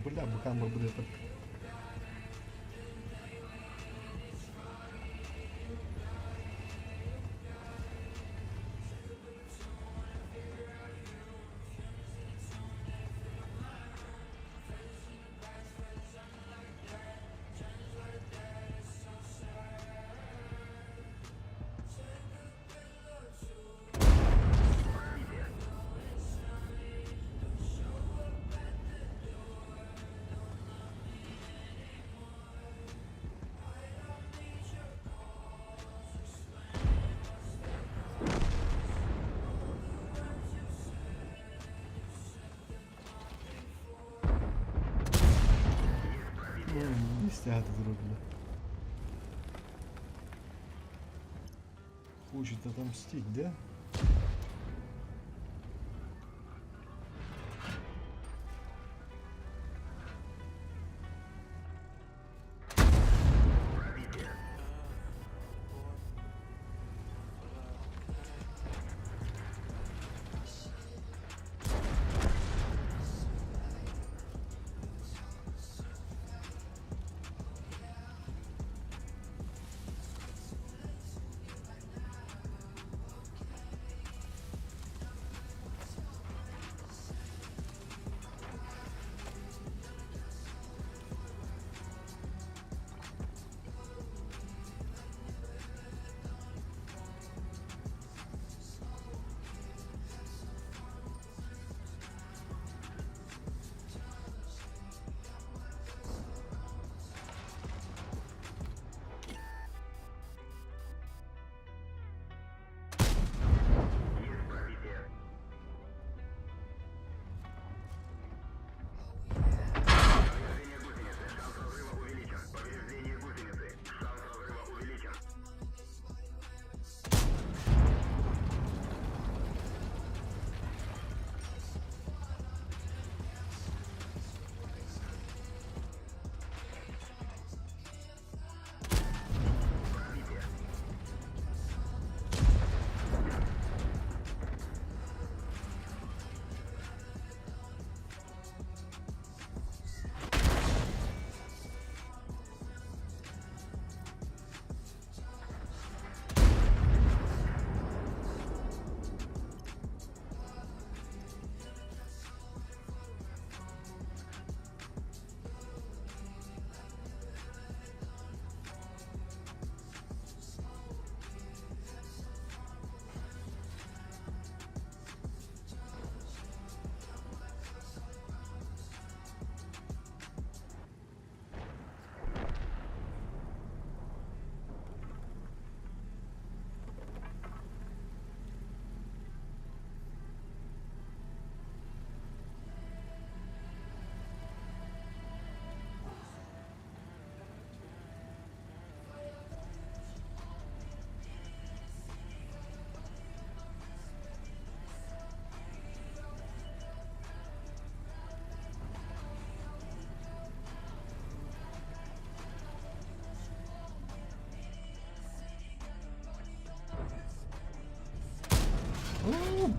Бля, букамбер буде так. Стягати зроблю. Хочет отомстить, да?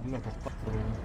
Бля, как так правильно.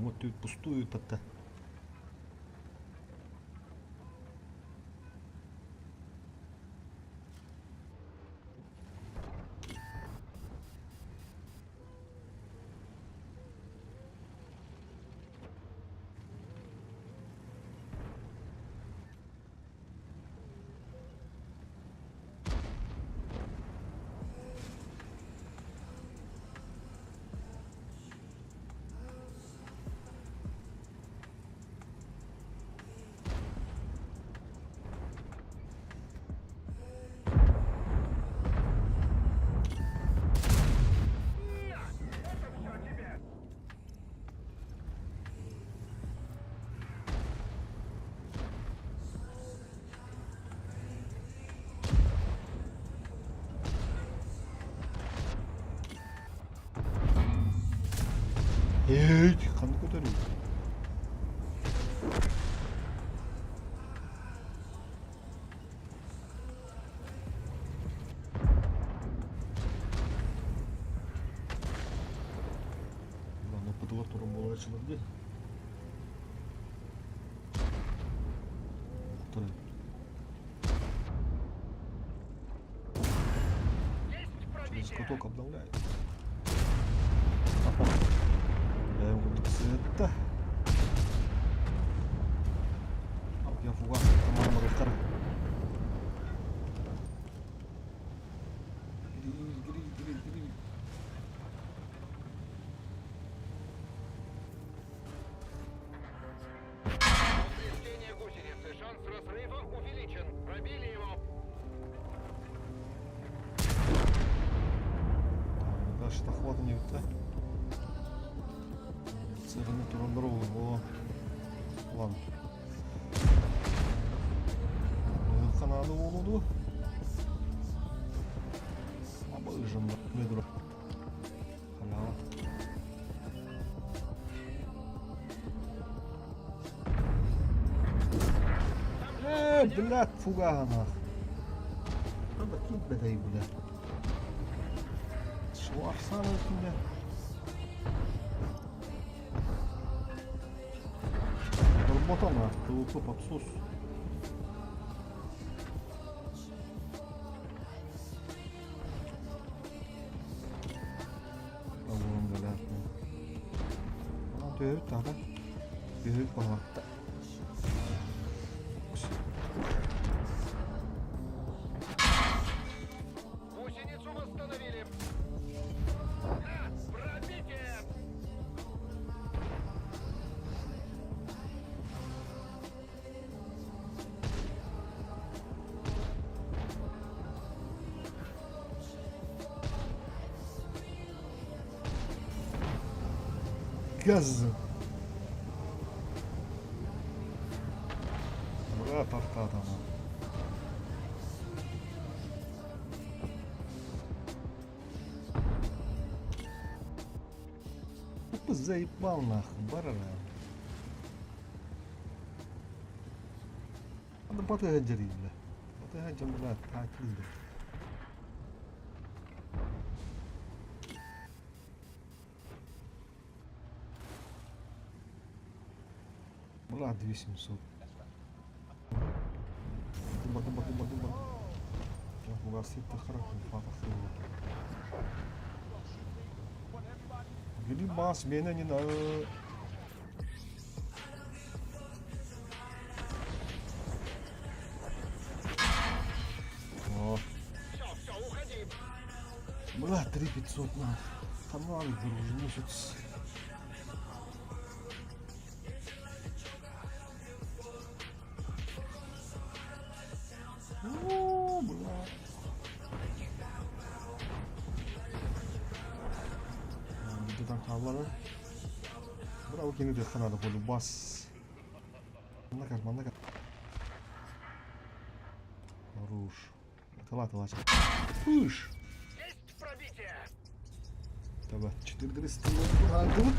Вот тут пустует это. Ey, kanı kotarıyor. Lan o pıtılar torun açılır diye. Kotarıyor. Через каток обновляет. Я ему буду это. Я фугас, команда рухтар. Гри. Повреждение гусеницы. Шанс разрыва увеличен. Пробили его. Дальше охвата не вот так. Царный турандровый, о. Ладно. Канаdı oldu. Ama ıjımda nedir o? Hala. Блядь, фугана. Надо кинь бедай, блядь. Швар самый меня. Работана, ты подсос. Dövüt abi. Dövüt bana. Гусеницу восстановили. Пробитие. Gaz. Buraya taktı adamı. Ты заебал нахуй, барана. Надо потыгать, бля. Потыгать, блядь, такие. Бля, 2700. Дуба. Я фугасит хорошо, фатах его. Грибас, меня не надо. О. Все, уходи. Бля, 3500 на. Канал, дружи, месяц. О, бля. Где там каблары? Бля, укини де ханада полу бас. Мандакар. Руш. Тала. Пыш. Есть пробитие. Давай, 400 градусов.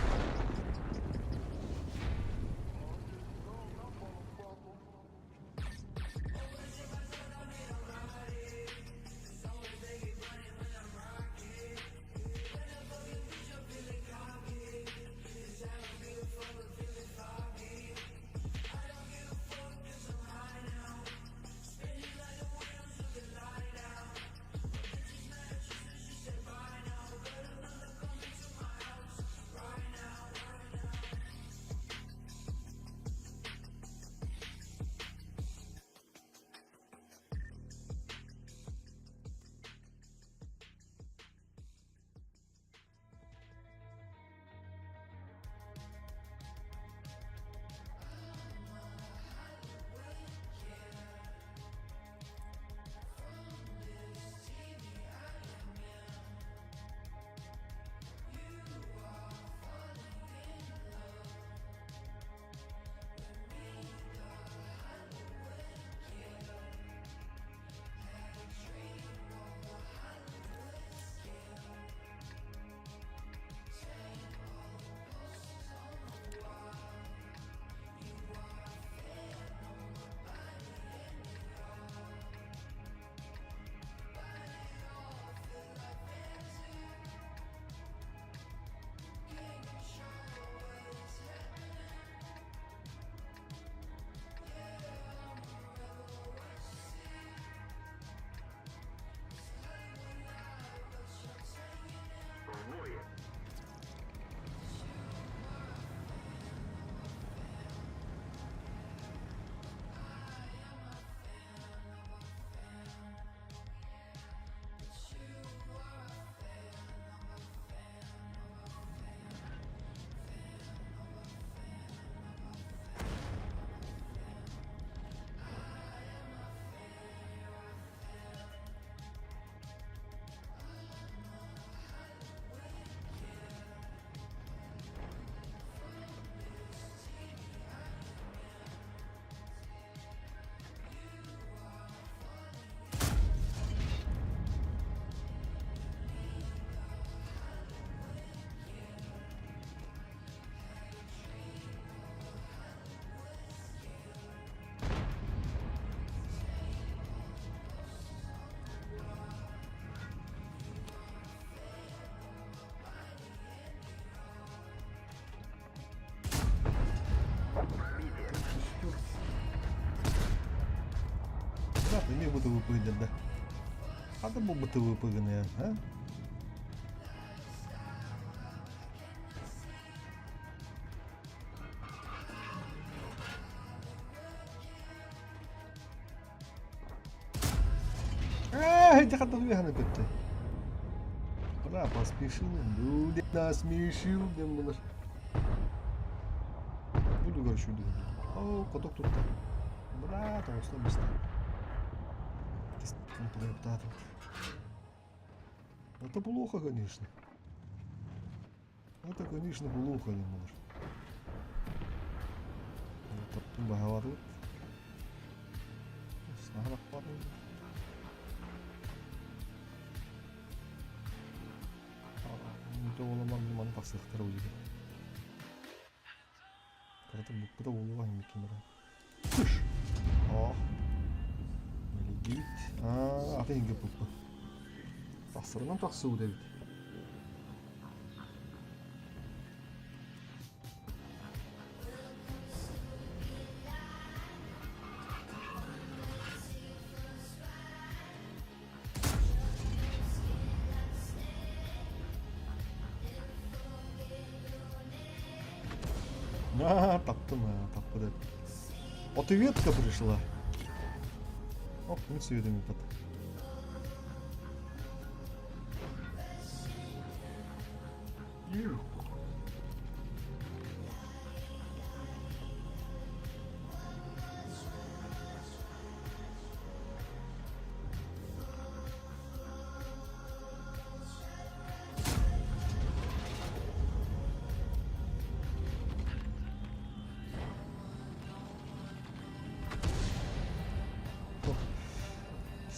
БТВП'дерді. Қады бұл БТВП гіне, а? Эти ходовые ганы бітті. Бра, поспешил, люди насмешил, дем бұлар. Буду, короче, уйду. О, кодок тут. Бра, там что место. Это плохо, конечно. Это, конечно, плохо, не можешь. Это багаларут. Снаряд падает. Itu olamam liman pasir terus juga. Karena buku itu uluh yang bikin orang. Oh, meligit. Apa yang gue buku? Pasir kan tak sudah. Таптым, таппы деп. Ответка пришла. Оп, не сүйедім епат.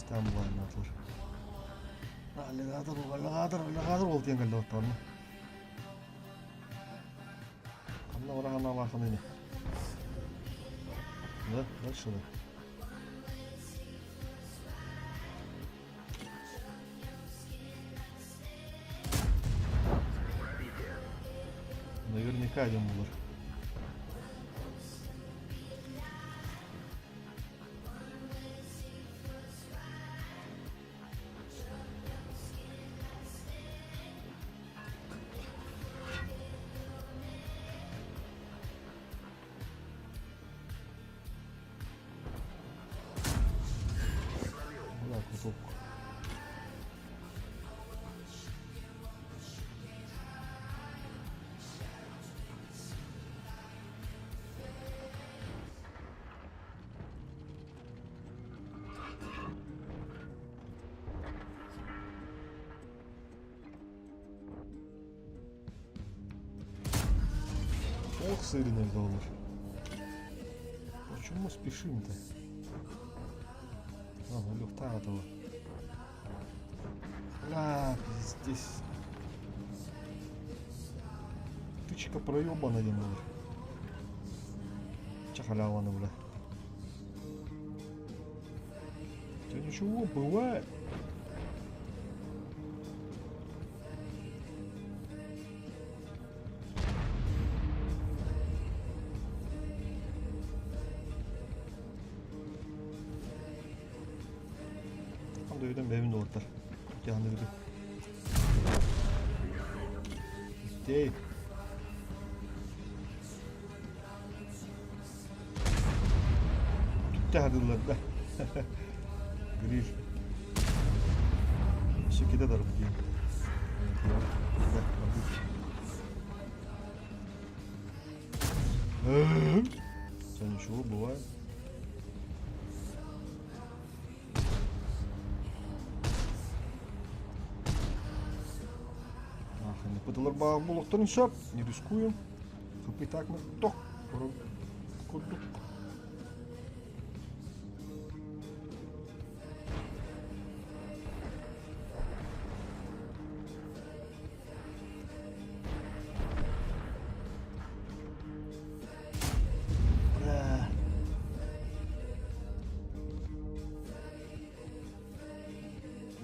Там ладно, отложи. Аллигатор ол тен келді оттағаны. Қамна орағана лақын ене. Да, дальше да. Наверняка идем бұлар. Кусок. Ох, сырный доллар. Почему мы спешим-то? Люфта этого. Здесь. Тычка проебана, не может. Чахалявана, бля. Хотя ничего, бывает. Dövdüm evimde ortar. Yandı gibi. Değil. Gitti hadi ulan be. Grill. Şekilde darım diyeyim. Sen ничего, бывает. Пыталар бағып болықтарын шап, не рискуем. Купи так мы ток. Курдук.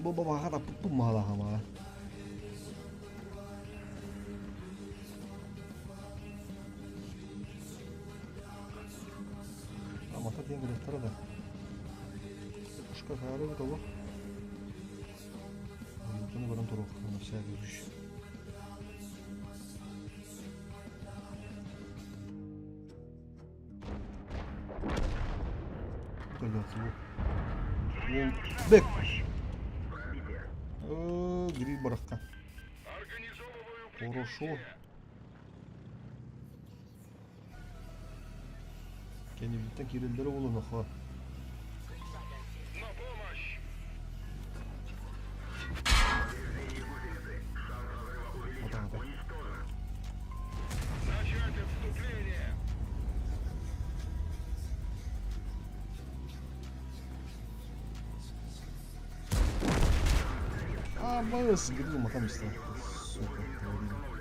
Бұл бабаға да пұттым мағалаға маға. Мата деген керектер да. casare того. Ніхто не беремо дорогу на всякий життя. Бек! Гриль барахка. Организовываю Хорошо. Кеннебиттен кирелдері болу наха. на помощь. Ата. Начать отступление. Бэс! Гриль махамиста. Сука, тварина.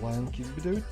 Olayın kilbi de üt.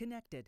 Connected.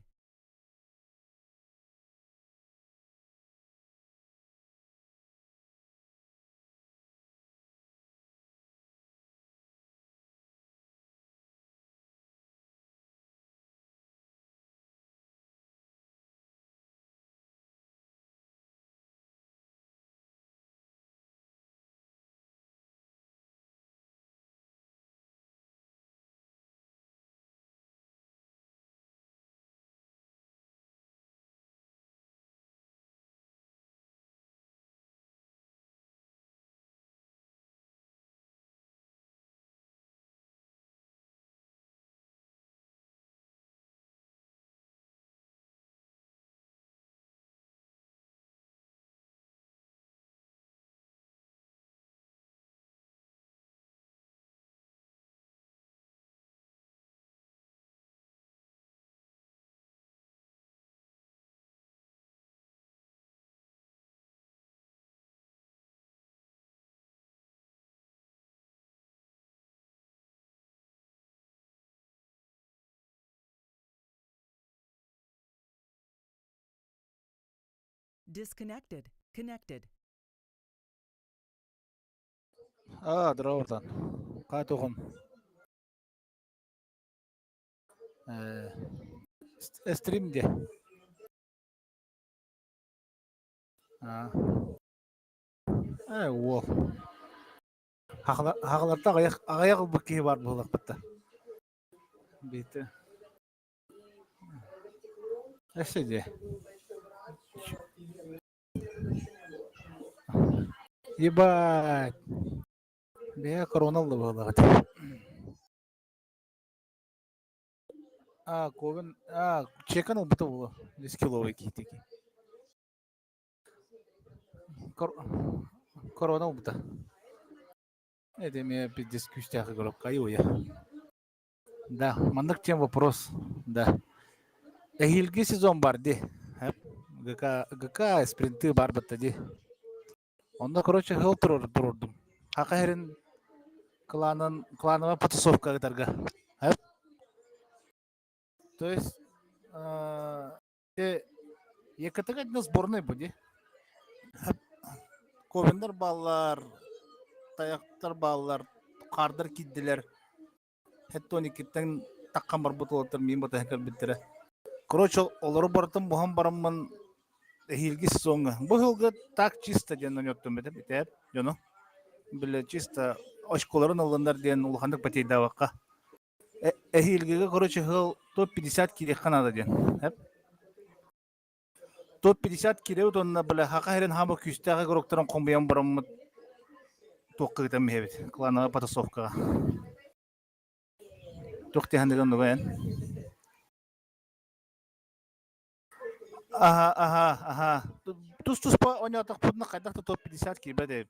Disconnected. Connected. Драурдан. Кайтуғын. Стримде. О. Хақларда ағаяқ бүкке бар болақ бітті. Бейті. Әшеде. Ебать. Бе короналы болақ. Ковен. Чекан ұбыты болу. 100 киловый кейтеки. Корона ұбыты. Эдеме без дискуссиях игрок каю я. Да, мандык тем вопрос. Да. Эхилги сезон бар ди. ГК спринты бар бітті ди. Онда, короче, хыл тұрдым. Хақа херін кланова потасовка гитарга. То есть, екітігі әдіні сборный бұди. Ковендер баллар, таяқтар баллар, қардар кидділер. Хетті 12-тен таққан бар бұтылаттар, мен бұта әкір біттірі. Короче, олары барытын бұған барымын эхилги сезонға. Бұл жылғы так чисто ден өттім бітіп, бітіп, жону. Білі чисто очколарын алындар ден ұлғандық бәтейді аваққа. Эхилгіге, короче, жыл топ-50 керек қанады ден. Топ-50 керек онына білі хақа херен хамы күстіғі көріктірін қомбиян барымы тоққа кетем мебет. Клановая потасовкаға. Тоқты хандыған ұғайын. Ага. Тұс па ойнатық бұдына қайдақты топ-50 кебе деп.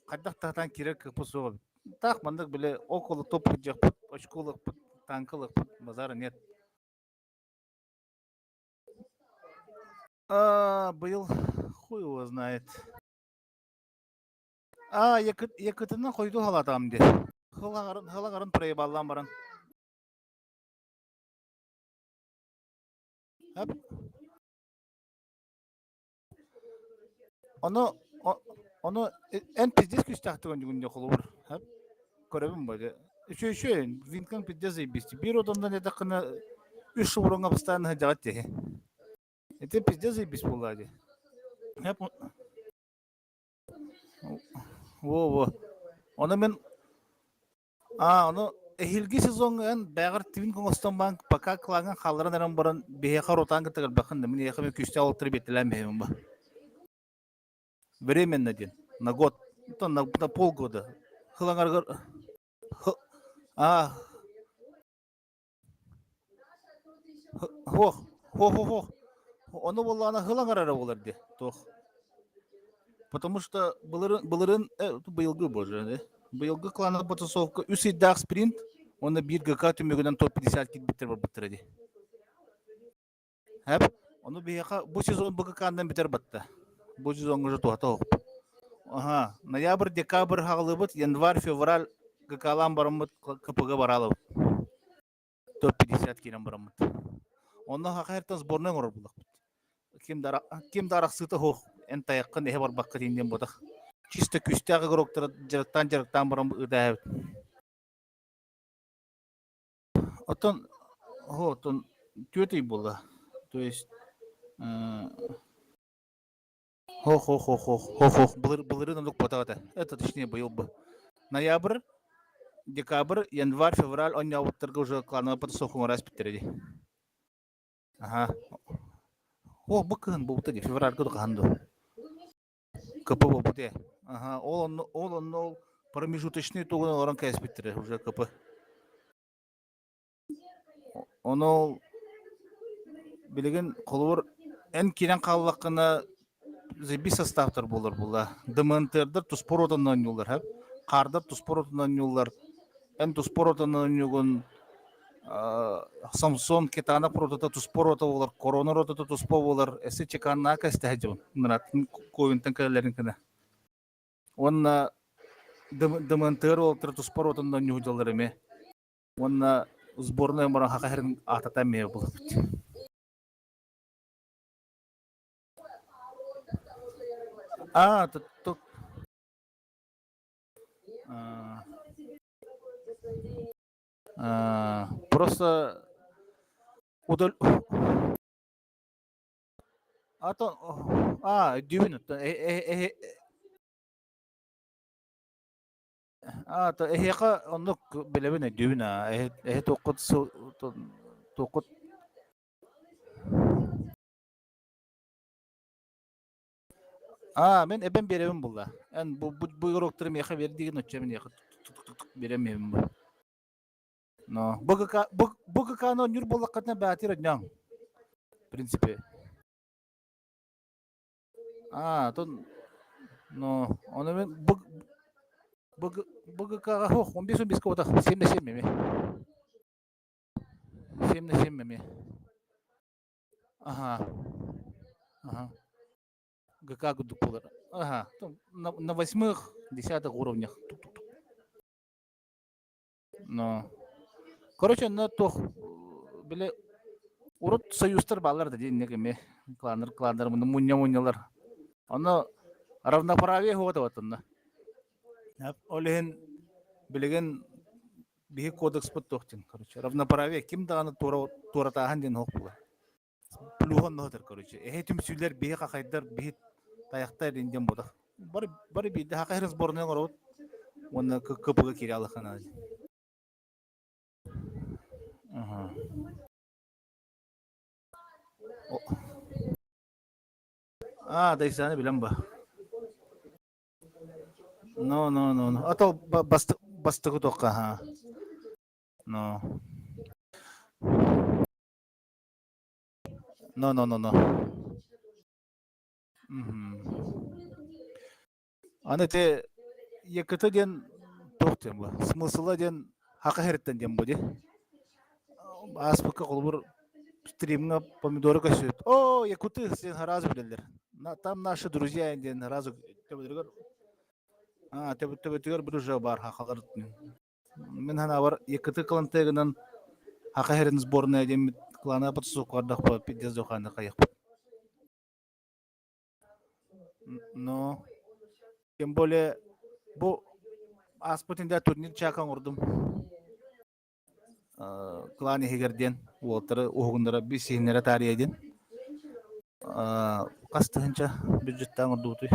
Қайдақтақтан керек көпісі оғы. Так, мандық біле около топ жақ бұд, очколық бұд, танкылық бұд, базары нет. Был, хуй его знает. Екітінің қойду халатам де. Халағарын проебаллан баран. Оны en pizdes küstahtıgan günde kulu var. көрөбүн böyle. Şu Vinkan pidjaz ibisti. Bir odandan ya da kına 3 yıl burunga bastağını hıcavat diye. Ete pidjaz ibis buladı. Hep wo. Onu men onu ehilgi sezon en bağır tivin kongostan bank paka klangan kaldırın eran baran bihe karotan gıtıgır bakın da men yakın küste alttır betilen mehim ba. Временно ден. На год. То на полгода. Хылаңаргар а хох хох. Оны боллана хылаңарара болар де. Тох. Потому что былырын быйылгы боже, быйылгы клана потасовка үсі дақ спринт, оны бір ГК түмегінен топ-50 кит бітір бар бітіреді. Әп, оны бұл сезон БКК-нан бітір бітті. Бұл сезон ғыжы туғата оқып. Ага, ноябрь, декабрь хағылы бұд, январь, февраль ГК-лан барымыд КПГ баралы бұд. Топ-50 керен барымыд. Оны хақа әртен сборный ғырыр бұлық бұд. Кем дарақ сыты хоқ, ән таяққын әйе бар баққа дейінден бұдық. Чисто күстіғі ғыроқтары жарықтан барым ұда әбіт. Отын төтей болды. То есть былырын ұлық потағыда. Это точнее был бы. Ноябрь, декабрь, январь, февраль, он я уттырғы уже клановый потасовкың раз біттереді. Ага. Бықын бұлты февраль күді қанды. КП бұлты. Ага, ол промежуточный туғын орын кәс біттірі уже КП. Оны білеген қолуыр ән керен қалылаққына зеби составтар болар бұла. ДМНТРдер тұспор отаннан юлар. Қардар тұспор отаннан юлар. Ән тұспор отаннан юлар. Самсон кетана протота туспор ота болар. Корона ротата туспо болар. Әсі чеканна кәсті әжібін. Нұратын көйінтін кәлерін кіні. Онна ДМНТР олтыр туспор отаннан юлар еме. Онна сборная мұран хақа әрін атата мейі болар. Тут просто удал дювин то эхека оннук билебине дювина тоқут мен эбен беремін бұлда. Ән бұл ғыроқтырым еқа берді деген өтче мен еқа беремеймін бұл. БГК-ны нүр болаққатына бәтір өдняң. В принципе. Оны мен БГК-ға 15-15 қоғыда 7-7 меме. 7-7 меме. Ага. ГК гудук болар. Ага, на 8-10 уровнях. Короче, на тох біле урут союзтар балар да дейін негеме. Кландар, мунья-муньялар. Оны равноправие хоғыда батынна. Олеген білеген бейі кодекс бұд тоқтен. Короче, равноправие кем дағаны туратаған ден хоқ болар. Плюхон нотер, короче. Эхетім сүйлер бейі қақайдар, бейі таяқтар денден бодақ. Бары бейді хақайры сборны ғырауыд, оны көпігі кері алыққан азы. Дайсаны білем ба. Атау бастығы тоққа. No. Аны те екіті ден тоқтен ба. Смысылы ден хақы хәріттен ден бұде. Аспыққа қолыбыр стримға помидоры көсет. Якуты сен харазы білелер. Там наши друзья ден харазы төбетігер. Төбетігер бір уже бар хақалар. Мен хана бар екіті қылантығынан хақы хәрін сборная ден клана потусу қардақ па пиддез доқанды қаяқ ба. Но тем более Аспытында турнир чакан урдум. Клани хигерден, уолтары угундара бисиннера тарияден. Кастыгынча бюджеттан урдуты.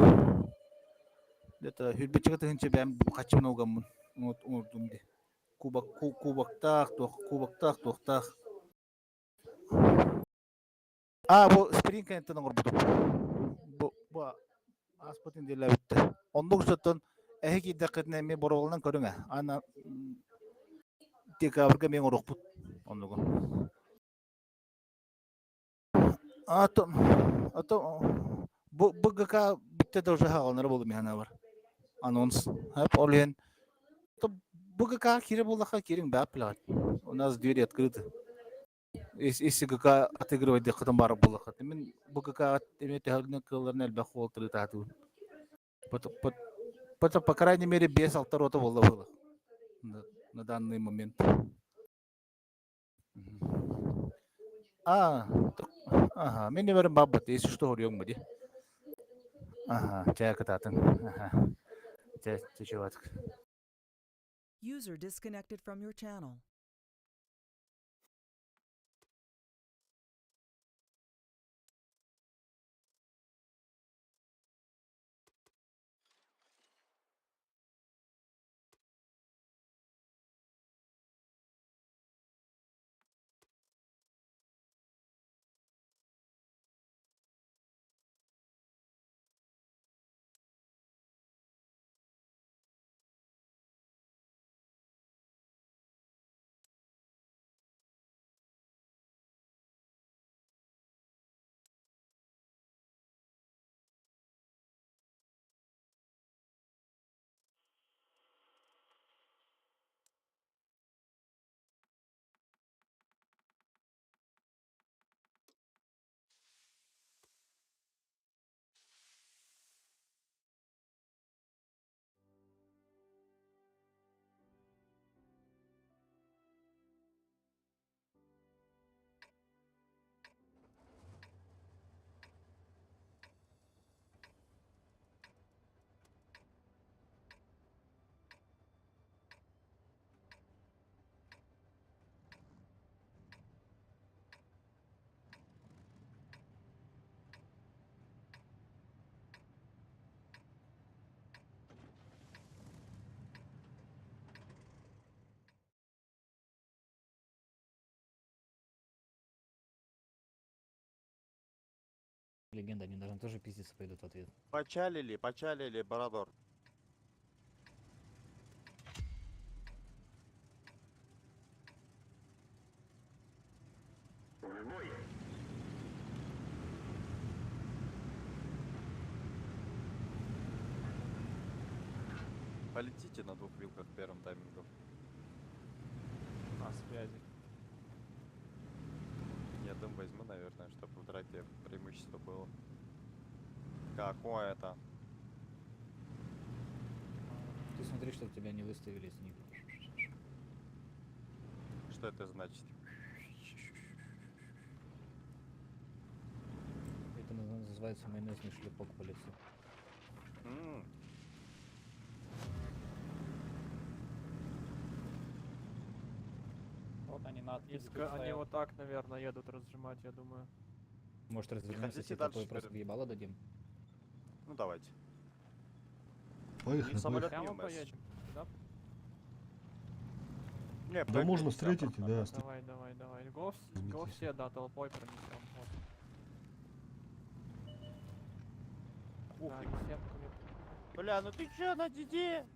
Это хүлбечеге тыгынча бәм качымын огаммын. Урдум де. Кубактах, тохтах. Бу спринг кенттен урдум. Бу аспытында ләбитте. Оннук жоттон эхи дакытны мен боролунан көрүңө. Ана декабрга мен урукпут. Оннугун. Bu ГК bitti de уже хагалнары болду механа бар. Анонс. Хап олен. Bu ГК кире болдаха кирин бап пилат. У нас двери открыты. Если ГК отыгрывать дехтан бар болдаха. Мен bu ГК эмете халны кылларны элбах болтыры тату. По крайней мере без алтарота было на данный момент. Ага, мен не берем баббат, если что, говорю, моди. Ага, чая кататын. Ага, чего? User disconnected from your channel. Легенда, они, наверное, тоже пиздиться пойдут в ответ. Почалили, Борадор. Полетите на 2 вилках первым таймингом. На связи. Я дым возьму, наверное, чтобы в драке преимущество было. Какое это? Ты смотри, чтобы тебя не выставили с них. Что это значит? Это называется майонезный шлепок по лицу. Вот они на отписке. Они вот так, наверное, едут разжимать, я думаю. Может, развернемся, Хотите если дальше такой просто теперь? въебало дадим? Ну давайте. Поехали, самолет поехали. Прямо МС. поедем, да? Не, Да поехали можно прямо. встретить, да. Давай. Го Возьмите. все, да, толпой пронесем. Вот. Ух, Да, ебать. десятками. Бля, ну ты чё, на диде?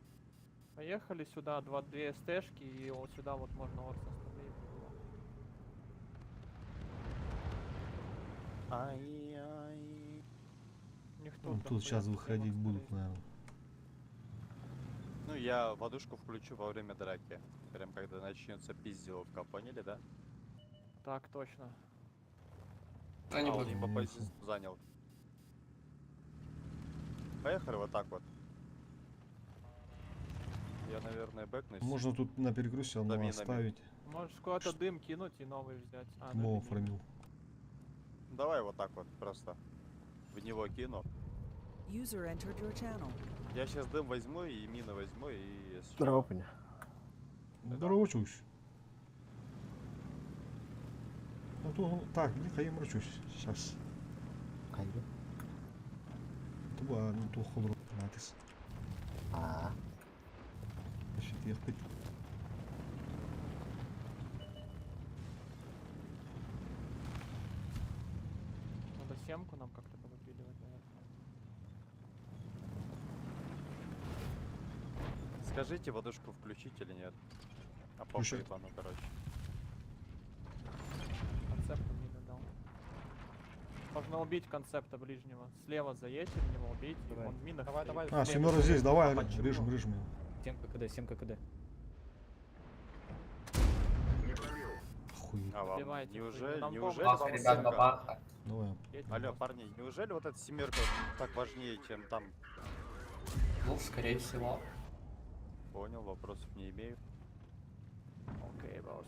Поехали сюда, две СТшки, и вот сюда вот можно вот остановить. Ай-яй. У них Ну, тут тут сейчас дохуя выходить систем будут, отстоит. наверное. Ну я подушку включу во время драки. Прям когда начнется пиздиловка, поняли, да? Так, точно. Он по Поехал. позиции занял. Поехали вот так вот. Я, наверное, бэкнусь. Можно тут на перекрестке одного Доминами. оставить. Можешь куда-то дым кинуть и новый взять. Ну Мова это не- фрамил. Давай вот так вот просто. В него кину. User entered your channel. Я сейчас дым возьму и мины возьму и... если чё, Здорово, Паня. Здорово, чусь. Ну, так, блин, я мрачусь. Сейчас. Кайда. Това, ну, то холодно, натис. А, Ще тих пить. Надо семку нам как-то повыпиливать, наверное. Скажите, водушку включить или нет? А по Включу. ебану, короче. Концепта мины дал. Можно убить концепта ближнего. Слева заедьте в него, убейте. и Давай. Он в минах Давай, стоит. давай. А, Слева, семера здесь, слева. давай, А почему? режем его. 7 КД. Охуеть. А вам Сливайте, неужели, нам неужели помощь. вам ребят, семка? бабаха. Давай. Едьте Алло, просто. парни, неужели вот эта семерка так важнее, чем там? Ну, скорее всего. Понял, вопросов не имею. Окей, босс.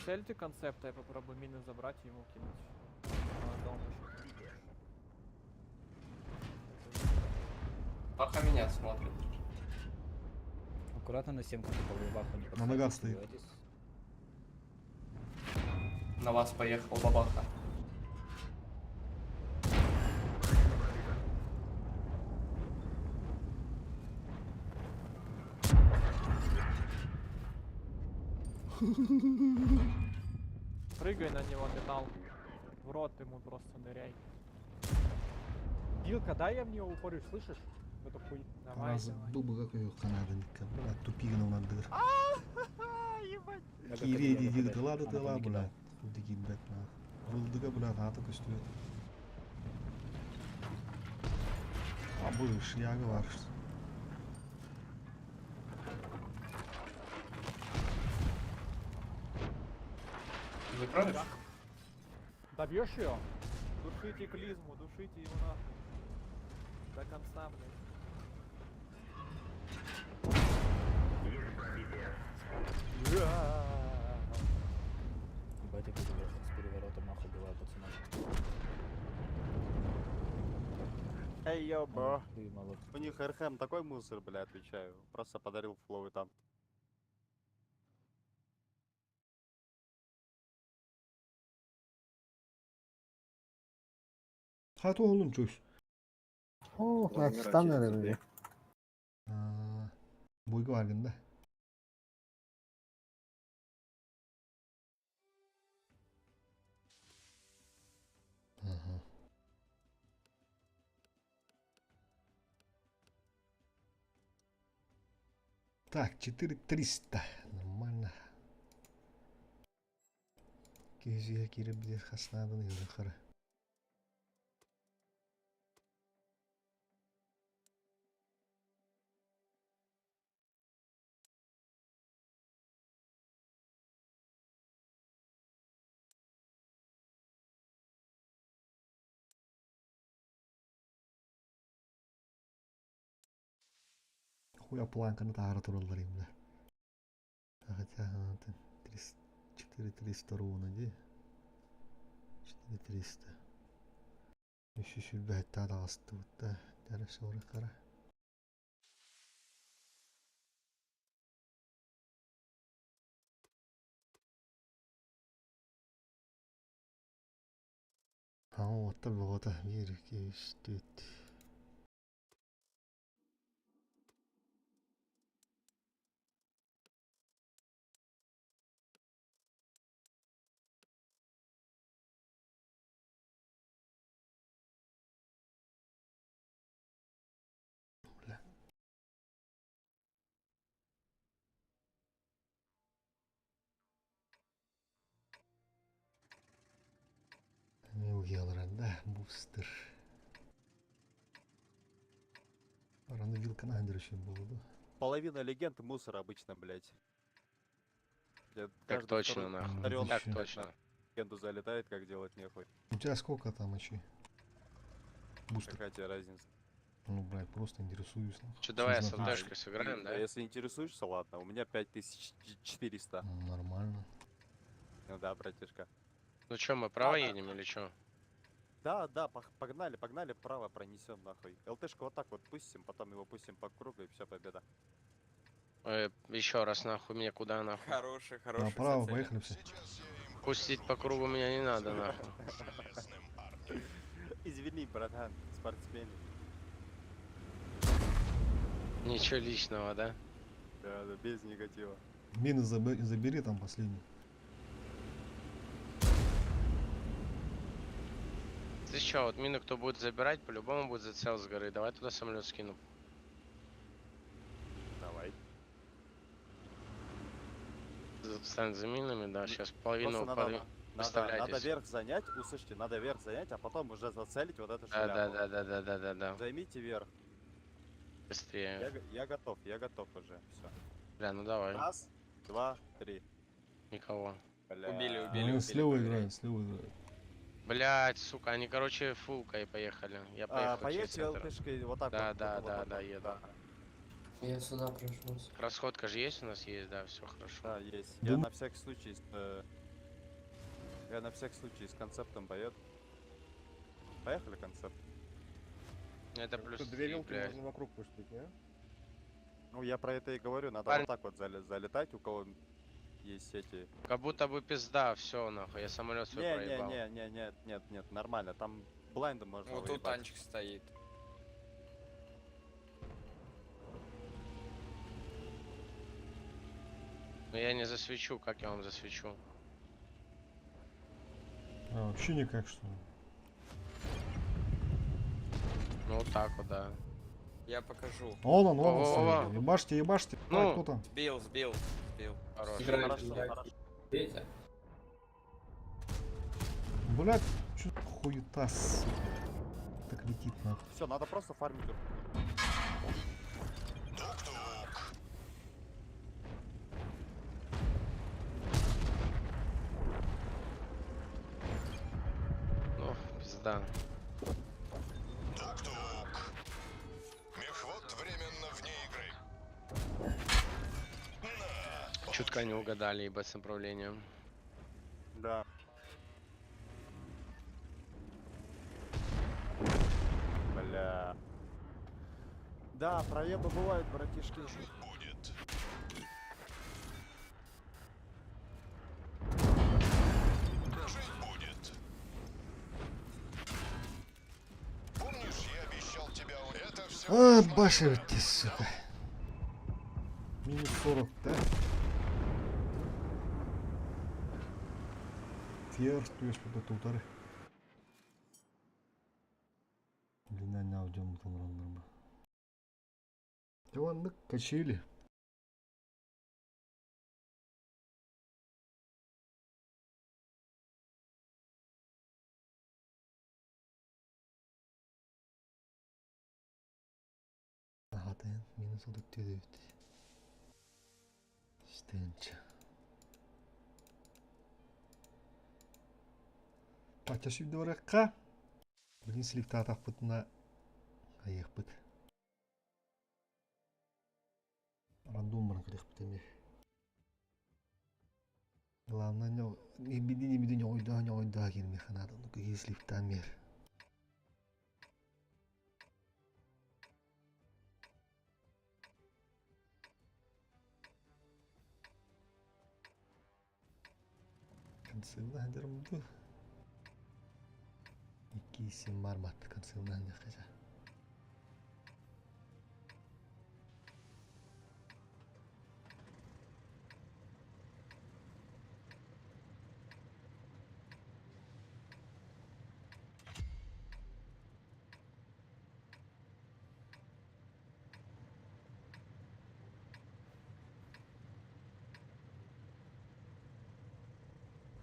Цельте концепта, я попробую мины забрать и ему кинуть. А, дом еще. Баха меня смотрит. Аккуратно на 7 по бабаху не На ногах подсаживайтесь. стоит. На вас поехал бабаха. Прыгай на него, металл. В рот ему просто ныряй. Вилка, дай я в нее упорюсь, слышишь? В эту хуй. Давай, А, давай. забыл бы, какой канаденька. Блядь, тупигнул на дыр. Ага, Кире КД, дидик, КД. тыла да Она тыла, там не кидала. блядь. Фудики, блядь, на. Рулдыга, блядь, ата көстүет. А, бұл шияғы var. Закроешь? Добьешь ее? Душите клизму, душите его нахуй. До конца, блядь. Ебать, я с переворотом нахуй убиваю пацана. Эй, йо, бро. Ты молод. У них РХМ такой мусор, бля, отвечаю. Просто подарил флоу и там. Hadi oğlum çöz. о, Пакистан, наверное. Boyga vargında. Ага. Так, 4300. Нормально. Кезия киреbilir хаснадан юрахара. Хуя планканы тағыры туралар емді. Хотя, 4300 ровно, де? 4300. Үші сүрбі әтті адағасты бұтта. Дәрі соғыры қара. Отта бұғыта. 1, 2, 3, 4. Милгелранда бустер. Рано вилка андершин было. Половина легенд мусор обычно, блядь. Так Каждый точно, второй нахуй. одарённый, Так блядь, точно. на легенду залетает, как делать нехуй. У тебя сколько там очей? Бустер. Какая тебе разница? Ну, блядь, просто интересуюсь. Че, давай Всё знаю. СЛДшкой сыграем, да? Если интересуешься, ладно. У меня 5400. Нормально. Ну да, братишка. Ну че, мы право едем или че? Да, да, погнали, погнали, право пронесем нахуй. ЛТшку вот так вот пустим, потом его пустим по кругу и все, победа. Еще раз, нахуй, мне куда, нахуй? Хороший, хороший. Направо, поехали все. Пустить по кругу меня не надо, нахуй. Извини, братан, спортсмен. Ничего личного, да? Да, да, без негатива. Мины забери там последний. Ты чё, вот мину кто будет забирать, по-любому будет зацел с горы. Давай туда самолет скину. Давай. Стань за минами, да, сейчас половину Просто надо выставляйтесь. верх занять, услышите, надо верх занять, а потом уже зацелить вот эту Да, шляпу. да. Займите верх. Быстрее. Я готов уже. Все. Бля, ну давай. Раз, два, три. Никого. Бля. Они слева играют, слева играют. Блять, сука, они, короче, фулкой поехали. Я поехал через Поедьте центр. ЛТшкой вот так Да, вот. да, вот да, так да, вот. еду. Да, Я сюда пришелся. Расходка же есть у нас? Есть, да, все хорошо. да, есть. Дум- Я на всякий случай с концептом поеду. Поехали концепт. Это плюс Тут 2 3, вилки блядь. можно вокруг пустить, не? Ну, я про это и говорю, надо Парень- вот так вот залетать, у кого есть эти... Как будто бы пизда, все, нахуй, я самолет свой проебал. Нет, нормально, там блайндом можно Вот тут выебать. танчик стоит. Но я не засвечу, как я вам засвечу? А, вообще никак, что ли? Ну вот так вот, да. Я покажу. Вон он Во-во-во. стоит. Ебашьте, ебашьте. Ну. Так, кто там? Сбил. Хорош. Хорошо. Видите? Блять, чё хуета, сука. Так летит нахуй. Все, надо просто фармить. Ну, пизда. Чутка не угадали, ебать, с направлением. Да. Бля. Да, проебы бывают, братишки. А, башивайте, сука. Минус 40, да? Тиерстуешь под это удары. Длина не аудио там рандомно. Да ладно, качели. Ага, да, минус 49. İşte Пача дворакка. Блин, слегка так вот на аяқ бит. Рандом бар керек бит. Главное, не беди ойда келмей ханады. Ну, если там мер. Концевна хадырымды. 2 есе мармат концевна не хажа.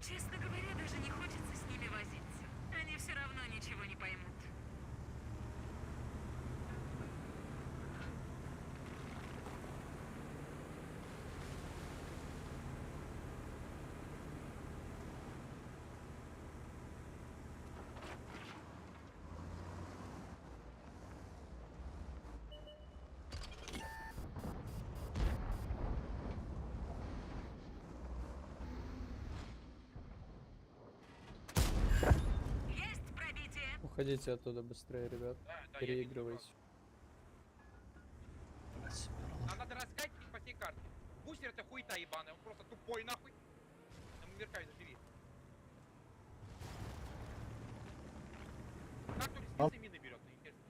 Честно говоря, даже не хочется с ними возиться. Они все равно ничего не поймут. Есть пробитие. Уходите оттуда быстрее, ребят. Переигрывайте. Нам надо раскать по всей карте. Бустер это хуета ебаная, он просто тупой нахуй. Ему меркай, заживи. Как тут с мины берет, интересно.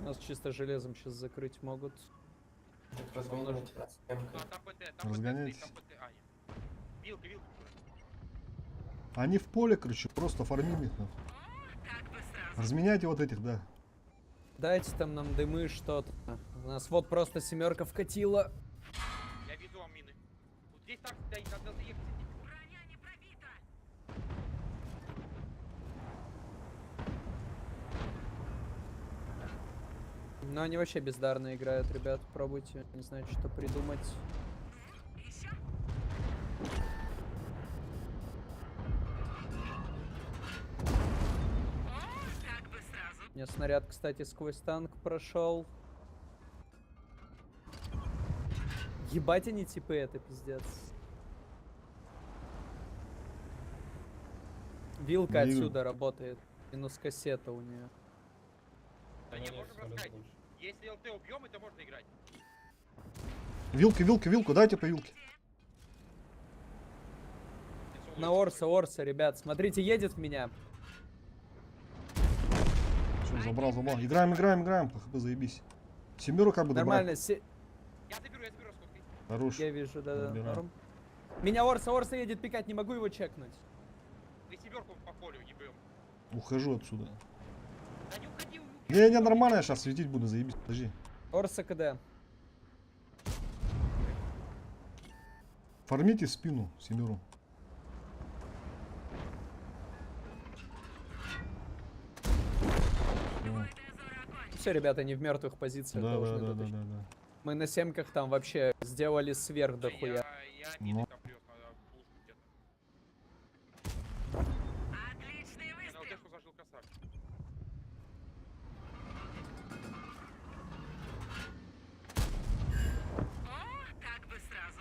Нас чисто железом сейчас закрыть могут. Так разгоняйте. А, там ПТ, там Разгоняйтесь. ПТ, там ПТ, а, нет. Вилка, вилка. Они в поле, короче, просто фармим их. нахуй. Как бы сразу. Разменяйте вот этих, да. Дайте там нам дымы, что-то. У нас вот просто семерка вкатила. Я везу вам мины. Вот здесь так стоит, надо заехать. Броня не пробита. Но они вообще бездарно играют, ребят. Пробуйте, не знаю, что придумать. Еще. О, как бы сразу. У меня снаряд, кстати, сквозь танк прошел. Ебать они типы, это пиздец. Вилка Вил- отсюда работает. Минус кассета у нее. Да не, можем раскать. Если ЛТ убьем, это можно играть. Вилку, дайте по вилке. На Орса, ребят. Смотрите, едет в меня. Все, забрал. Играем. ПХП, заебись. Семеру как бы добрать. Нормально, Я заберу раскоткой. Хорош. я вижу, да. Забираю. Норм. Меня Орса едет пикать, не могу его чекнуть. Ты семерку по полю ебем. Ухожу отсюда. Да не уходи, Не, нормально, я сейчас светить буду, заебись. Подожди. Орса КД. Фармите спину, семеру. Все, ребята, не в мертвых позициях Да. должны Мы на семках там вообще сделали сверх дохуя. Я мины Ну. там плюс, надо пушку где-то. Отличный Я на выстрел. ЛТшку зажил красавчик. О, как бы сразу.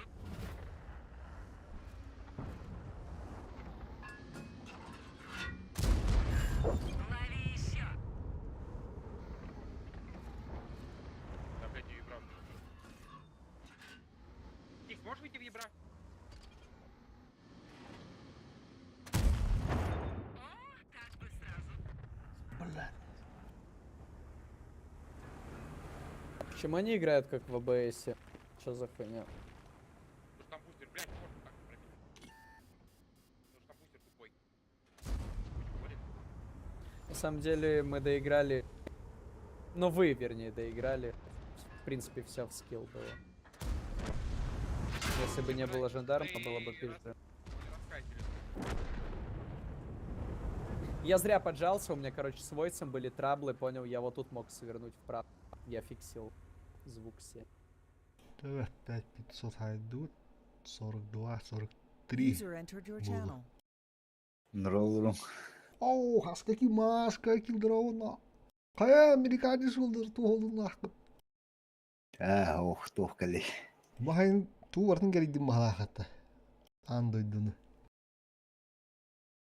Лови еще. Да, блядь, и вибра. Тих, можешь выйти в ебра? О, как бы сразу. Почему они играют как в АБС? Что за хуйня? Потому что там бустер, блядь, можно так пробить. Потому что там бустер тупой. Блин. На самом деле мы доиграли. Ну вы, вернее, доиграли. В принципе, все в скилл было. Если бы не было жандарма, было бы пизда. Раскатили. Я зря поджался, у меня, короче, с войсом были траблы, понял, я вот тут мог свернуть вправо. Я фиксил звук 7. 5500 хайдут. 42, 43. Было. Здорово. Оу, хаскаки маска килдроуна. Кая американец олдыр туолуна. Ох, тохкали. Бахайн тувартын керидим махалахата. Андойдуны.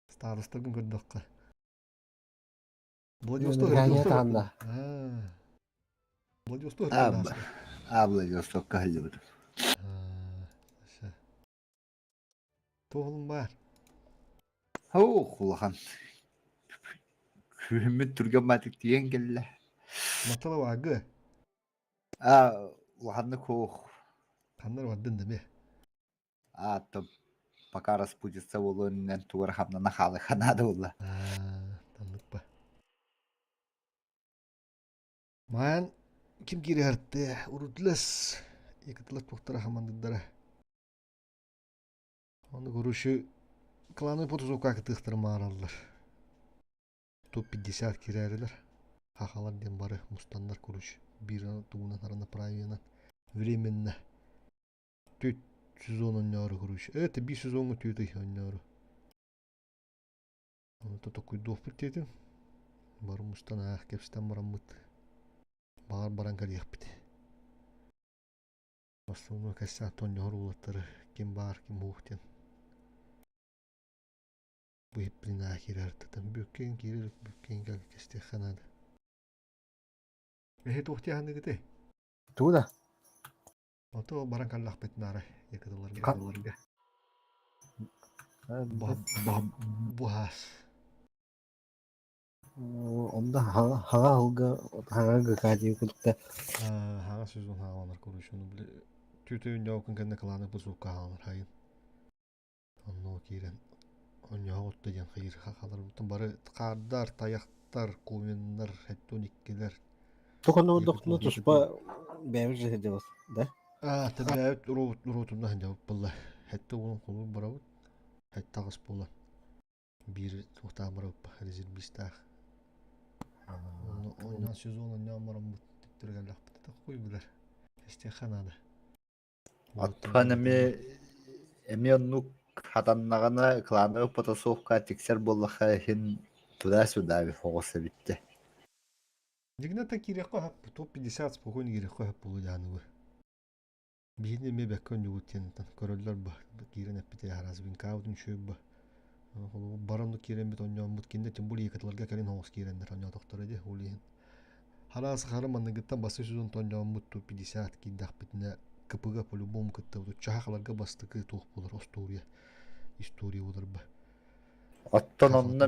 Старостагын көрдөкка. Владивосток. Анда. Владивосток. Владивосток калдыр. Тоғылым бар. Ох, улахан. Күміт түрген матик тиен келі. Матала вагы. Улаханны кох. Қандар ваддын деме. Аттым. Пока распутится волоннен туар хамнана халы ханады ула. Танdık ба. Ман ким кири харты урутылас. Екітілік тоқтара хамандыдары. Оны көруші кланы потузовка кытықтыр мағаралар. Топ-50 кирәрілер. Хахалар ден бары мустандар көруші. Bir туғынан арана правиянан. Временно. 410 онняры көруші. Это 510 түйті онняры. Оны то такой доп бітетін. Бары мустан ақ кепстен марамыт. Bağır baran kalıyık bit. Aslında kaçsa Antonio Horulatları kim bağır kim muhten. Bu hep bir nakir artıdan. Bükken girer bükken gel kesti kanada. Ehe tuhti hanı gide. Tuğda. Oto baran kallak bit nara yakıdılar. Bu has. Onda haga kaji kutta. Haga sözün havalar konuşunu bile. Tütüğün yavukun kendine kalanı bu soğukka havalar hayın. Onu kiren. Onu otta jan hayır hakalar. Bütün barı kardar, tayaktar, koyunlar, hettonikkiler. Tokono Yakıt dokno oldu, yakıt tuspa beğenir zehirde var. Da. Tabii evet rotundan cevap bullah. Hatta onun kolu baravut. Hatta kız bullah. Bir tuhta baravut. Rezil bistah. Ondan söz olan ne amaram bu tiptir gel yaptı. Koy bilir. İşte kanada. Atkan emi onluk hatanlagana klanı potosovka tikser bollaha hin tuda sudavi fogosa bitti. Digna ta kirek ko hap top 50 spokojno girek ko hap bulu yani bu. Bihinde me bekkon yutin tan koroller ba. Kiren hep bite haraz bin kavdun şu ba. Baranlık kiren bit onyan mut kinde timbuli yıkatlarga kalin hoğuz kirenler onyan doktor edi ulihin. Haras haramanın gittan bası sözün tonyan mut top 50 kindak bitne kapıga polu bom kıttı. Çahaklarga bastıkı toh bulur Ostoriya. İstoriya olur ba. Attan onna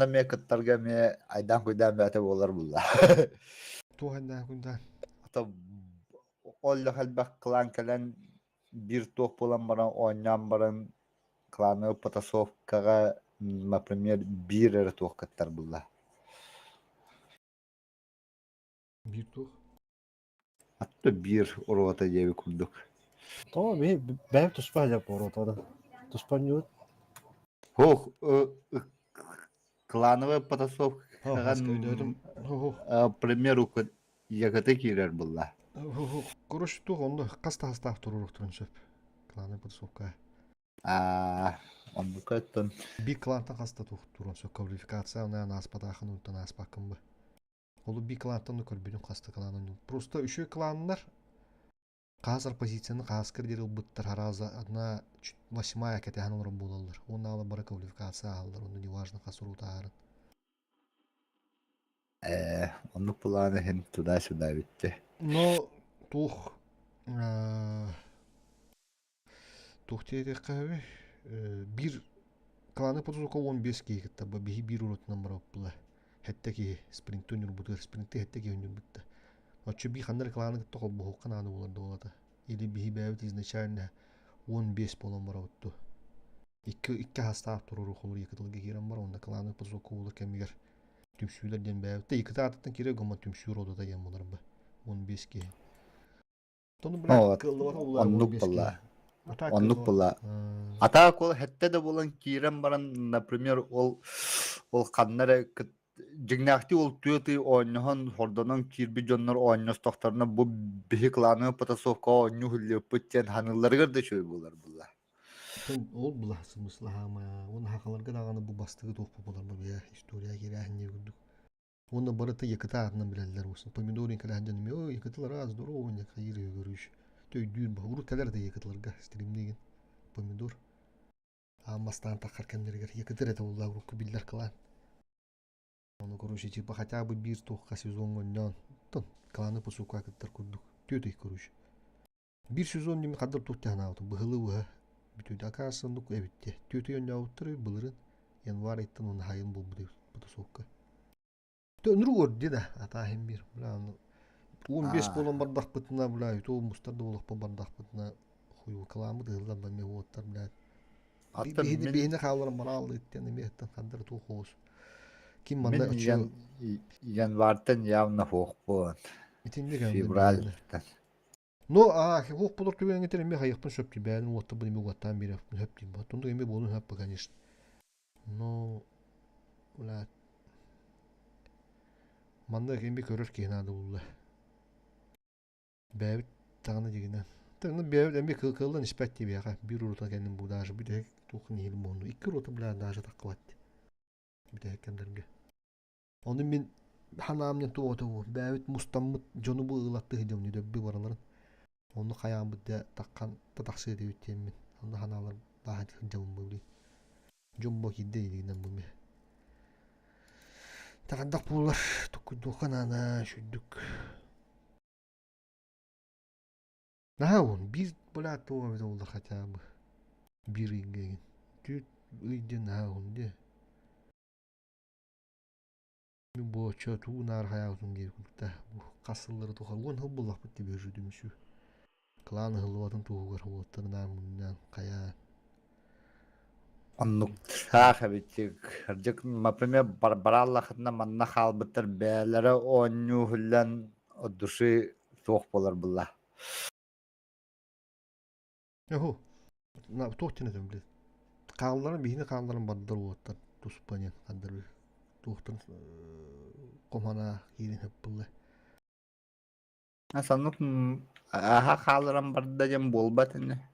me kıttarga me aydan kuydan bete bolar bulla. Tuhandan kundan. Ata olla halbak klan kalen bir toh bolan baran onyan baran klanı potosovkaga например bir er toh kıttar bulla. Bir tuh. Hatta bir orvata jevi kurduk. Tamam ben tuspa yap orada. Tuspa yok. Hoh klanı potosovkaga Haska ödedim. примеру yakıta girer bulla. Kuruş tuh onda kasta hasta turur turun şöp. Klanı bu soka. Onu kötün. Bir klanta hasta tuh turun şöp kvalifikatsiya ona naspa daxın unta naspa kımba. Olu bir klanttan da körbünün hasta klanın. Просто üçü klanlar Қазір позицияны қаскыр дер бұттар хараза одна 8-я кетехан орын болалар. Оны ала бара квалификация алдар. Оны неважно қасыру тағарын. Onu planı hem tuda suda bitti. Но тух тух тере қавы bir klаны потузука 15 ки кетті. Бихи bir уротынан барап бұла. Хетте ки спринт өнер бұтыр. Спринтте хетте ки өнер бітті. Отче би хандар кланы кетті қол бұху қананы оларды олады. Или бихи бәвіт изначально 15 болан барауытты. Икки хастап туруру холур екітілге керен бар. Онда кланы потузука олар кәмегер. Tümsülerden bəyətdə iki atdan kire goma tümsür odada yan bunlar bu 15 ki. Onu bırak kıldılar olar 15 ki. Onluk bulla. Ata kol hette de bolan kiren baran например ol kanlara jignakti ol tuyati oynahan hordanan kirbi jonlar oynas tohtarına bu bihiklanı patasovka oynu hülü pıtyan hanılları da şöyle bular bulla. Ol bulasın mıslah ama onun hakalarga dağını bu bastığı topu bular bu ya historiya girehin yürüdük. Onu barıta yakıta adından bilerler olsun. Pomidorin kalahancan mi o yakıtılar az doğru o ne hayır görüş. Töydüğün bu urutlar da yakıtılar streamdegen pomidor. Amastan takarken derger yakıtır ete ollar uruk biller kalan. Onu görüş çıpa хотя бы bir tohka sezon ondan. Ton kalanı pusuka yakıtlar kurduk. Töydü görüş. Bir sezon demi kadar tuttan aldı. Bıhılı bu. Bütün akasındık evet. Töydü yönde avtırı bılırın. Yanvar etten onu hayın buldu bu da sokka. Tönrü gördü de ata hem bir. 15 bolon bardak bıtına bula. To mustar da olup bardak bıtına huyu kalamı da hızlan da mehuatlar bula. Bihine kavlarım bana aldı etten de mehtan kadar to hoz. Kim banda açıyor? Yanvartan yavna hoq bu. Fibral. No hoq bulur tüben getirin mi hayıqpın söptü bәлін отты бұл еме оттан бері höpteyim. Потом да еме болын höp конечно. No ulat Manda kembe körür ki hinadı ulla. Bäbit tağını degenen. Tağını bäbit embe kıldan ispat diye ya. Bir uruta kendim bu daşı bir de toqun helim bondu. İki uruta bilen daşı taqvat. Bir de kemlerge. Onu men Hanamnen tuota bu. Bäbit mustammıt jonu bu ılattı hidemni döbbi baraların. Onu kayağımı da takkan da taksı edip temmin. Onu hanalar daha hidemim bu bi. Jumbo kidde yediğinden bu mi. Takandak bular. Dokukan ana şudduk. Naha on bir bula tuğa bir oldu kaçabı. Bir ingin. Tüt ıydı naha on de. Bu çötü nar hayatın gelip bu kasılları tuğalgon hıbbullah bitti bir jüdümüşü. Klan hılvatın tuğgar hıvatır namundan kaya. Оннук саха битик харжык например бараллахына манна халбыттар бээлери оонню хүллэн души туох болар булла. Yahu. Na tuhtine dömle. Kağların bihine kağların baddır uvattar. Tuspanyan kadar bir. Tuhtun komana girin hep bulla. Санук аха халаран бардажам болбатыны.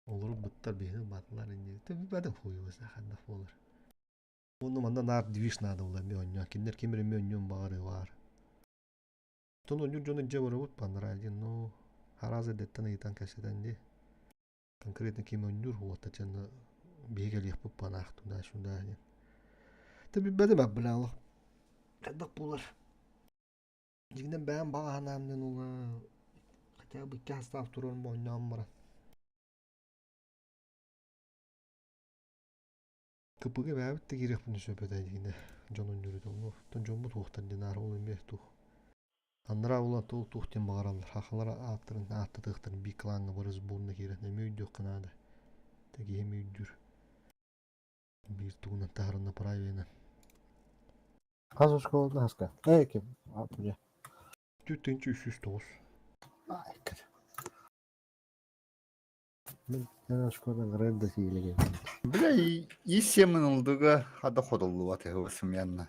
Olur bıttar bihine badlar ince. Tabi badam huyu olsa kandak olur. Onu manda nar diviş nada ulan bir oynuyor. Kimler kimir mi oynuyor bağırı var. Ton oynuyor jonun cevara ut pandrajın no. Haraz edetten itan keseden de. Konkretne kim oynuyor huvatta canı bihegel yapıp bana ahtunda şunda yani. Tabi badam abla Allah. Kandak bular. Jigden ben bağa hanamdan ula. Kaça bu iki hasta afturun bu oynayam var. Kapıga bäbit de girek bunu söhbet ediyine. Jonun yürüdü onu. Ton jon bu tuğtan dinar olun beh tuğ. Andıra ulan tuğ tuğtan bağırallar. Haqalara attırın, attı tıqtırın. Bir klanı varız burnu girek. Ne müydü kınada. Tegi hem müydür. Bir tuğundan taharına paray venen. Kaç şkolda haska? Ey kim? Apıca. Tüttençi 309. Ay kır. Ben şkolda redde fiili gibi. Бля, и семен олдуга хада ходоллу вате хосум янна.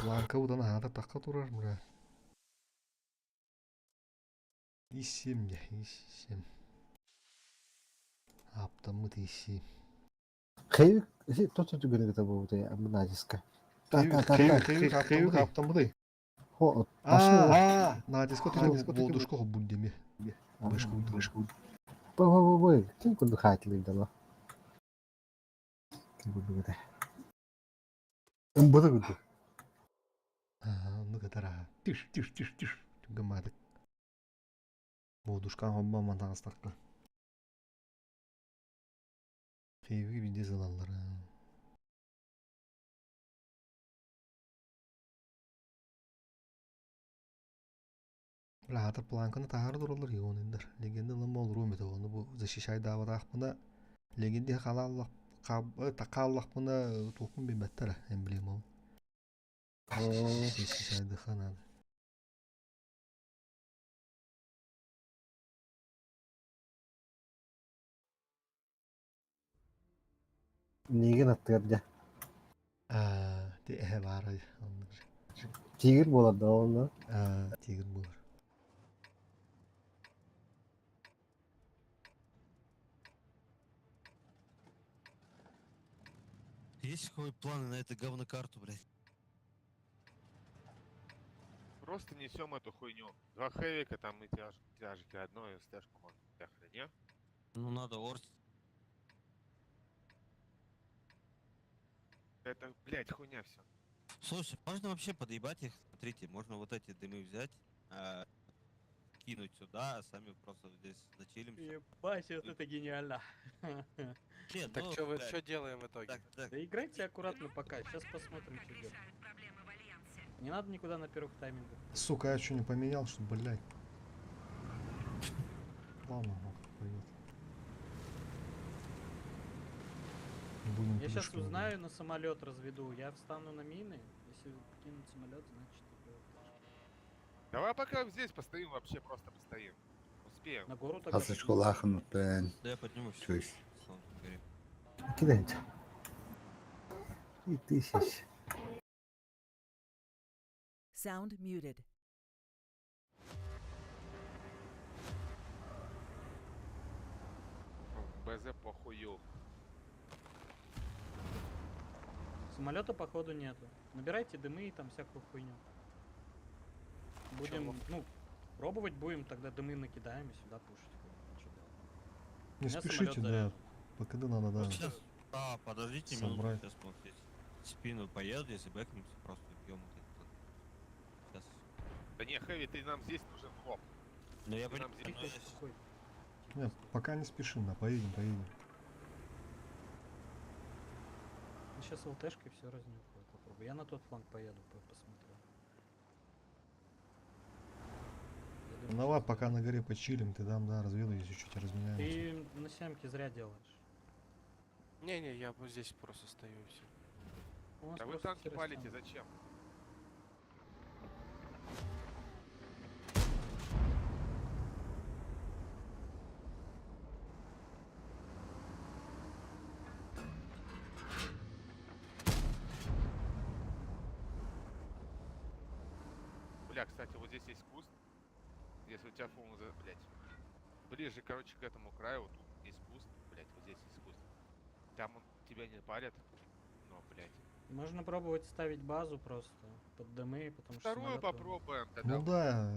Lanka udan hada takka durar mı? İsim ya isim. Aptamı da isim. Kıyık, tutucu günü kitabı bu da ya. Bu naciska. Kıyık aptamı da. Ho, aslında. Nacisko tütü volduşko hobbundemi. Başka Bu. Kim kundu kayıtlıydı la? Kim kundu gede? Bu da kundu. Ne kadar ha. Tüş. Gamadık. Volduşkan hobba mantanız takla. Kıyık gibi de zalallar ha. Бля, планканы тағары дұралар еуін ендер. Легенді лама ол румет оғаны бұл защищай давада ақпына. Легенді қалалық бұна тоқын бен бәттәрі эмблем ол. Защищайды қанады. Negen attırdı? De əhe var. Tigir boladı oğlum. Tigir bulur. Есть какой планы на эту говнокарту, блядь? Просто несем эту хуйню. Два хэвика там и тяжки. Одно и стежку можно тяхать, не? Ну надо орс. Это, блядь, хуйня все. Слушай, можно вообще подъебать их? Смотрите, можно вот эти дымы взять, кинуть сюда, а сами просто здесь зачилимся. Ебать, вот это гениально. Нет, Так ну, что вы блядь, что делаем в итоге? так. Да играйте аккуратно пока, сейчас посмотрим, что делать. Решают проблемы в Альянсе. Не надо никуда на первых таймингах. Сука, я что не поменял, что, блядь. Ладно, пойдет. Я сейчас узнаю, на самолет разведу. Я встану на мины. Если кинут самолет, значит Давай пока здесь постоим, вообще просто постоим. Успеем. на гору так. Хасы школахын бен. Да я поднимусь. Чусь. Слава говорит. Gidince. Gitti iş. Sound muted. БЗ похую. Самолета походу нету. Набирайте дымы и там всякую хуйню. Будем, ну, пробовать будем, тогда дымы накидаем и сюда пушить. Чё делать? Не У меня спешите, самолет да. заряжен. ПКД надо, да. Вот сейчас, подождите минуту, Собрать. сейчас вот здесь спину поедут, если бэкнемся, просто бьем вот это. Сейчас. Да не, Хэви, ты нам здесь нужен хлоп. Ну я Ты нам понимаю, здесь- но я Спокойно. Нет, пока не спешим, да, поедем. Сейчас ЛТшкой все разнюхаю, попробую. Я на тот фланг поеду, посмотрю. Я думаю, Давай щас пока на горе почилим, ты там, да, разведу, если чуть разменяемся. Ты на семке зря делаешь. Не-не, я вот здесь просто стою и все. У нас Да вы просто танки все палите, растянуто. зачем? Бля, кстати, вот здесь есть куст. Если у тебя блять. Ближе, короче, к этому краю, вот тут есть куст, блять, вот здесь есть куст. Там он тебя не палят. Но, блять. Можно пробовать ставить базу просто под дымы, потому что Вторую самолёты- попробуем тогда. Ну да.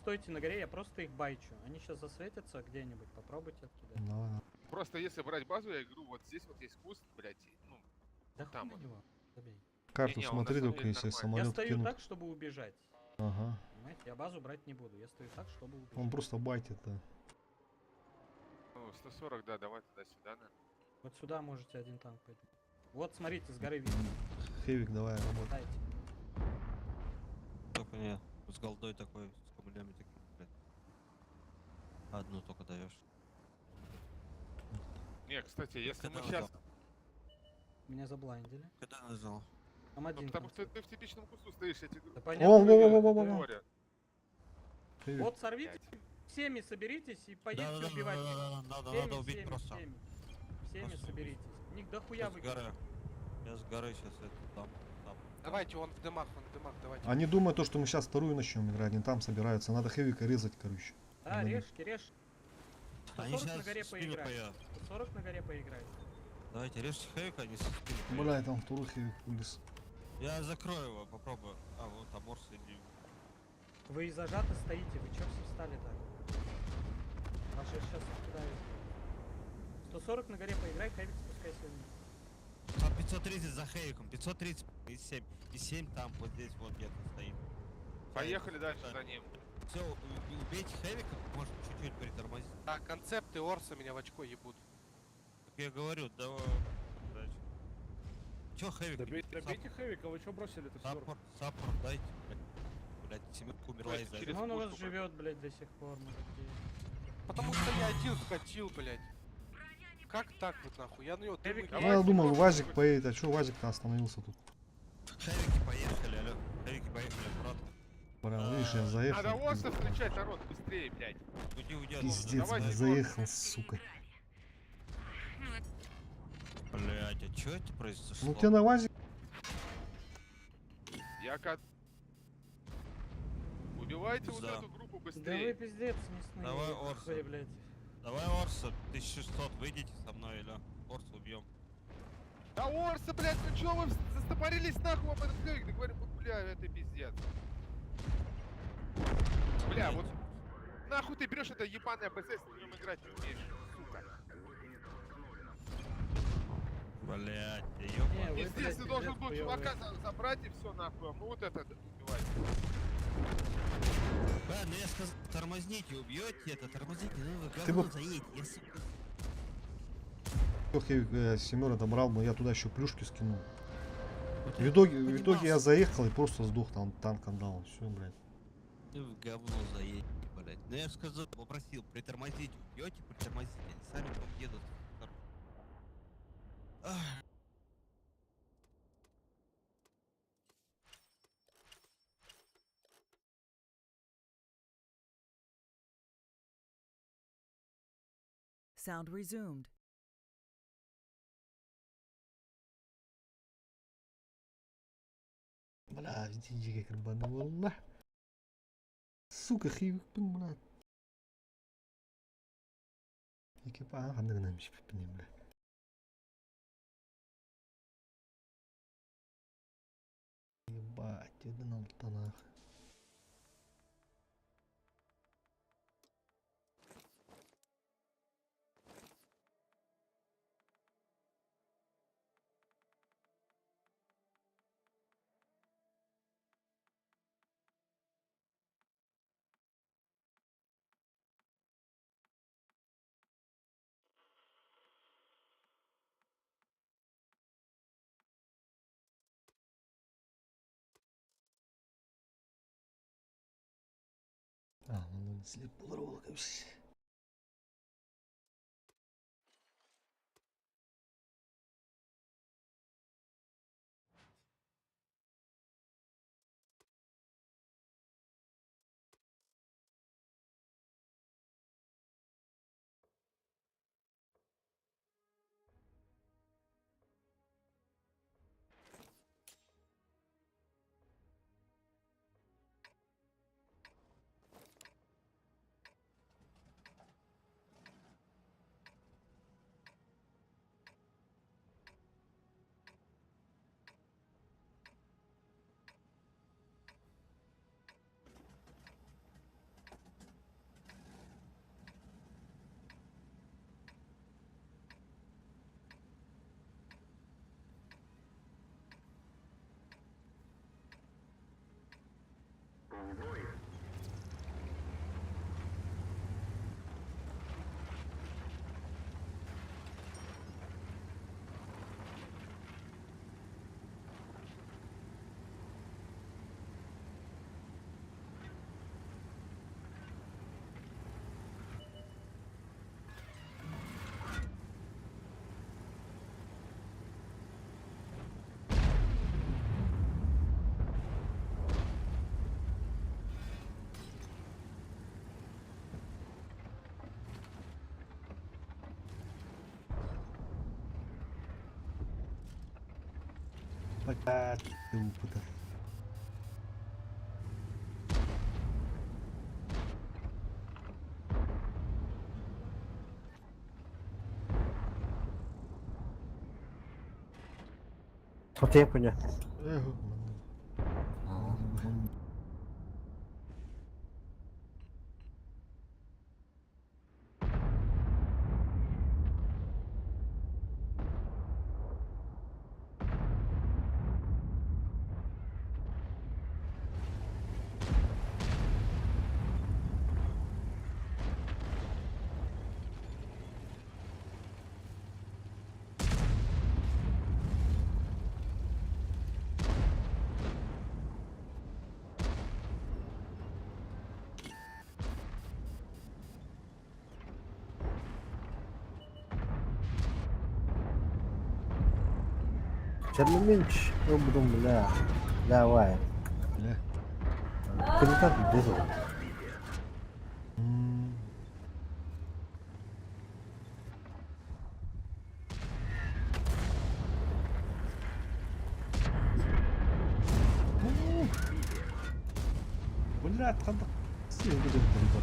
Стойте на горе, я просто их байчу. Они сейчас засветятся где-нибудь, попробуйте откидать. Давай. Просто если брать базу, я говорю, вот здесь вот есть куст, блять, ну, Да там хуй вот. на него, забей. Карту Не-не, он смотри на самом только, деле если нормальный. Я самолет стою кинут. так, чтобы убежать. Ага. Понимаете, я базу брать не буду. Я стою так, чтобы убежать. Он просто байтит, да. Ну, 140, да, давай туда-сюда, наверное. Вот сюда можете один танк пойти. Вот, смотрите, с горы видно. Хевик, давай, работай. Дайте. только не с голдой такой, с камнями такими, блядь. Одну только даешь. Не, кстати, если мы Когда сейчас... нажал? Меня заблайндили. Когда нажал? Там Ну, один потому что танк. ты в типичном кусту стоишь, я тебе Да говорю. понятно. Во-во-во-во-во-во. Говорю. Хевик. Вот сорвите, всеми соберитесь и пойдите Да-да-да, убивать. надо Всеми, убить всеми, просто. всеми. Всеми Просто соберитесь. У них дохуя Я с выиграть. горы. Я с горы сейчас это там. Давайте, он в дымах, давайте. Они думают, то, что мы сейчас вторую начнем играть, они там собираются. Надо Хевика резать, короче. Да, Надо- режьте. Они 140 на сейчас горе спину поиграть. поедут. 140 на горе поиграть. Давайте режьте Хэвика, они со спины поедут. Бля, там второй Хевик вылез. Я закрою его, попробую. А, вот Аморс или... Вы и зажаты стоите, вы чё все встали так? Ваши сейчас кидают. 140 на горе поиграй, Хэвик спускайся вниз. Там 530 за Хэвиком, 530 и 7. И 7 там, вот здесь вот где-то стоит. Поехали дальше за ним. Все, убейте Хэвика, может чуть-чуть притормозить. А, концепты Орса меня в очко ебут. Как я говорю, давай... Чё Хэвик? Добейте Хэвика, вы чё бросили-то всё? Саппорт дайте, блядь, семерка умерла из-за Через этого. Он у вас пушку, живет, блядь, до сих пор, мужики. Потому что я один вкатил, блядь. Как так вот нахуй? Я на него Хэвик, дымы Ну, я думал, Вазик поедет, а чё Вазик-то остановился тут? Хэвики поехали, алё. Хэвики поехали, аккуратно. Бля, видишь, я Надо заехал. Орса встречать, народ, быстрее, блядь. Уйди Пиздец, Давай, бля, Егор. заехал, сука. Блять, а чё это произошло? Ну ты на Вазик. Я кат... Убивайте вот Да. эту группу Да вы быстрее. пиздец мясные. Давай, вы Орса. нахуй, блядь. Давай Орса, 1600, выйдите со мной, или Орса убьем. Да Орса, блядь, ну чё вы застопорились нахуй об этот Хэвик? Да говорю, вот, бля, это пиздец. Бля, вот нахуй ты берешь это ебаное БС, если в нем играть не умеешь, сука. Блять, Не, ёбаный. вы, Пиздец, блядь, ты должен пиздец был хуёвый. чувака забрать и все нахуй, а мы вот это убивать. Да, ну я сказал, тормозните, убьете это, тормозите, ну вы Ты говно бы- заедете, я, сука. Хевик семера добрал, но я туда еще плюшки скинул. Вот В я итоге понимал, я заехал и просто сдох, там танк отдал. Все, блядь. ну вы говно заедете, блять. Ну я сказал, попросил, притормозите, убьете, притормозите, они сами там едут. Ах. Sound resumed. Бля, иди как рыбанула. Сука, Хевик, блядь. Екипа, хандыгнамщик, бля. Ебать, это на тонах. Aman silip bulur oğlum hepsi. Fakat bu da. Totem punya. Challenge. Oh belum lah. Dah awal. Lah. Kena tak besok. Bener kantak. Sih udah dari.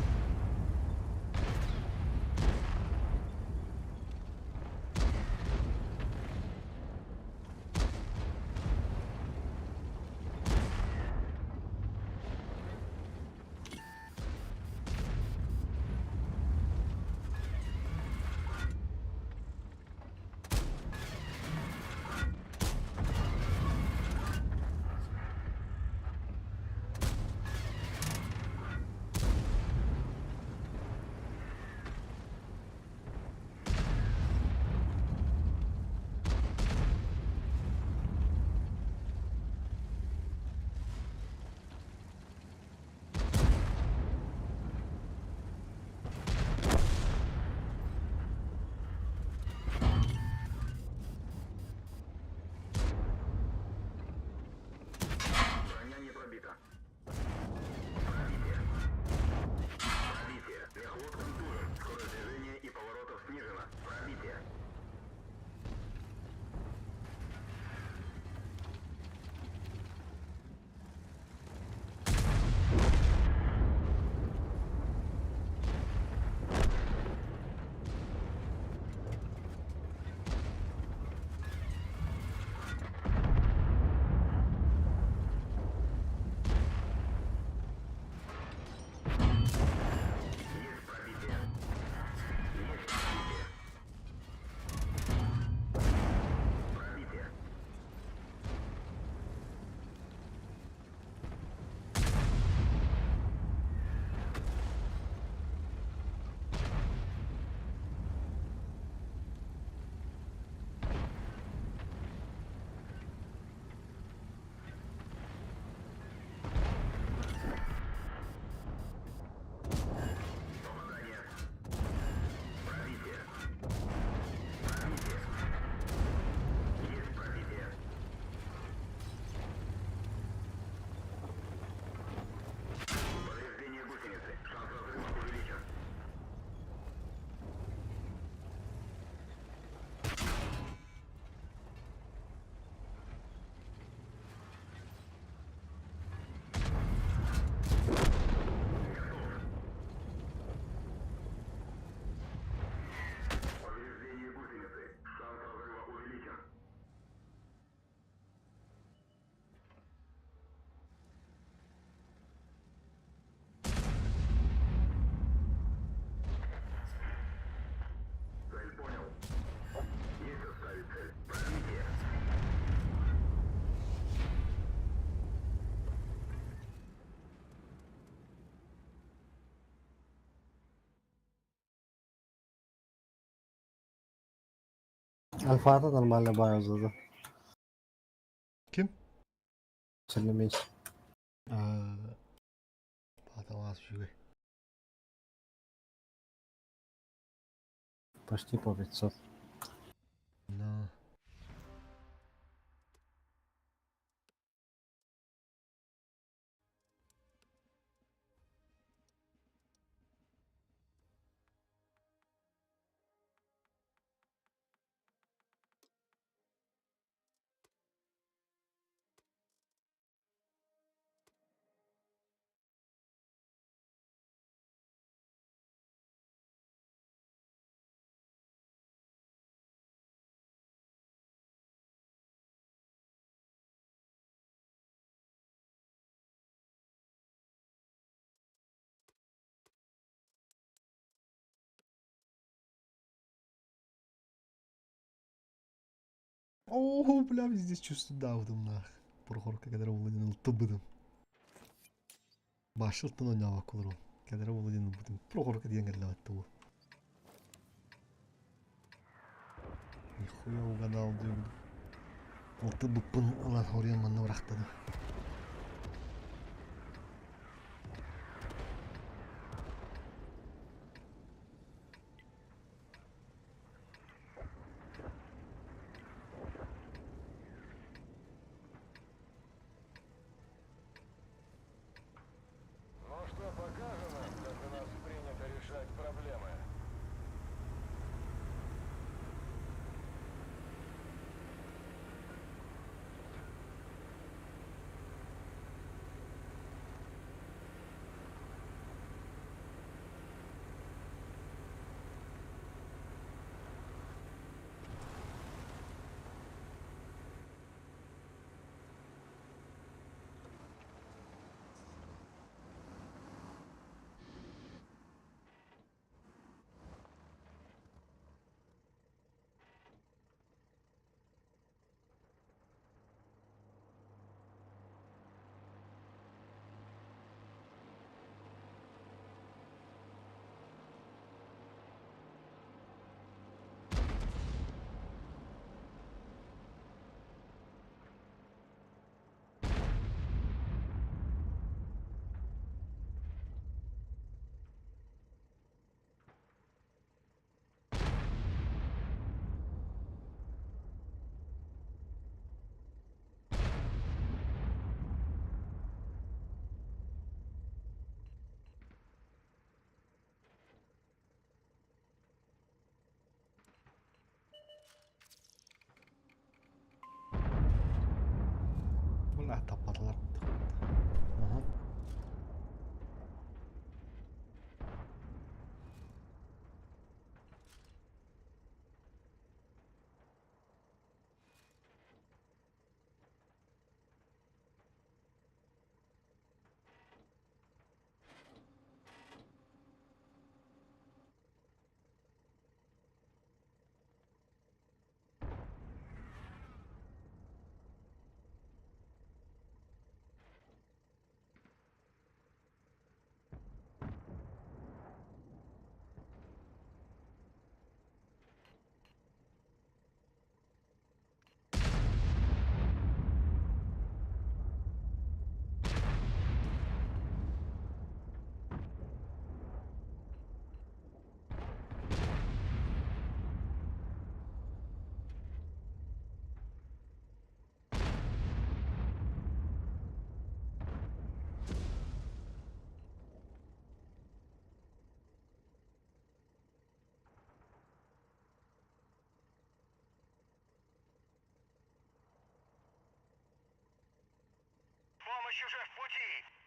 Alfa'da normalde bayağı uzadı. Kim? Söylemeyiz. Потом вас живы. Почти по 500. No. О, бля, здесь чувствую давдым нах. Прохорка, когда владен тубыдым. Башылтын ойнап акылырым. Когда владен будым. Прохорка деген келе аттыбы. Нихуя угадал дегді. Олты бұппын олар орен манна ұрақтады. Bunlar tapadılar. Aha. Помощь уже в пути!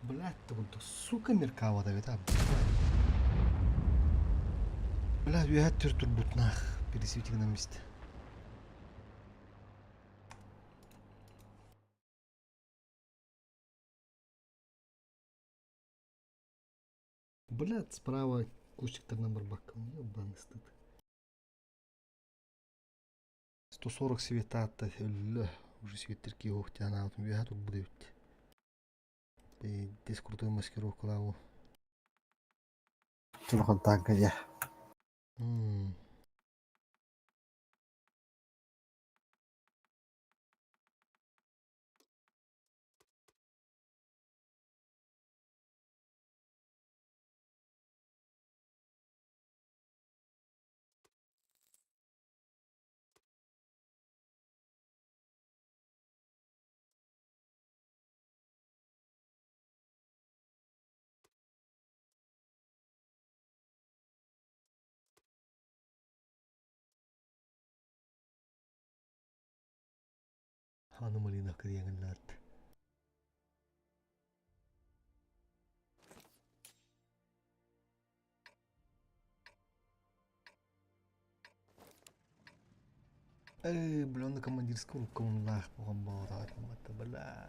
Блядь, ты вот сука меркавада ведь, а? Блядь, я тут бутнах. Пересвети на месте. Блядь, справа кустик-то номер баком. Ебаный стыд. 140 света-то, уже светерки ухтяна, вот я тут буду. Здесь крутую маскировку лаву. Телефон танка я. Hanımalıyla kıyaganlar. Belum командирскую руку lah pohon bawah mata belah.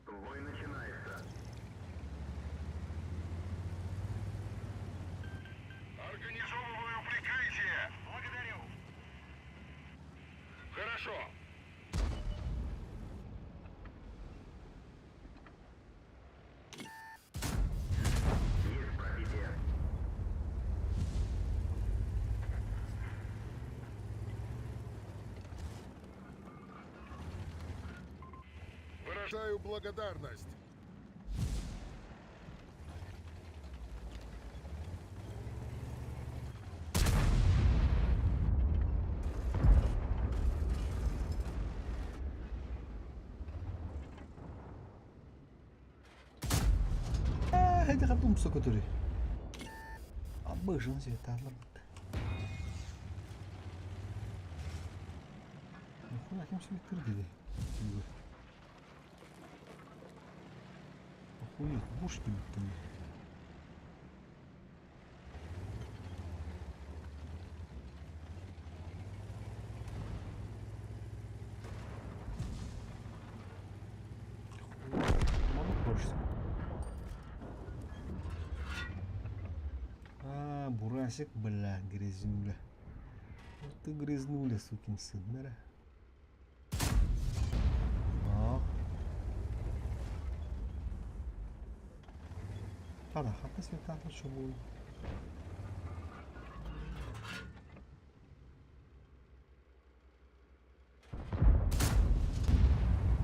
Бой начинается. Организовываю прикрытие. Благодарю. Хорошо. Есть пробитие. Выражаю благодарность. Hadi kapım sokoturi. Abajın zetarlar. Хуя кем себе тырдили. Охуеть, бушки биттим. Мама прошься. Бурасик, бля, грязнуля. Вот ты грязнуля, сукин сын, мера. Ладно, хата светата, что будет.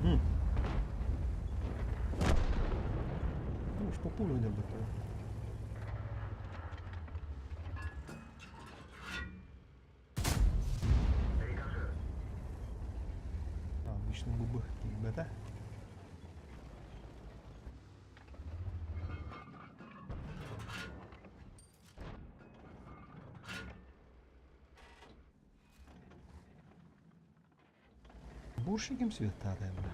Ну уж по пулю не было. Обычно губы, ребята. Буршиким светата, бля.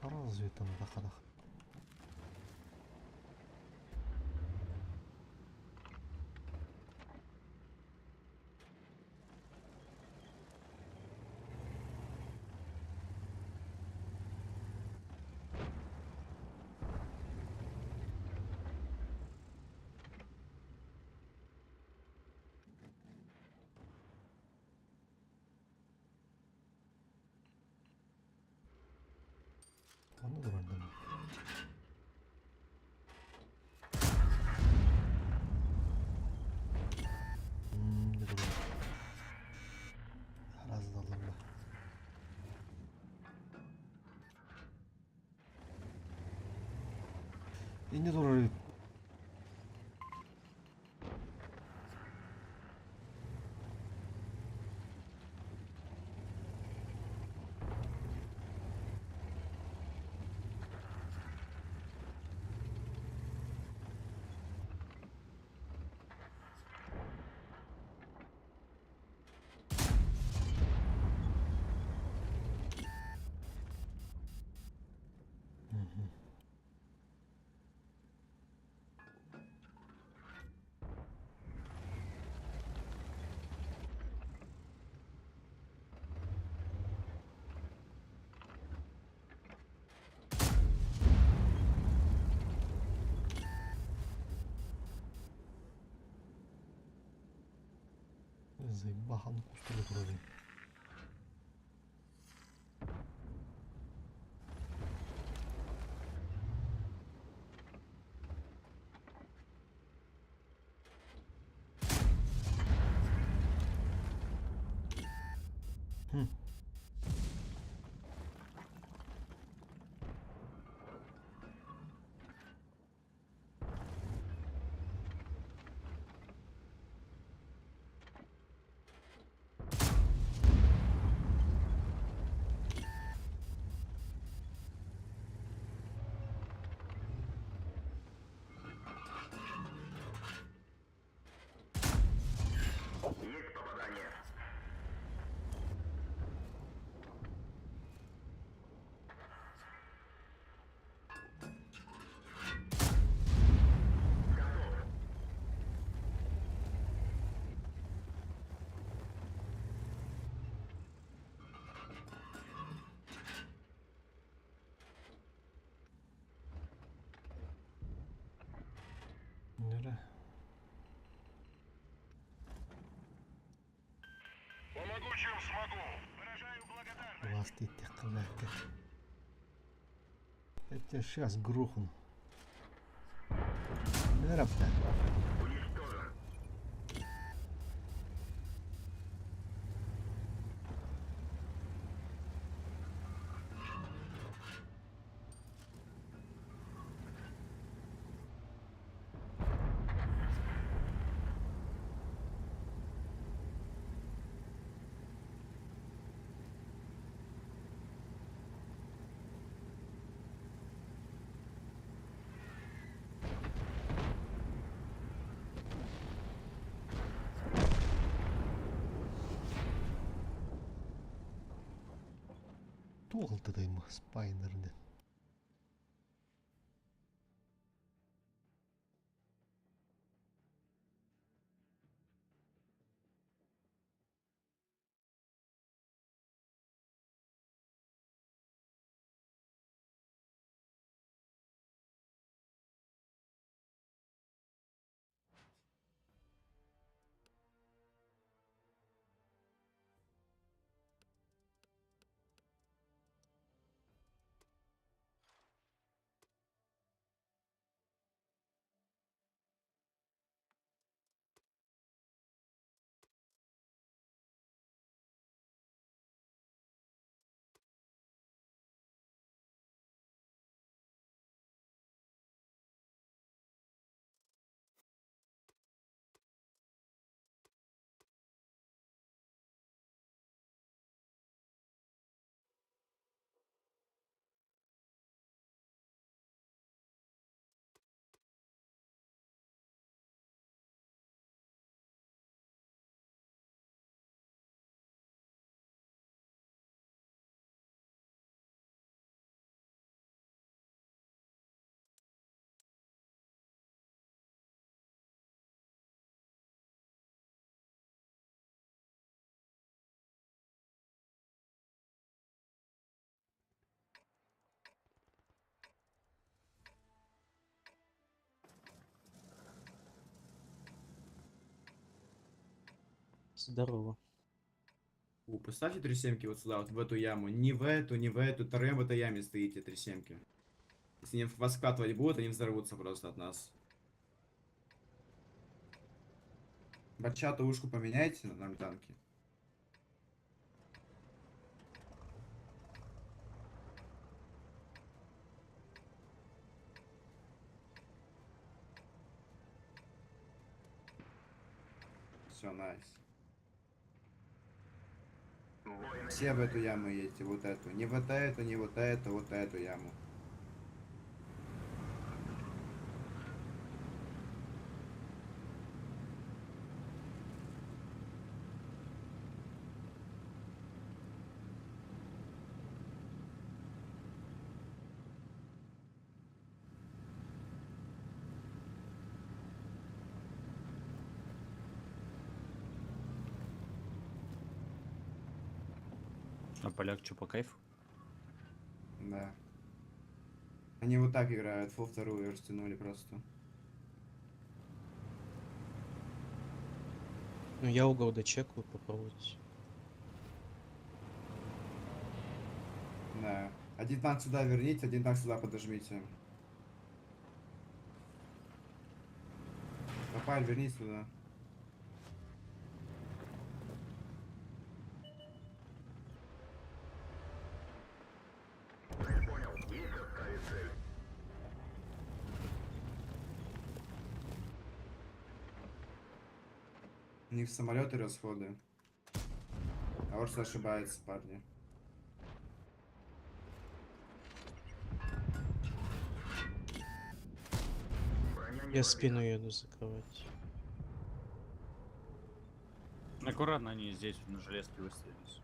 Разве там на доходах? Onu da ben de. Ne kadar? Раз dalım da. İnce doğru. Заебахан кустыры турары. Хм. Есть попадание. Нера. Помогу, чем смогу. Выражаю благодарность. Ласт идти калака. Я тебя сейчас грохну. Нера-то. Уничтожен. Tuolta Spainer'de. Здорово. Поставьте 3 семки вот сюда, вот в эту яму. Не в эту, не в эту. Трем в этой яме стоите 3 семки. Если они вас скатывать будут, они взорвутся просто от нас. Бачату ушку поменяйте на танке. Все, найс. Все в эту яму едете, вот эту. Не вот эту, не вот эту, вот эту яму. А поляк что, по кайфу? Да. Они вот так играют, фу вторую растянули просто. Ну, я угол дочекаю, попробуйте. Да. Один танк сюда верните, один танк сюда подожмите. Рафаэль, вернись сюда. Понял. Есть отставить цель. У них самолеты расходы. А Орс ошибается, парни. Броня не Я спину еду закрывать. Аккуратно они здесь на железке выстрелились.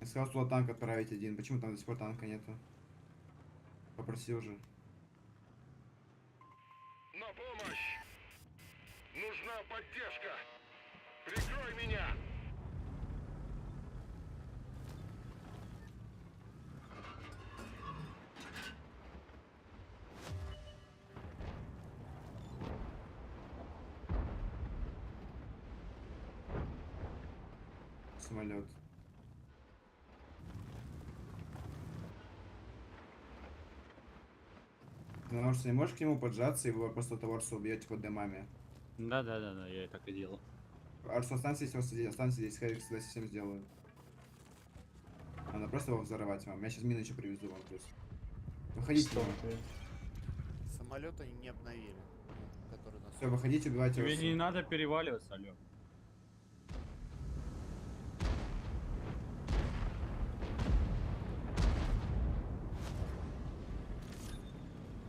Я сказал, туда танк отправить один. Почему там до сих пор танка нету? Попросил же. На помощь! Нужна поддержка! Прикрой меня! Самолет. Ты на Орсе не можешь к нему поджаться, и вы просто того Орса убьете под дымами? Да, я и так и делал. Арс, останься здесь, останься здесь, Хэвик всегда совсем сделаю. Надо просто его взорвать вам. Я сейчас мины еще привезу вам плюс. Выходите. Самолет они не обновили. Который нас... Все, выходите, убивайте Тебе Орсу. не надо переваливаться, алё.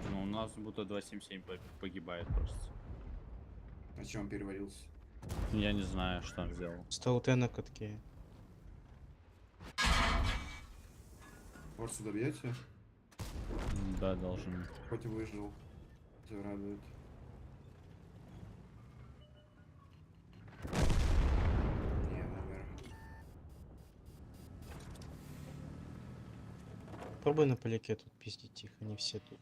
Ну, у нас будто 277 погибает просто. А чем он перевалился? Я не знаю, что он сделал. Столты на катке. Орсу добьете? Да, должен. Хоть и выжил. Все радует. Не, наверх. Пробуй на поляке тут пиздить их, они все тут.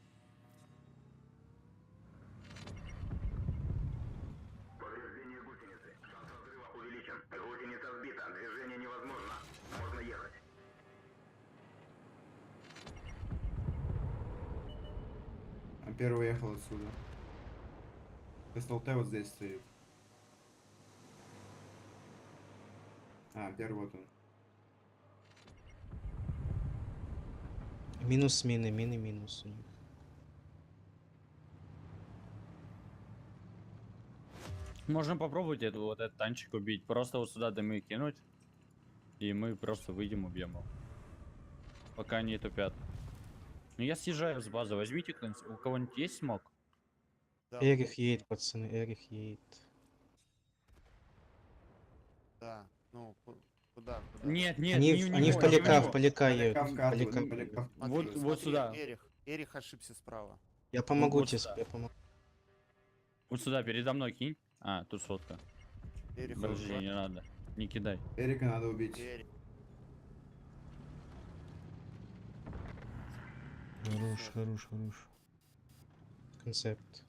Повреждение гусеницы. Шанс разрыва увеличен. Гусеница сбита. Движение невозможно. Можно ехать. А первый уехал отсюда. СЛТ вот здесь стоит. А, первый вот он. Минус мины, мины минус у них. Можно попробовать вот этот танчик убить. Просто вот сюда дымы кинуть. И мы просто выйдем, убьем его. Пока они тупят. Ну я съезжаю с базы. Возьмите кто-нибудь. У кого-нибудь есть смог? Да, Эрих едет, пацаны, Эрих едет. да. Ну, куда? Нет, нет, Они, не у они него, в не у поляка, него. в поляка Поляка едут. вкатывают, Поляка. поляка в- Смотри, Вот смотри, сюда. Эрих ошибся справа. Я помогу вот тебе, сюда. я помогу. Вот сюда, передо мной кинь. А, тут сотка. Эрих Подожди, не надо. Не кидай. Эрика надо убить. Эрих. Хорош. Концепт.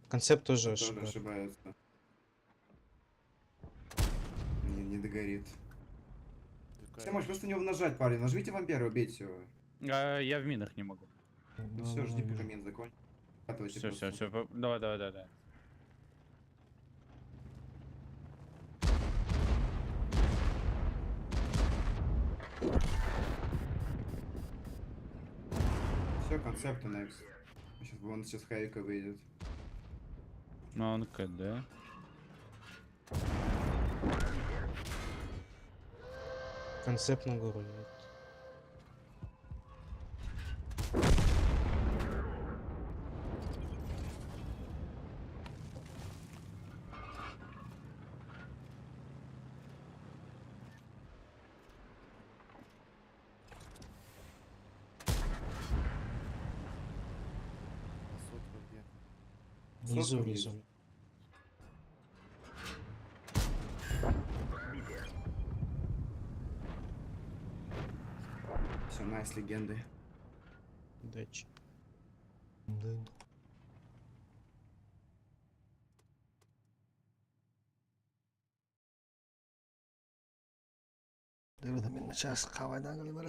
Концепт тоже Тоже ошибается. ошибается. Не догорит. Все, можешь просто на него нажать, парень. Нажмите вампира, убейте его. А, я в минах не могу. Ну все, жди, пока мин закончится. Вкатывайте Все, просто. все. Давай. Все, концепты next. Сейчас Хайка выйдет. Ну он КД. Концепт на гору едет. Сотка где? Внизу, Сотка внизу. вниз. Все, найс, легенды. Удачи. Да. Dövdüm ben ças kahveden galiba.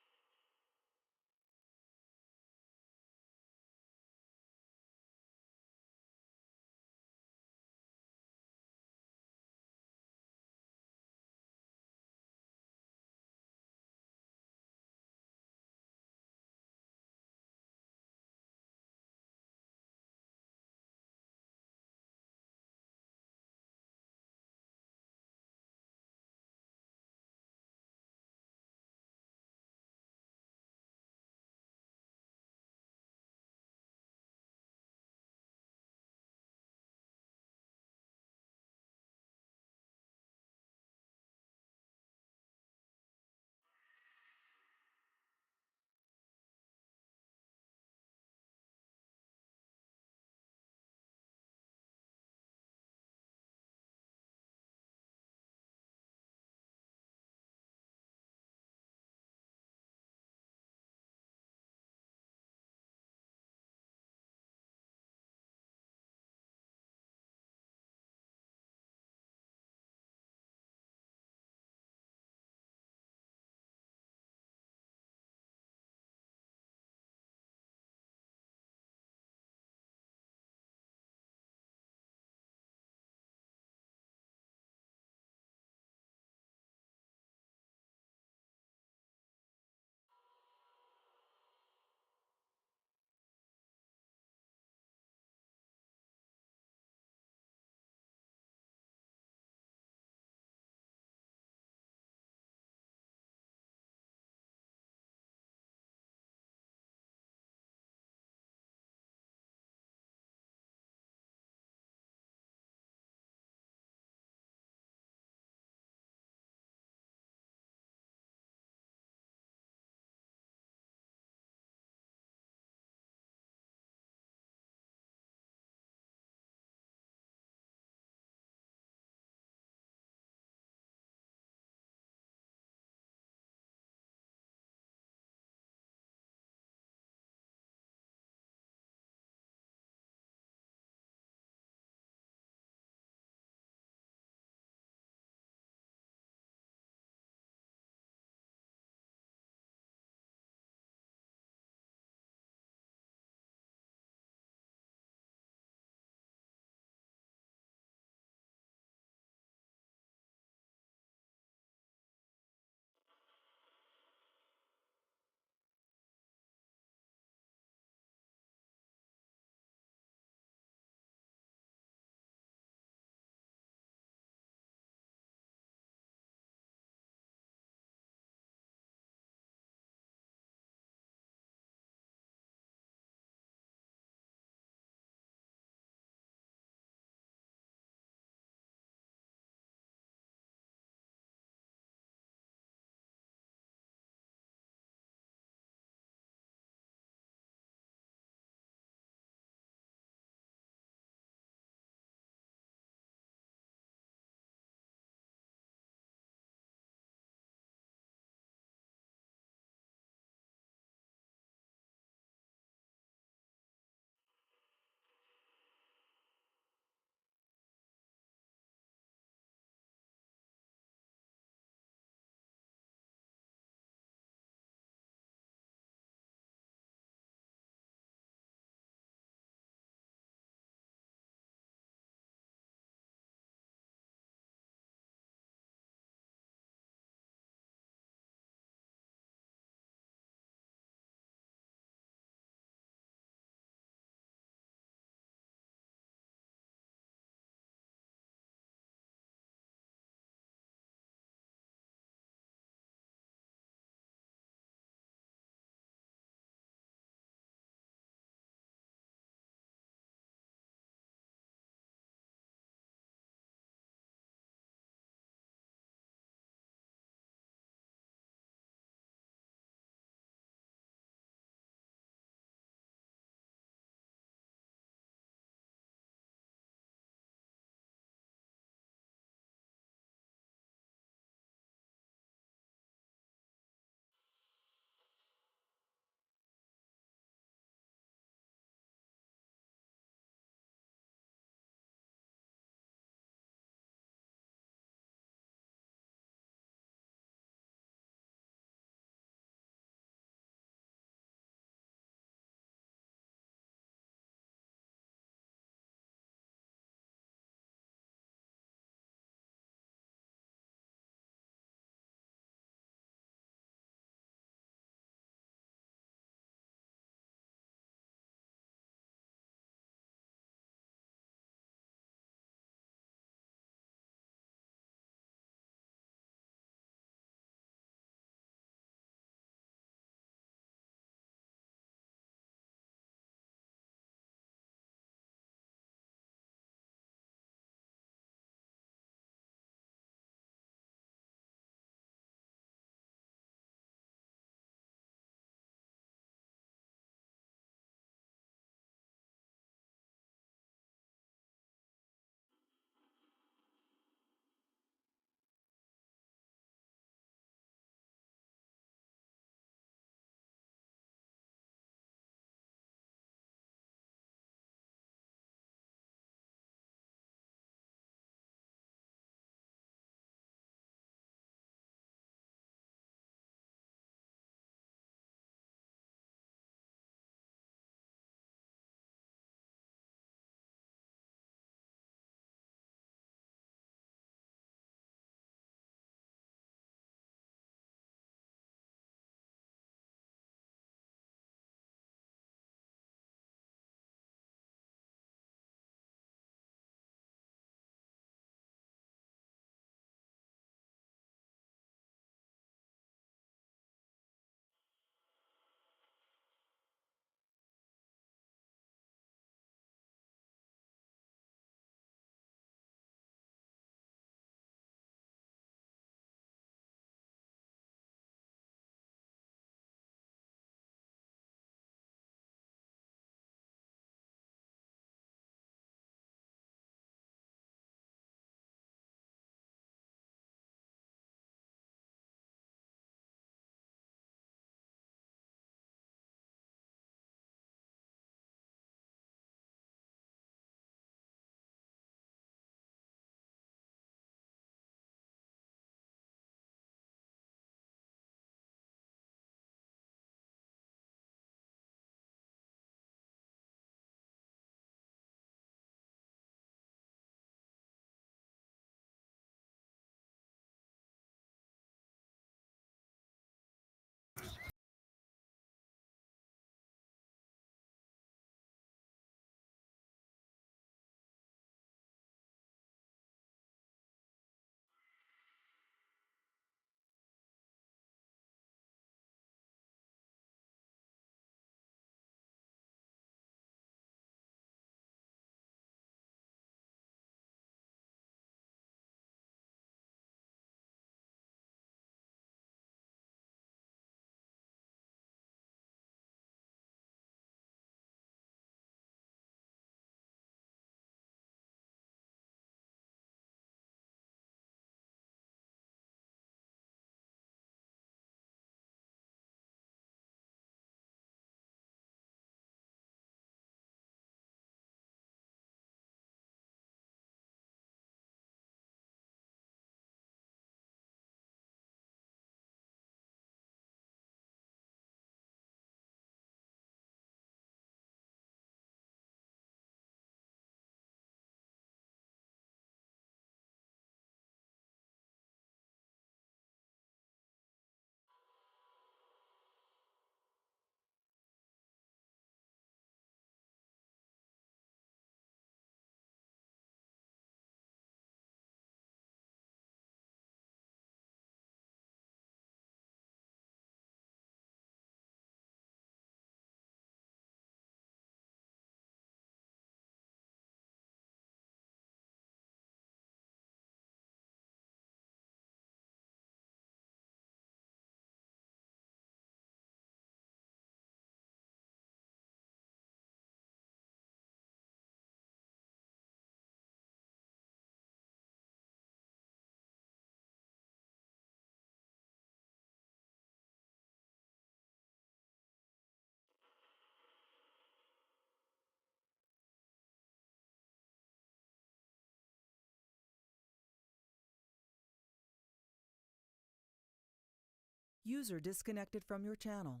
User disconnected from your channel.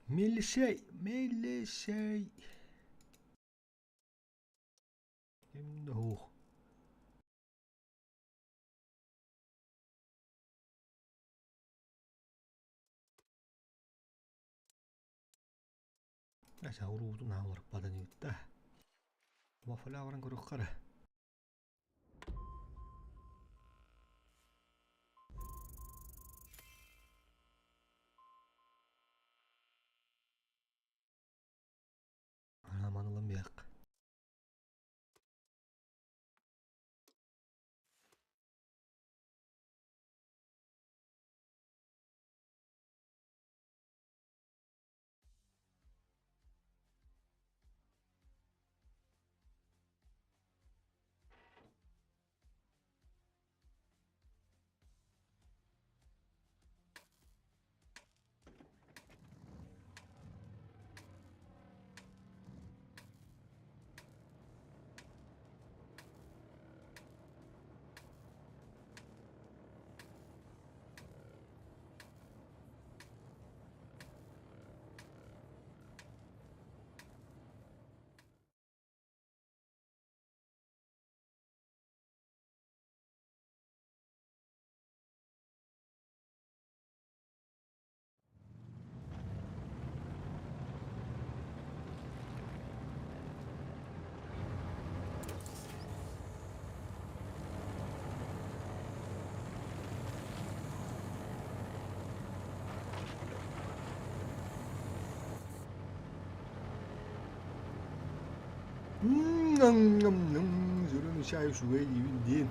Мелисей, Мелисей. Kimde o? Neyse uğruğudu ne olur bana niyette. Waffle avran kurukları. Aman oğlum yak. Zürün şay şuve gibi değil.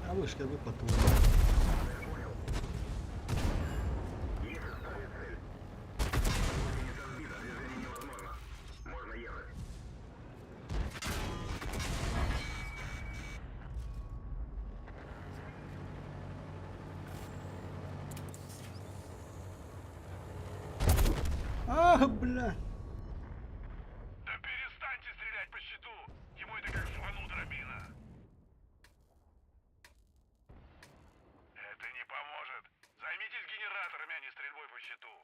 А вы что, вы потом. Ах, бля. Да перестаньте стрелять по щиту! Ему это как звону дробина. Это не поможет. Займитесь генераторами, а не стрельбой по щиту.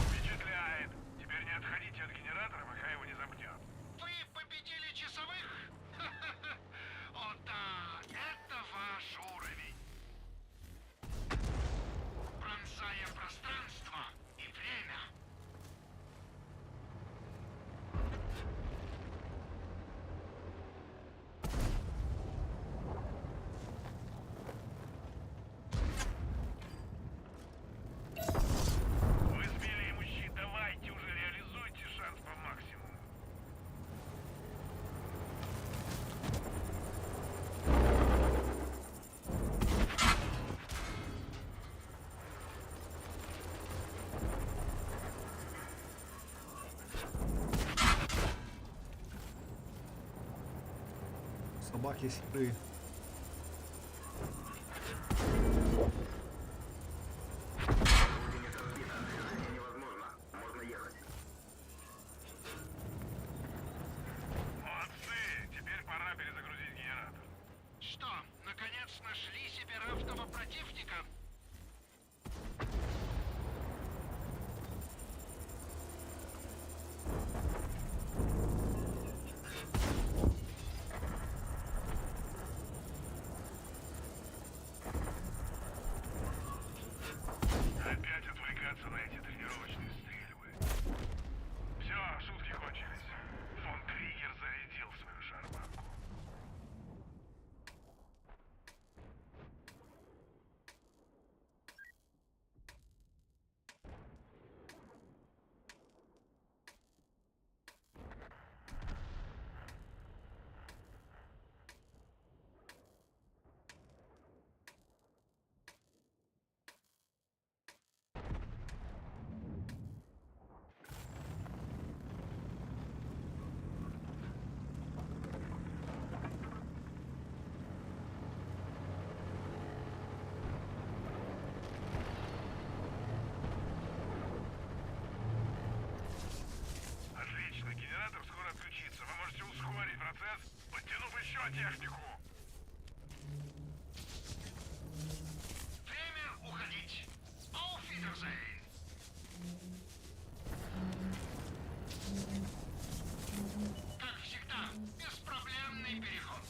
Впечатляет. Теперь не отходите от генератора, пока его не замкнет. Вы победили часовых? О да, это ваш уровень. Пронзая пространство и время. Вы сбили ему щит, давайте уже реализуйте шанс по максимуму. Собаки серые. Молодцы! Теперь пора перезагрузить генератор. Что, наконец нашли себе равного противника? Опять отвлекаться на эти тренировочные стрельбы. Все, шутки кончились. Фон Кригер зарядил свою шарманку. тактику. Время уходить. Auf Wiedersehen. Как всегда, беспроблемный переход.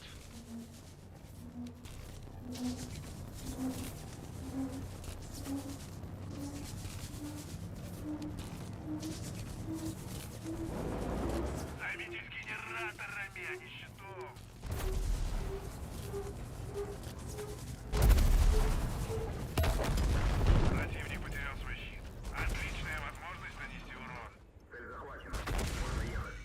Займитесь генераторами, а не щитом. Противник потерял свой щит. Отличная возможность нанести урон. Цель захвачена. Можно ехать.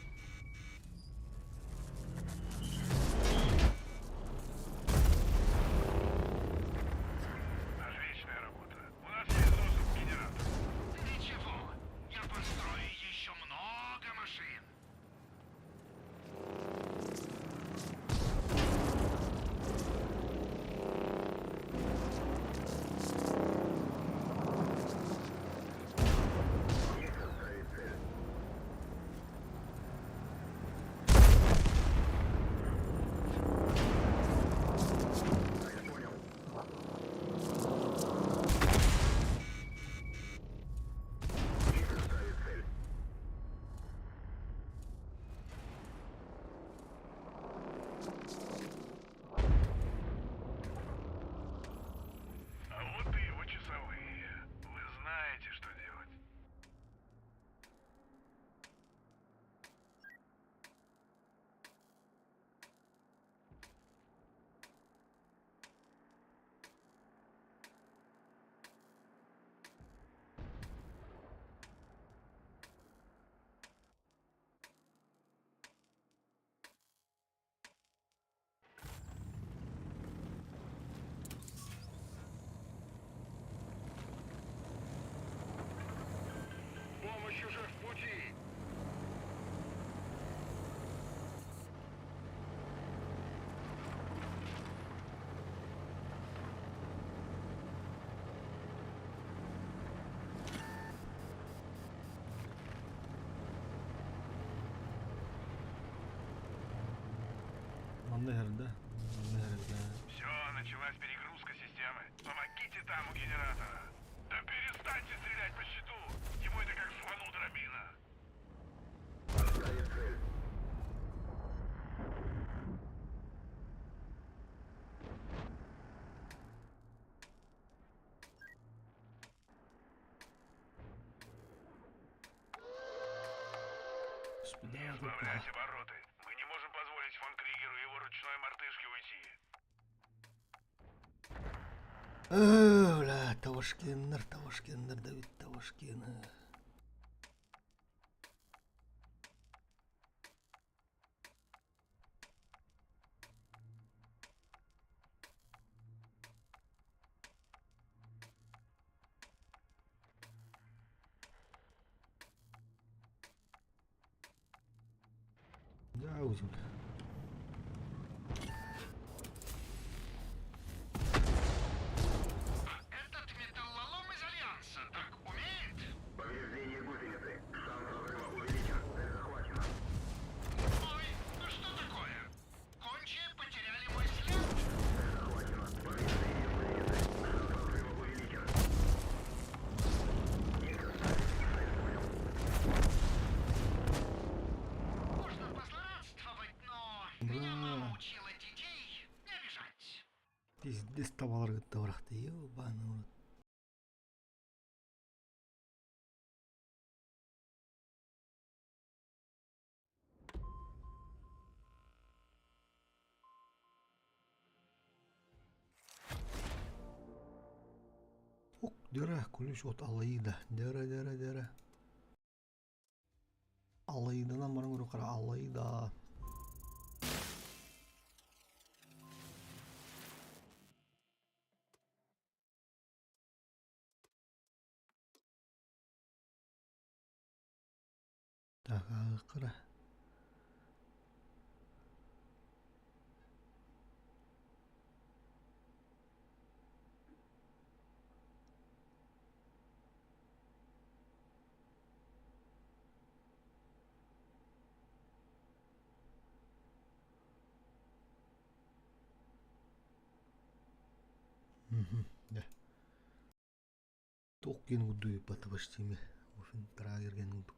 Отличная работа. У нас есть доступ к генератору. Ничего. Я построю еще много машин. А вот и его часовые. Вы знаете, что делать. Помощь уже в пути. Anne herhalde. Anne herhalde. Все, началась перегрузка системы. Помогите там у генератора. Да перестаньте стрелять по щиту. Ему это как слону дробина. Господи, Не сбавлять обороты. Мы не можем позволить фон Кригеру и его ручной мартышке уйти. Бля, Тавашкиннер, Давид Тавашкиннер. Да, узел. Этот металлолом из Альянса так умеет? Повреждение гусеницы. Шанс разрыва увеличен. Цель захвачена. Ой, ну что такое? Кончие потеряли мой след? Цель захвачена. Повреждение гусеницы. Шанс разрыва увеличен. Можно позлорадствовать, но меня мама учила детей не обижать. Пиздец tavalar gıttavaraktı. Ёбаный. Ок, дыра, күліш от алайда. Дыра. Алайдадан барың көрі қара, алайда. Так, қара. Да. Тох ген удуй паты баштыме. Офин трагер ген уду.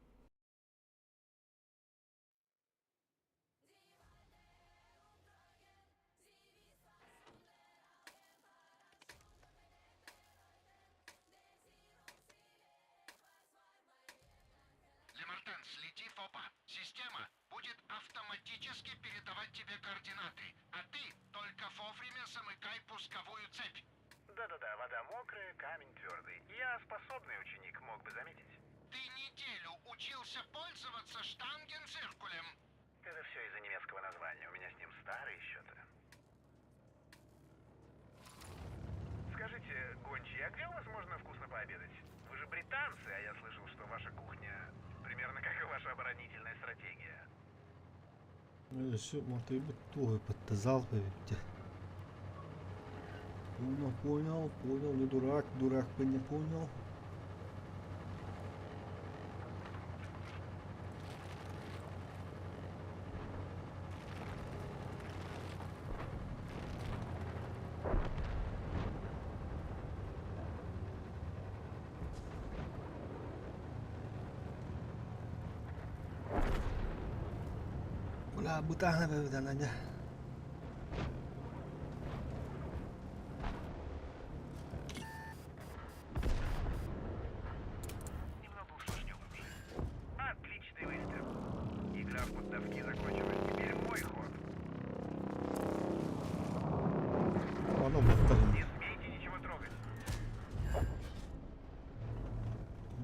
Лемартен, следи в оба. Система будет автоматически передавать тебе координаты, а ты только вовремя замыкай пусковую цепь. Да-да-да, вода мокрая, камень твердый. Я способный ученик, мог бы заметить. Ты неделю учился пользоваться штангенциркулем. Это все из-за немецкого названия. У меня с ним старые счеты. Скажите, гончие, а где у вас можно вкусно пообедать? Вы же британцы, а я слышал, что ваша кухня примерно как и ваша оборонительная стратегия. Все, может, и бы тоже подтазал, видите. Понял, не дурак бы не понял. Wala butang na aja. Немного усложнил уже. Отличный выстрел. Игра в поддавки закончилась. Теперь мой ход. Оно баттарым. Не смейте ничего трогать.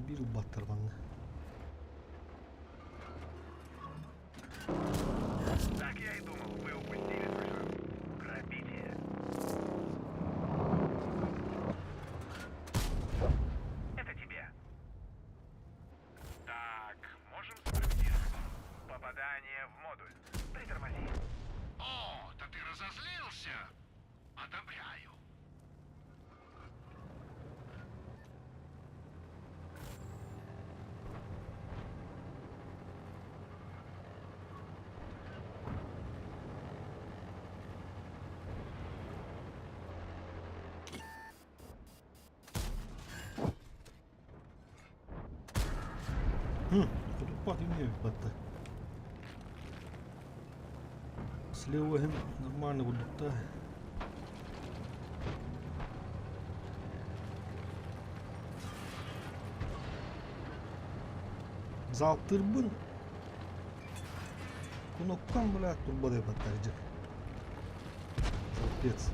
Бил баттар бана. Так я и думал, вы упустили свой шанс. Грабите. Это тебе. Так, можем спуститься. Попадание в модуль. Притормози. О, да ты разозлился. Одобряю. Тут поднимет батта. Слева нормально будет, да. Залтырбын. Куноккан бля турбо деп атар. Капец.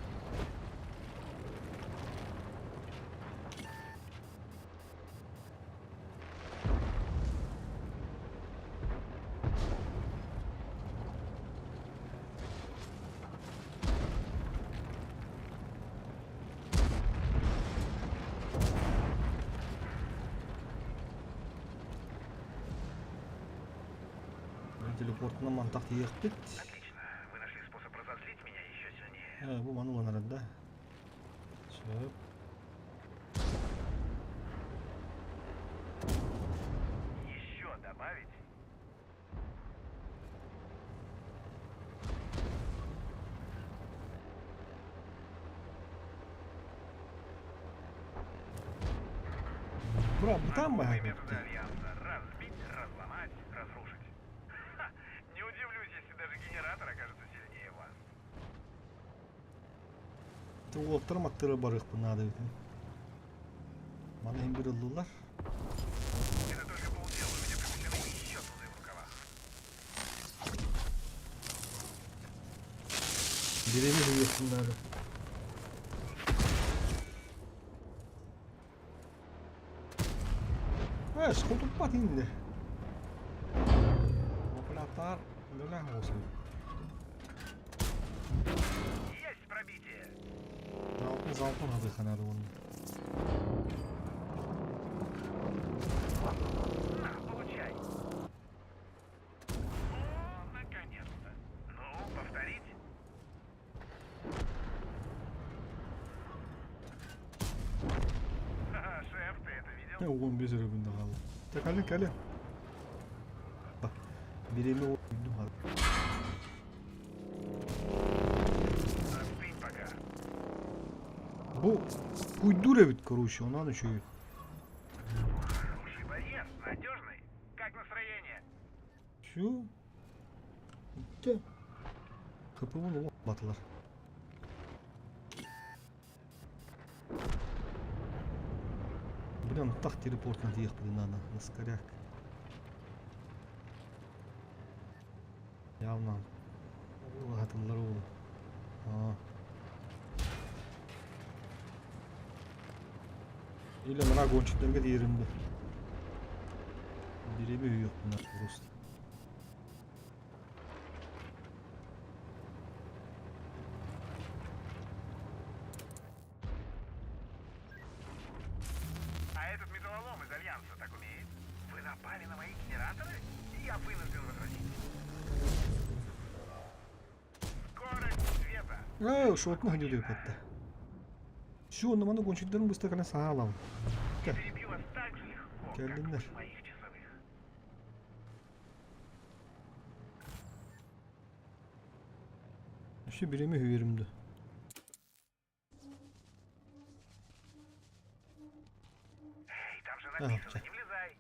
Телепортына мантақ тиек бит. Отлично. Вы нашли способ разозлить меня еще сильнее. Bu bana olanlar da. Şöyle. Еще добавить? Bura tam mı? Новые методы Альянса. Разбить, разломать, разрушить. Ха, не удивлюсь, если даже генератор окажется сильнее вас. Oturma attırı barık bu nada bitin. Bana hem bir aldılar. Это только полдела, у меня припасены еще тузы в рукавах. Birini yakınlarda. Ha, skutup patindi. Популятар, лёля olsun. Есть пробитие. Залпын hadi kanadı onun. На, получай. О, наконец-то. Ну, повторить. Ха-ха, шеф, ты это видел? Ne 15 rübünde kaldı. Kalın. Bak, birini oyundu hadi. Остынь пока. Бу уйдуревит, короче, он надо чё. Шибарьер, надежный. Как настроение? Всё. Да. КПУ'ну батылар. Блин, так телепортно ехать надо на скоряк. Явно. Hatırlar oldu. Aa. İle bana gonçuklarga yerimdi. Biri bir yok bunlar просто. А этот металлолом из Альянса так умеет? Вы напали на мои генераторы? Я вынужден возразить. Скорость света. Şu otunu gidiyor hatta. Şu onu bana gonçukların bu istekine sağlam. Gel. Перебью вас так же легко, как Geldiler. вы моих часовых. Şu birimi hüyerimdi. Эй, там же Ага, написано, всё. не влезай.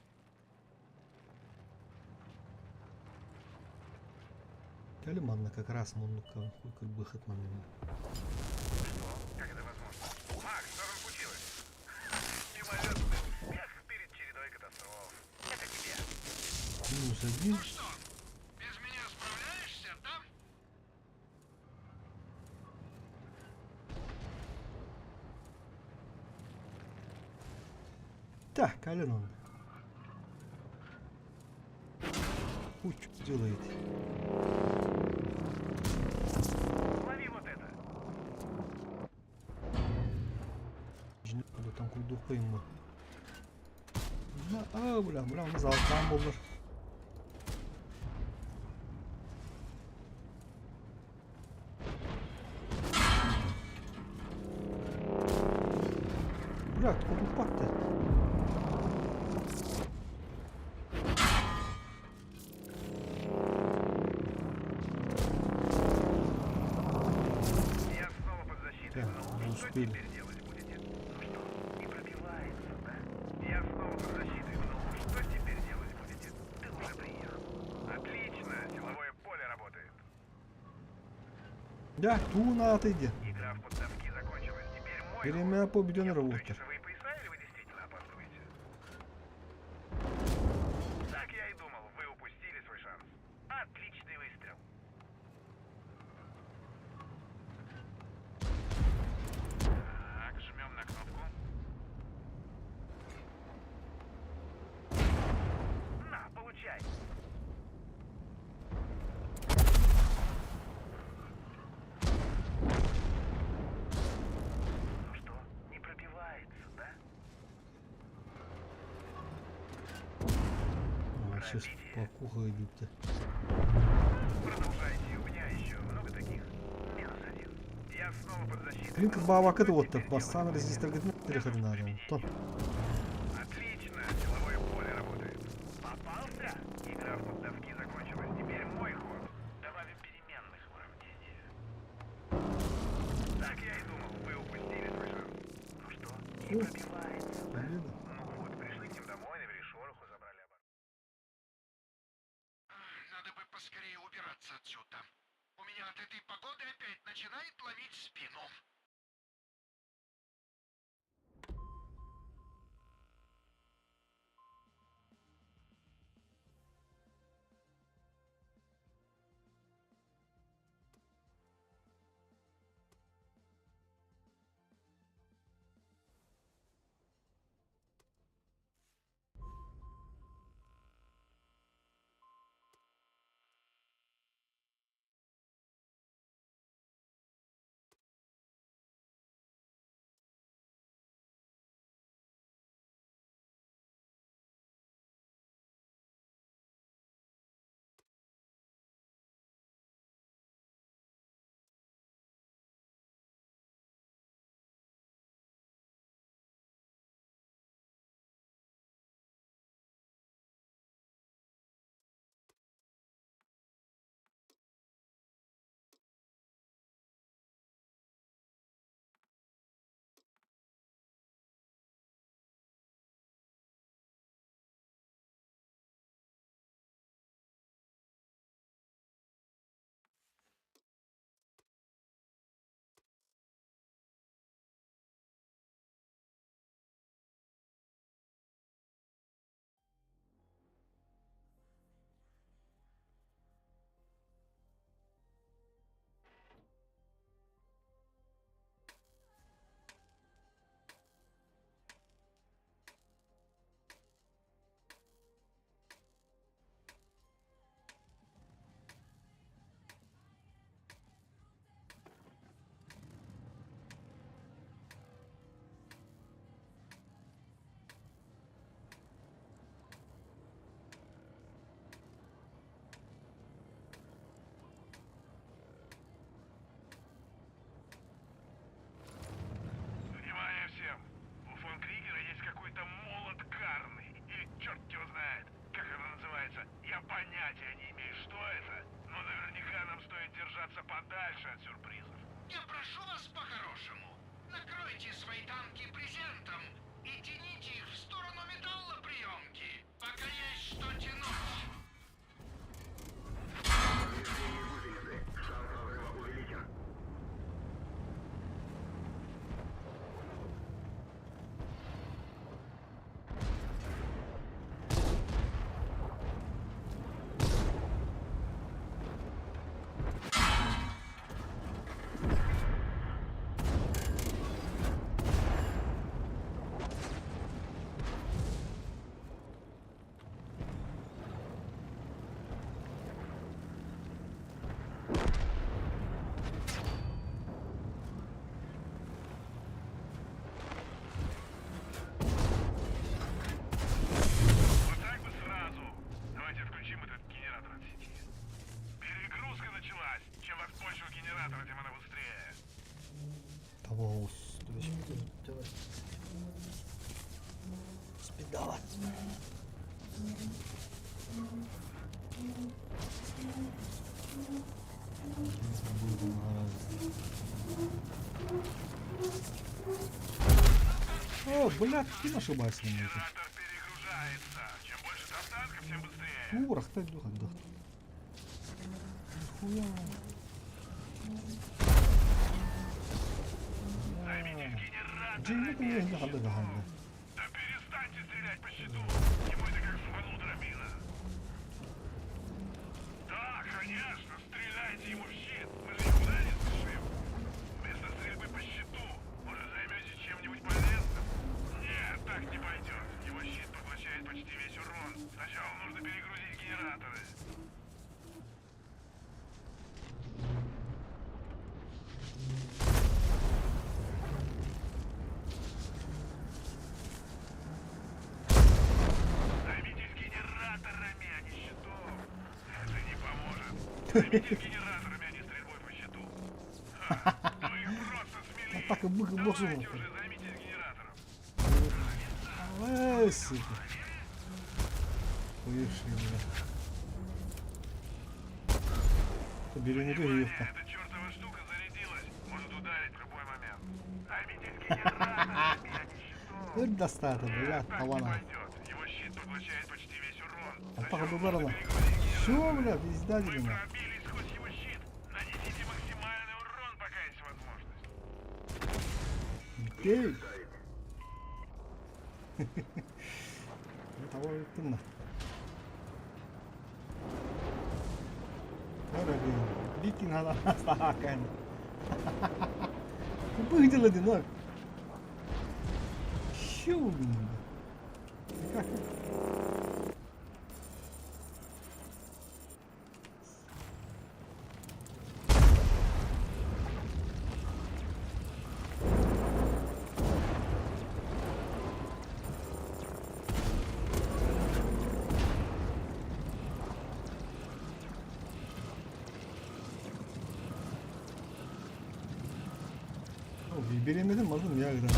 Gelin bana как раз монука, как выход на меня. Что? Как это возможно? Макс, что там случилось? Мимолетный успех перед чередой катастроф. Это тебе. Минус один. Что, без меня справляешься, да? Так, gelin он. Уч, делает. Лови вот это. Burada tam koyduğu koyun mu? Bulan biz alttan bulur. Bırak, kopuk baktı. Я снова под защитой. Так, Ну, не что успели. теперь делать будете? Ну что, не пробивается, да? Я снова под защитой. Ну, что теперь делать будете? Ты уже приехал. Отлично, силовое поле работает. Ya, tuğuna atıydı. Игра в поддавки закончилась. Теперь мой Перемя ход. по бедённой Я путаю работе. часовые пояса или вы действительно опаздываете? Так я и думал, вы упустили свой шанс. Отличный выстрел. Так, жмем на кнопку. На, получай. Ну что, не пробивается, да? Сейчас покуха идут. Продолжайте, у меня еще много таких. Минус один. Я снова под защитой. Блин, как бабак это вот так. Бассан резистор говорит, переходи надо. Тон. Отлично, силовое поле работает. Попался? Игра в поддавки закончилась. Теперь мой ход. Добавим переменных в уравнение. Так я и думал, вы упустили свой шанс. Ну что, не пробивается, да? Победа. Ну вот, пришли к ним домой, навели шороху, забрали обратно. Надо бы поскорее убираться отсюда. У меня от этой погоды опять начинает ломить спину. Спидала. О, блядь, ты ошибаешься на это. Урах, ты дух отдох. Нихуя. Джинни, ты мне не ходы гаханда. Да перестаньте стрелять по щиту! Ему это как фану дробина. Да, конечно, стреляйте ему в щит. Мы же никуда не спешим. Вместо стрельбы по щиту, может, займетесь чем-нибудь полезным? Нет, так не пойдет. Его щит поглощает почти весь урон. Сначала нужно перегрузить генераторы. Займитесь генераторами, а не щитом. Это не поможет. Займитесь генераторами, а не стрельбой по щиту. Ха, ну их просто смели. Так и бык босу. Давайте уже займитесь генератором. Эй, сука. Уевший, блядь. Бери не бери их там. Эта чертова штука зарядилась. Может ударить в любой момент. Займитесь генераторами, а не щитом. Это достаточно, блядь, Так не тавана. пойдет. Его щит поглощает почти весь урон. А так Сначала ударила. нужно перегрузить Все, генератор. блядь, пизда Вы меня. пробились хоть его щит. Нанесите максимальный урон, пока есть возможность. Окей. Того тынна. Öyle Viking adam asla hakan. Bıhdıladı lan. Şu. Bilemedim oğlum ya gıdan.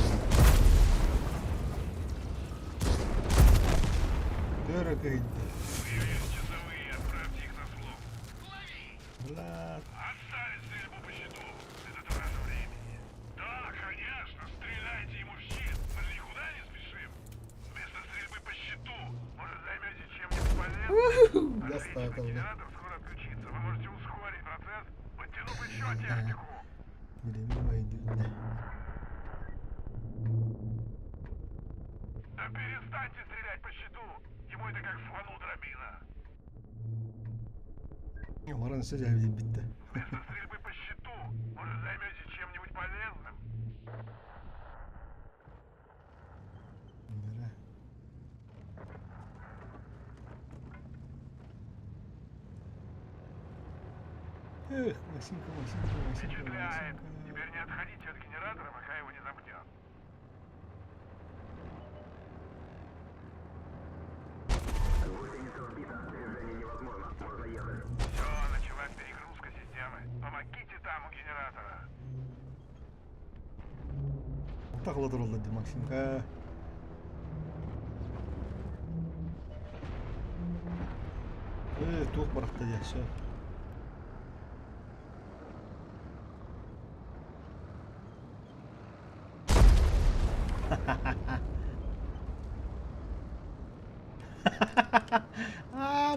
Дорого. Часовые, отправьте их на слом. Блядь. Отставить стрельбу по щиту. Это трата времени. Да, конечно, стреляйте ему в щит. Мы же никуда не спешим. Вместо стрельбы по щиту, может, займетесь чем-нибудь полезным? Отлично, генератор скоро отключится. Вы можете ускорить процесс, подтянув еще технику. Да перестаньте стрелять по щиту. Ему это как фану дробина. Oranın sıcağı bitti. Вместо стрельбы по щиту, может, займетесь чем-нибудь полезным? Nere? Эх, Максимка, Максимка, Максимка, Впечатляет. Максимка. Теперь не отходите от генератора, пока его не замкнет. Все, началась перегрузка системы. Помогите там у генератора. Takıladır oldu Максимка. Тух бıraktı yaşa.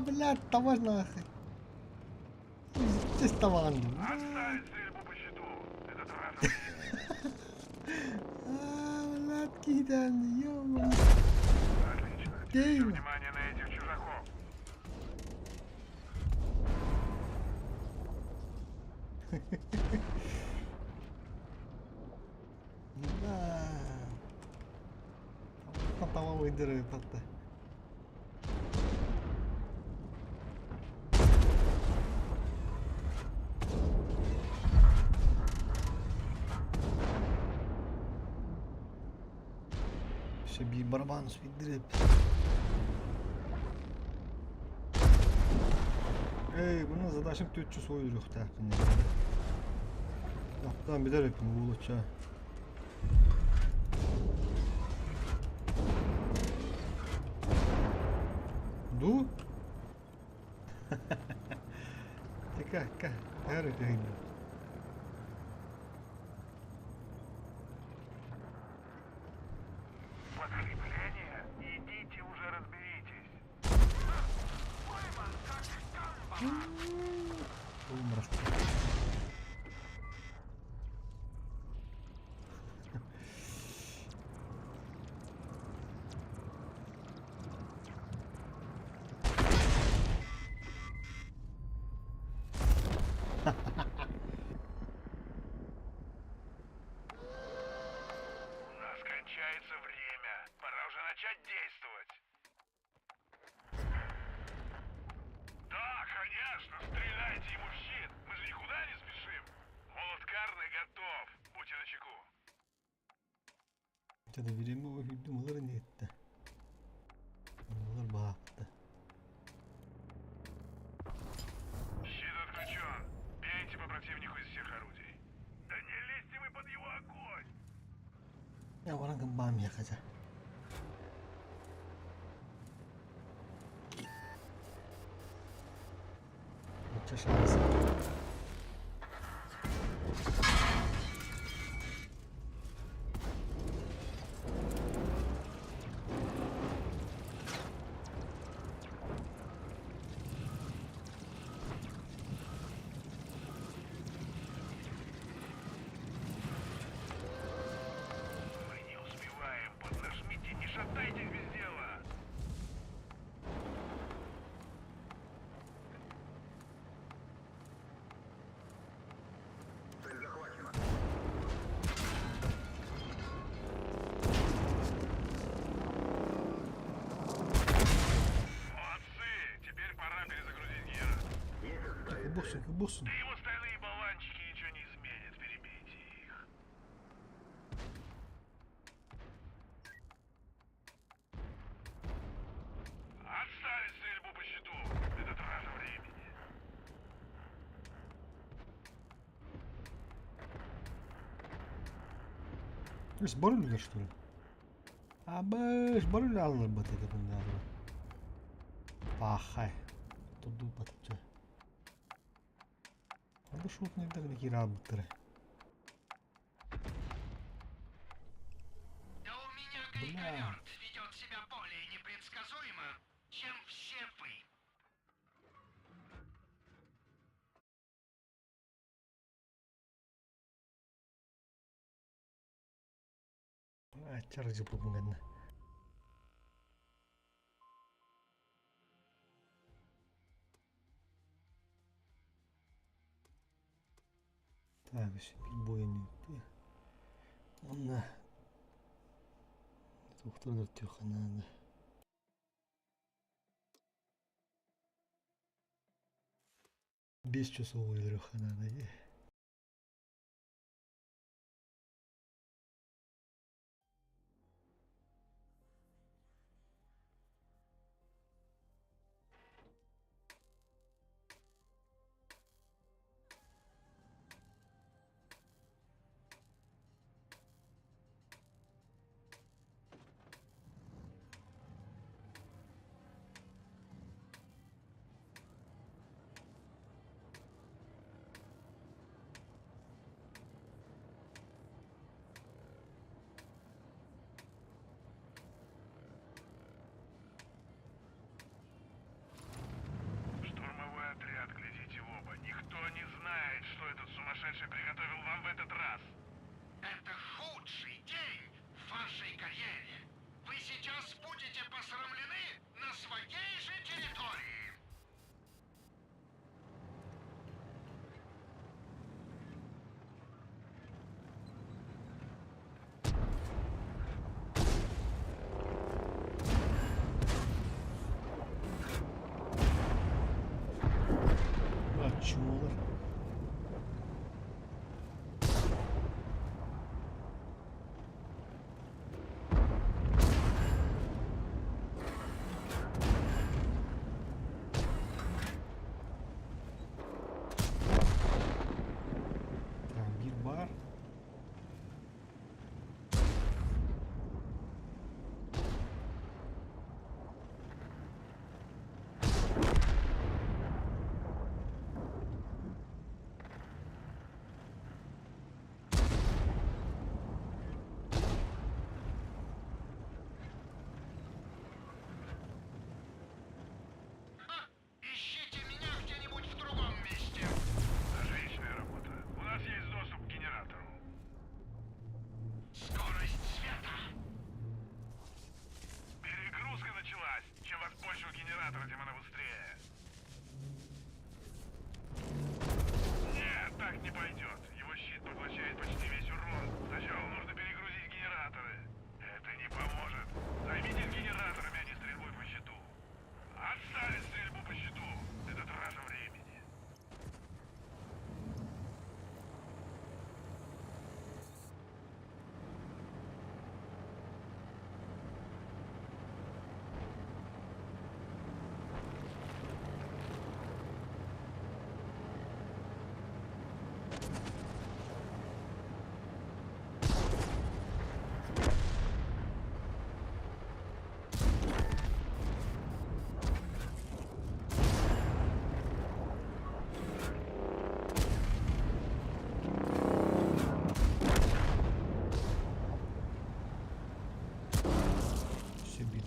Блядь, давай нахуй. Здесь таван. Отставить стрельбу по щиту. Это трата времени. Блядь, кидан, ёбаный. Отлично. Теперь всё внимание на этих чужаков. Да. Tamam uydurayım hatta. Ще bir барабан свидреп. Ey, bunun задачам 400 oyduruq təxminən. Yapdan bir də repim, bu olacaq. Ду? Тика, аргайну. Подкрепление? Идите уже разберитесь. Умраш. У нас кончается время. Пора уже начать действовать. Да, конечно, стреляйте ему в щит. Мы же никуда не спешим. Молот Карны готов. Будьте начеку. Jadi birimi o hüddüm olur ne etti? Olur baktı. Щит отключен. Бейте по противнику из всех орудий. Да не лезьте вы под его огонь. Ya orang kembang ya kaca. Mucha şansı. Мы не успеваем. Поднажмите, не шатайтесь без дела. Цель захвачена. Молодцы! Теперь пора перезагрузить гира. Кыбусун. Да его стальные болванчики ничего не изменят. Перебейте их. Отставить стрельбу по щиту. Это трата времени. Сборили что ли? Сборили аллар батыды bunlar. Пахай. Туду батча. Надо шутный дагны кира бутыры. Да у меня грейковерт ведет себя более непредсказуемо, чем все вы. Чарджи побуганна. Так, bir boyun yok. Onunla doktor da diyor kanalda. Без часов uyuyor kanalda.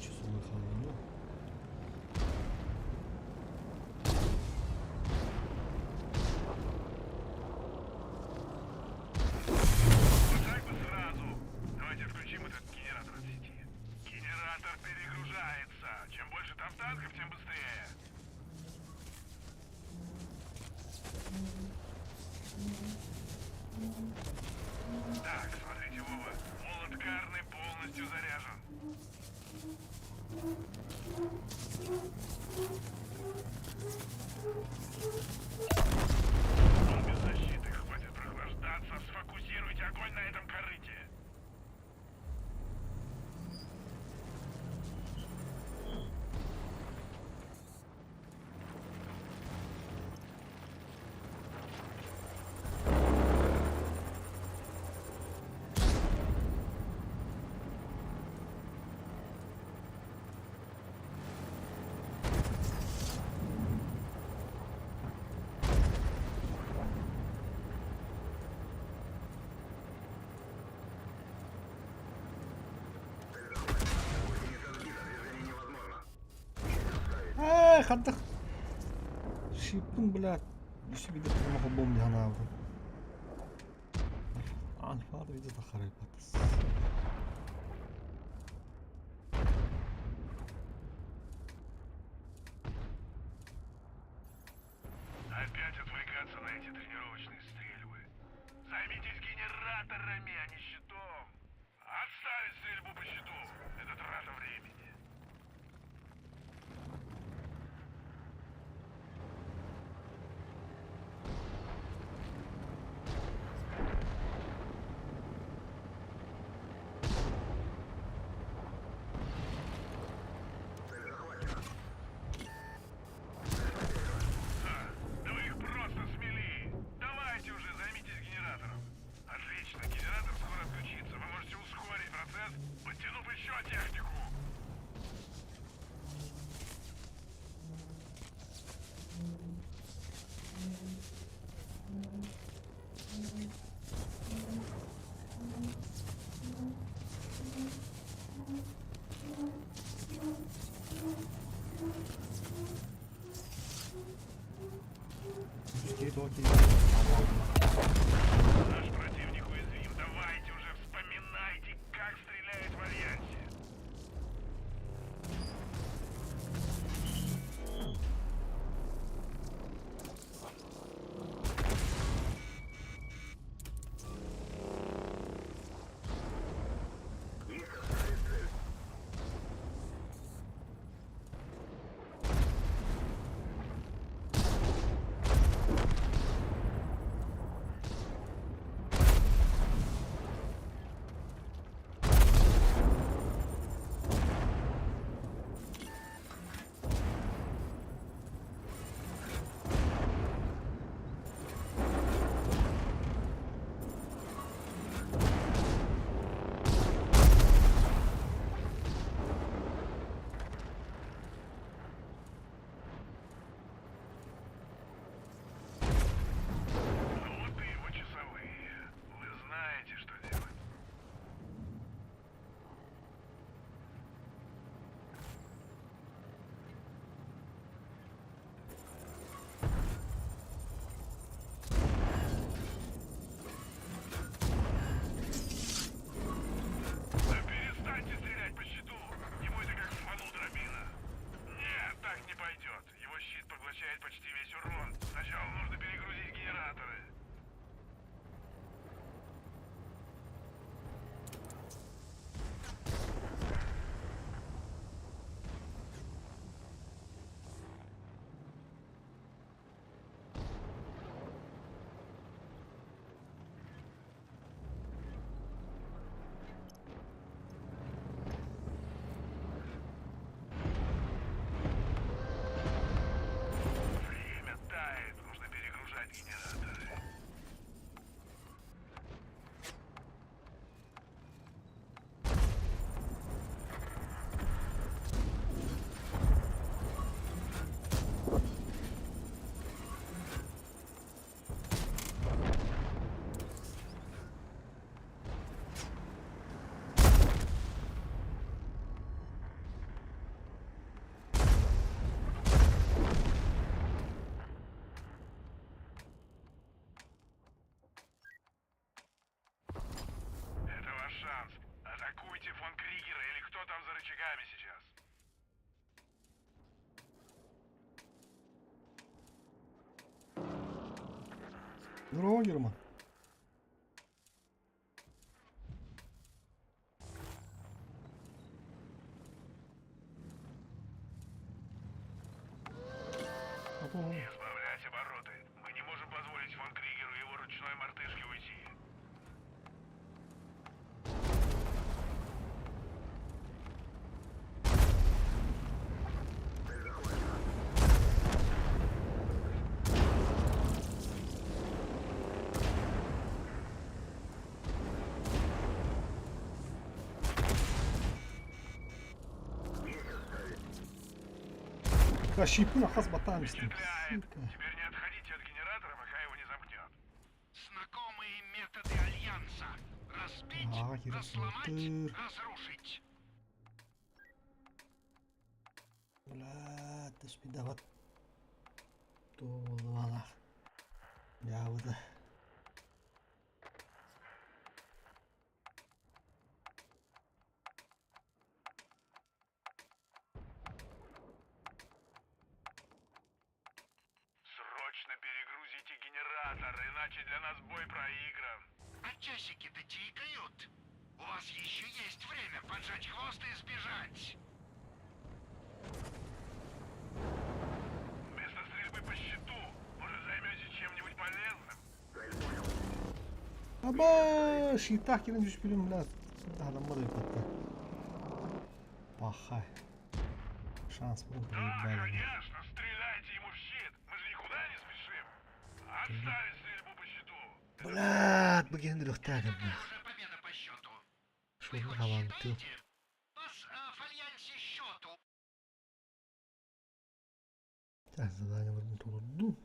часовой халаны. Вот так бы сразу. Давайте отключим этот генератор от сети. Генератор перегружается. Чем больше там танков, тем быстрее. Так, смотрите, Вова. Молот карный полностью заряжен. Он без защиты, хватит прохлаждаться. Сфокусируйте огонь на этом корыте. Хантах. Шипун, блядь. Еще видит, что мы бомбы ханавру. Альфа видит, ахарай патас. Опять отвлекаться на эти тренировочные стрельбы. Займитесь генераторами, а не щитом. Отставить стрельбу по щиту. Это трата времени. Да вы их просто смели. Давайте уже, займитесь генератором. Отлично, генератор скоро отключится. Вы можете ускорить процесс, подтянув еще технику. Наш противник уязвим. Давайте уже вспоминайте, как стреляет в Альянсе. там за рычагами сейчас? Здорово, Герман. Избавлять обороты. Мы не можем позволить фон Кригеру и его ручной мартышке уйти. Кащипуна хазбатамистый. Теперь не отходите от генератора, пока его не замкнет. Знакомые методы Альянса. Разбить, разломать, разрушить. Бля, ты спидават. То вала. Я вот. Срочно перегрузите генератор, иначе для нас бой проигран. А часики-то тикают. У вас еще есть время поджать хвост и сбежать. Вместо стрельбы по щиту, может, займетесь чем-нибудь полезным? Аба, щитах кирен жүз билем, бля. Адам бар өйтті. Пахай. Шанс был проебали. Конечно, стреляйте ему в щит. Мы же никуда не спешим. Отставить стрельбу по щиту. Блядь, бігенді лөхтәдім, бля. Уже победа по счету. Шоны хаванты. У нас в альянсе счету. Так, задание вырнут урду.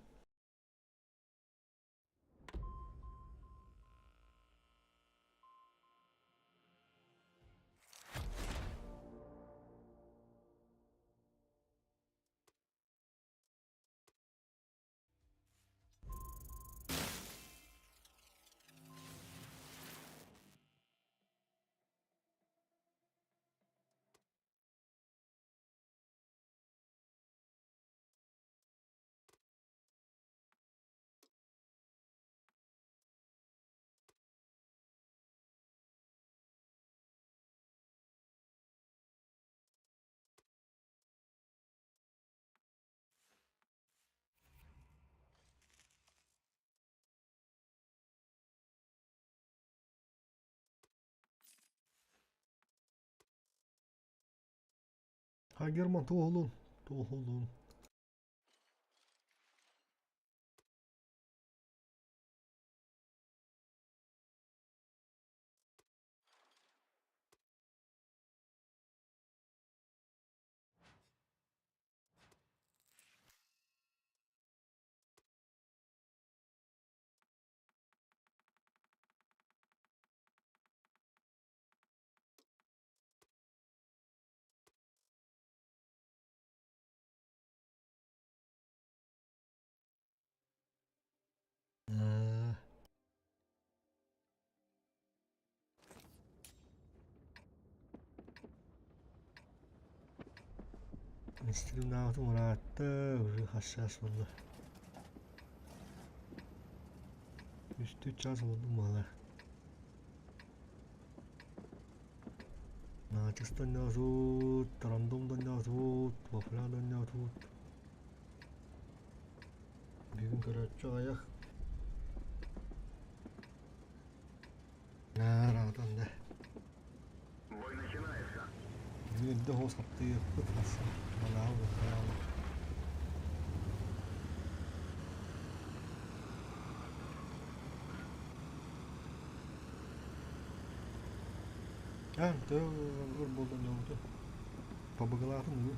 Ha German toğulun. Toğulun. Инструменту Murat'ta уже hassas oldu. Üstü çaz oldu mala. Naçız 던져서, random 던져서, 버플라 던져서. Bugün 그렇죠 ayak. Nereden de. Bugün de hoş haftı yapıp hassas. Malav, malav. А, да, болды новды. Побыгалатын bu.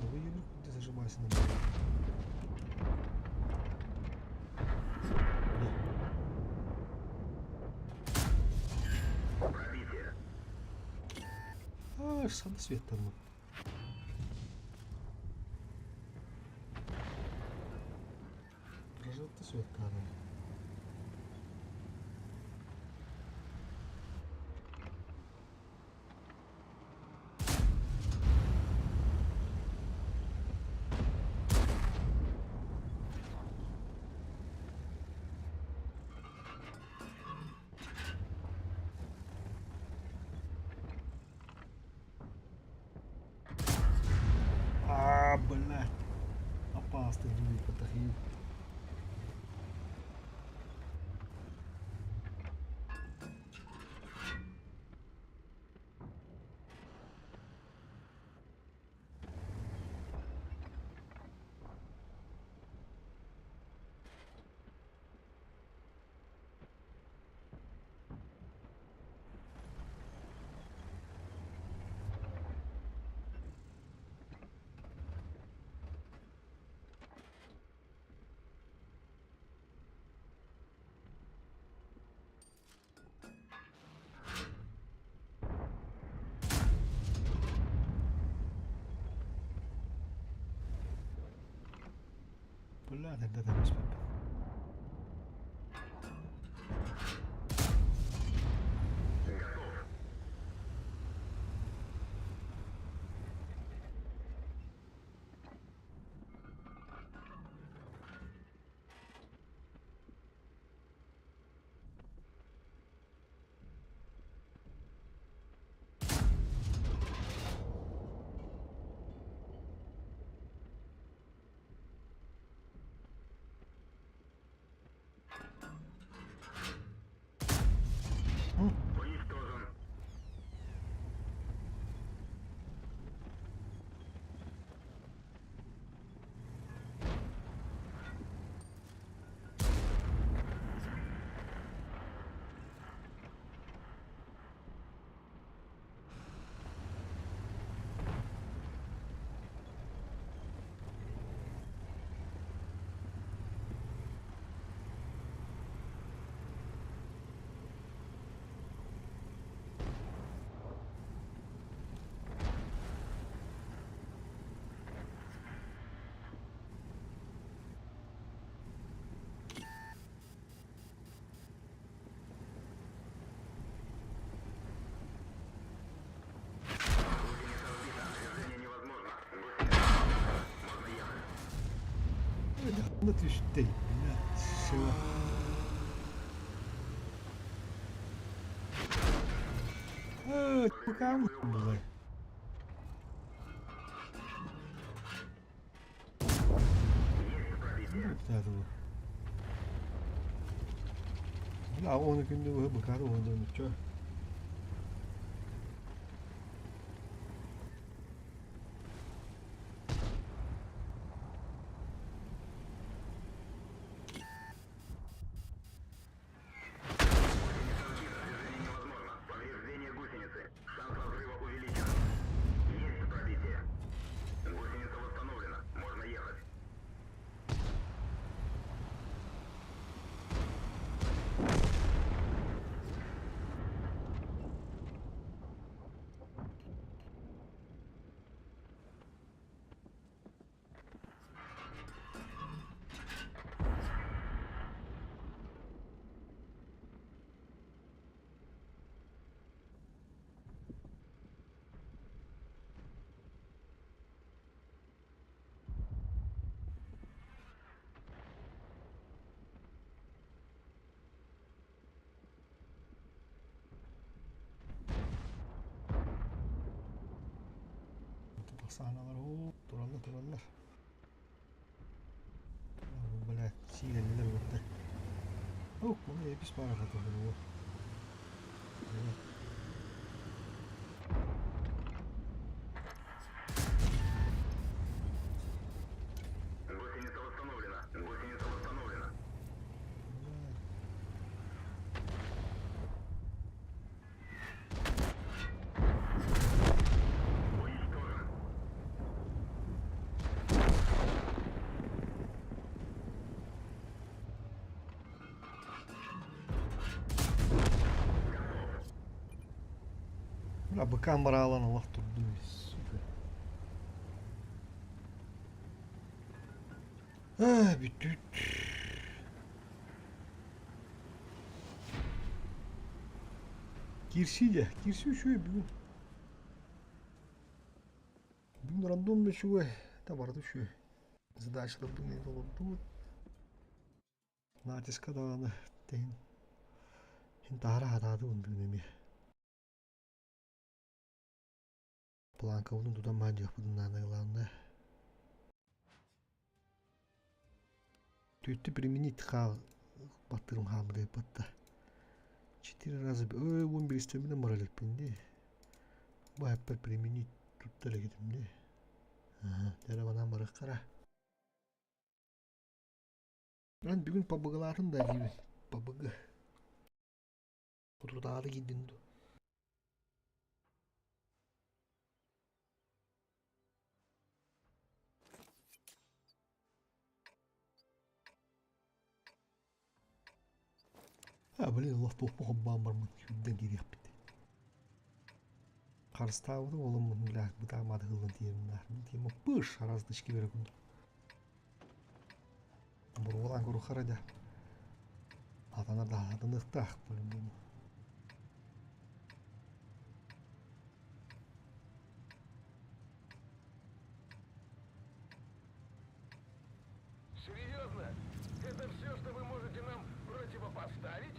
Ладно, вы ее куда зажимайся на А, сам свет там. Прожитый свет канал. А, блядь. Опасно, люди, потахи. Блядь, тогда там успел. Да ты ж ты, блядь, всё. Пока, блядь. Вот этого. Bля, он günde bakar olduğunu çok. Sahnalar o turallar. Böyle sinirliler burada. Oh, bunu hepsi para katıldı bu. Bırak bu kamera alan Allah durdu. Süper. Ah bitti. Girsiyle. Girsi şöyle bir. Bugün random şöyle. Tabardı şöyle. Задачları ne oldu? Натиска даганы тейин. Хинтара хатады ундугнеми. Планка унун тудан мажак будунан айланды. Түйті применить хал баттырым хамры батта. 4 раза 11 истеминен моралек пинди. Bu hep применить туттара кетимди. Жара бана барак кара. Ben bugün pabıgılarım da gibi. Pabıgı. Kudurdağı gidin. Ha böyle Allah topu hobbam var mı? Şuradan geri yap bitti. Karıstavdı oğlum bunu lah bu da madı hılın diyemler. Diyem o pış araz dışkı bere kundu. Bu olan kuru karada. Adana da adınıkta böyle benim. Серьезно? Это все, что вы можете нам противопоставить?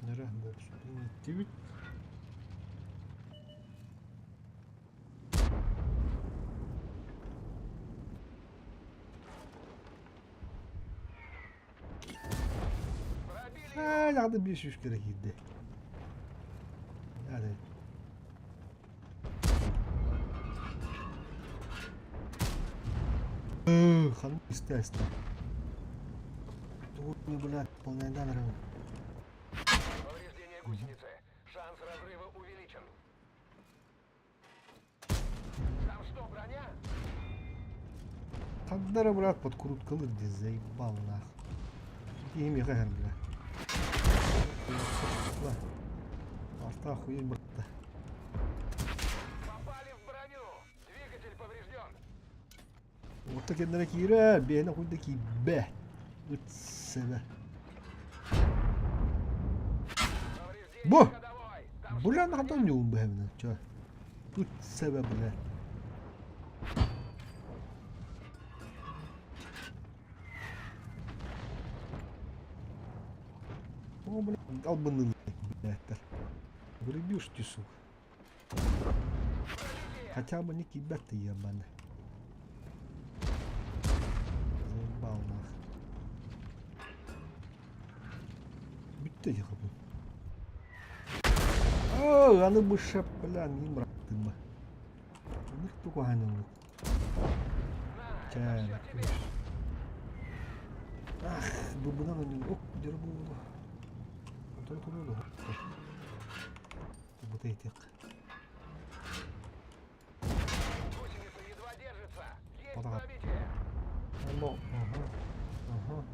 Nereye bu? Tweet. Hadi bir şuş kere gitti. Hadi. Hanım iste. Тут блядь, полная дамера. Повреждение гусеницы. Шанс разрыва увеличен. Там что, броня? Кандара брат подкруткалы где заебал нахуй. Ими гахер бля. Арта охуеть брат. Попали в броню. Двигатель поврежден. Orta kendine girer. Bir yana koydaki be. Üç sene. Bu. Bu lan adam yoğun bu hemden. Çay. Üç sebeple. О, блин, долбаный блядь. Гребешь ты, сука. Хотя бы не кидать ты ебаный. Заебал нах. Bitti ya bu. О, аны бы шап, бля, не брат ты бы. У них только ганил. Чай. Ах, бубна на него. Оп, дербу. Только ну. Вот эти. Гусеница едва держится. Есть Подага. пробитие. Ага.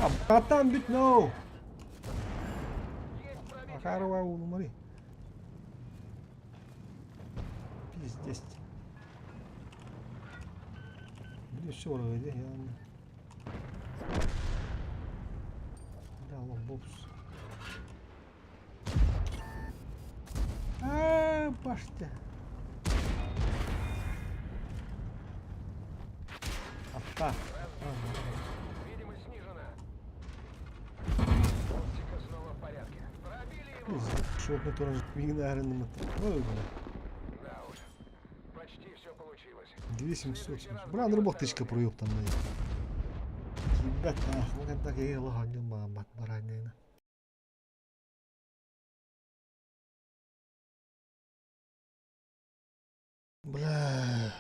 А, братан, бить, no! Есть пробитие. Макарова, умри. Пиздец. Блин, все вроде, я... Да, лох, бобс. Башня. Ата. Видимость снижена. Оптика снова в порядке. Пробили его. Шотный тоже винарный. Ой, бля. Да уж. Почти все получилось. 2700. Бля, работычка проёбтанная. Ебать, нахуй, как так я лаганю мамат баранина. Бля.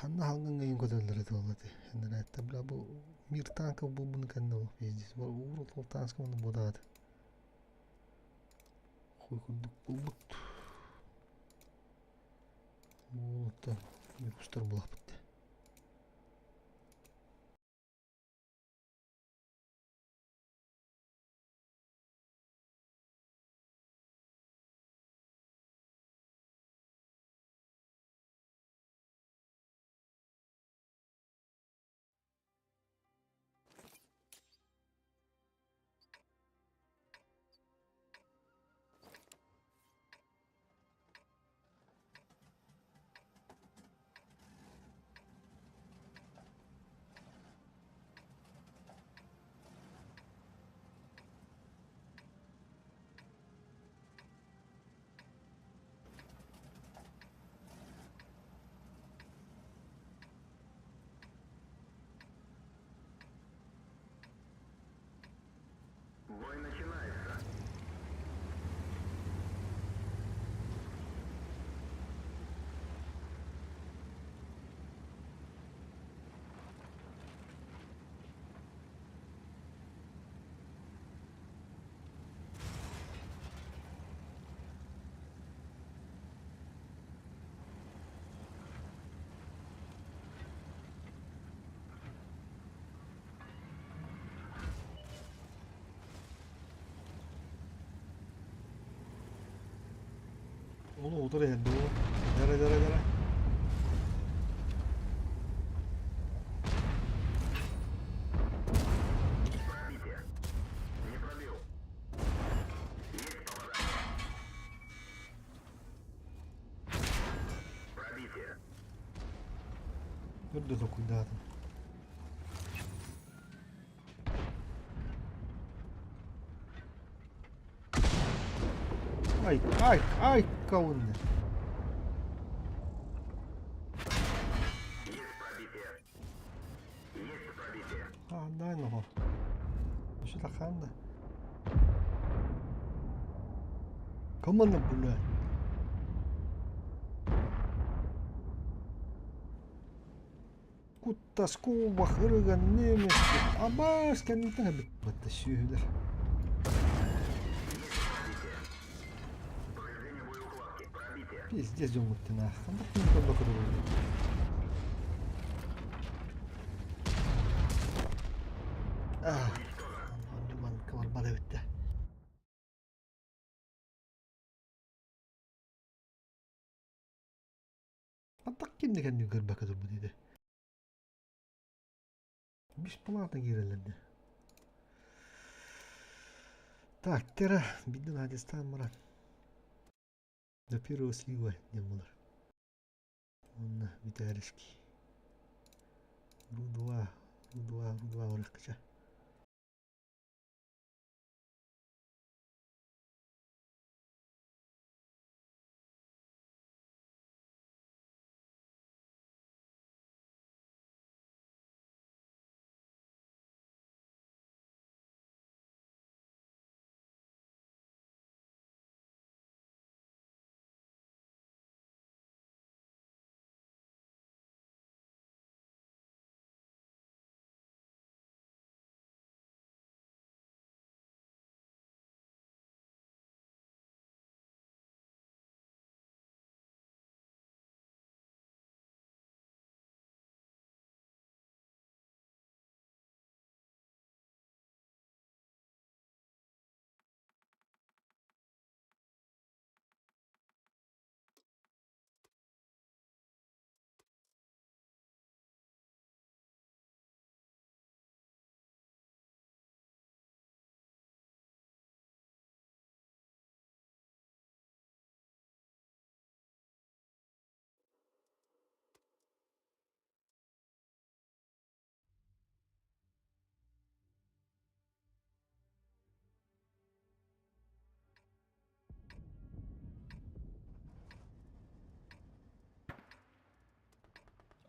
Kanna halgın gayın kodarları da oladı. Yani hatta bile bu bir tanka bu bunu kanna ol. Bizde var uğur ol tanka bunu bodadı. Koyduk bulduk. Bu da bir kustur bulak bitti. Бой начинается. Oğlum otur ya. Dere. Пробитие. Не пробил. Есть попадание. Пробитие. Dur da cuidado. Ai, каунне. Есть пробитие. Есть пробитие. Дай ну. Что так ханда? Команда була. Kuttas kuva hırgan nemesti. Abas kendine bitmedi şöyler. Повреждение боеукладки. Пробитие. Пиздец умутты нахуй. Бak bunu da bakır oldu. Ah. Duman kamar bana bitti. Hatta kimdi kendini gör bakır bu dedi. Бесплатно гирелерди. Так, тера, бидин адистан мурат. До первого слива не было. Он витаришки. Ру-2 орехкача.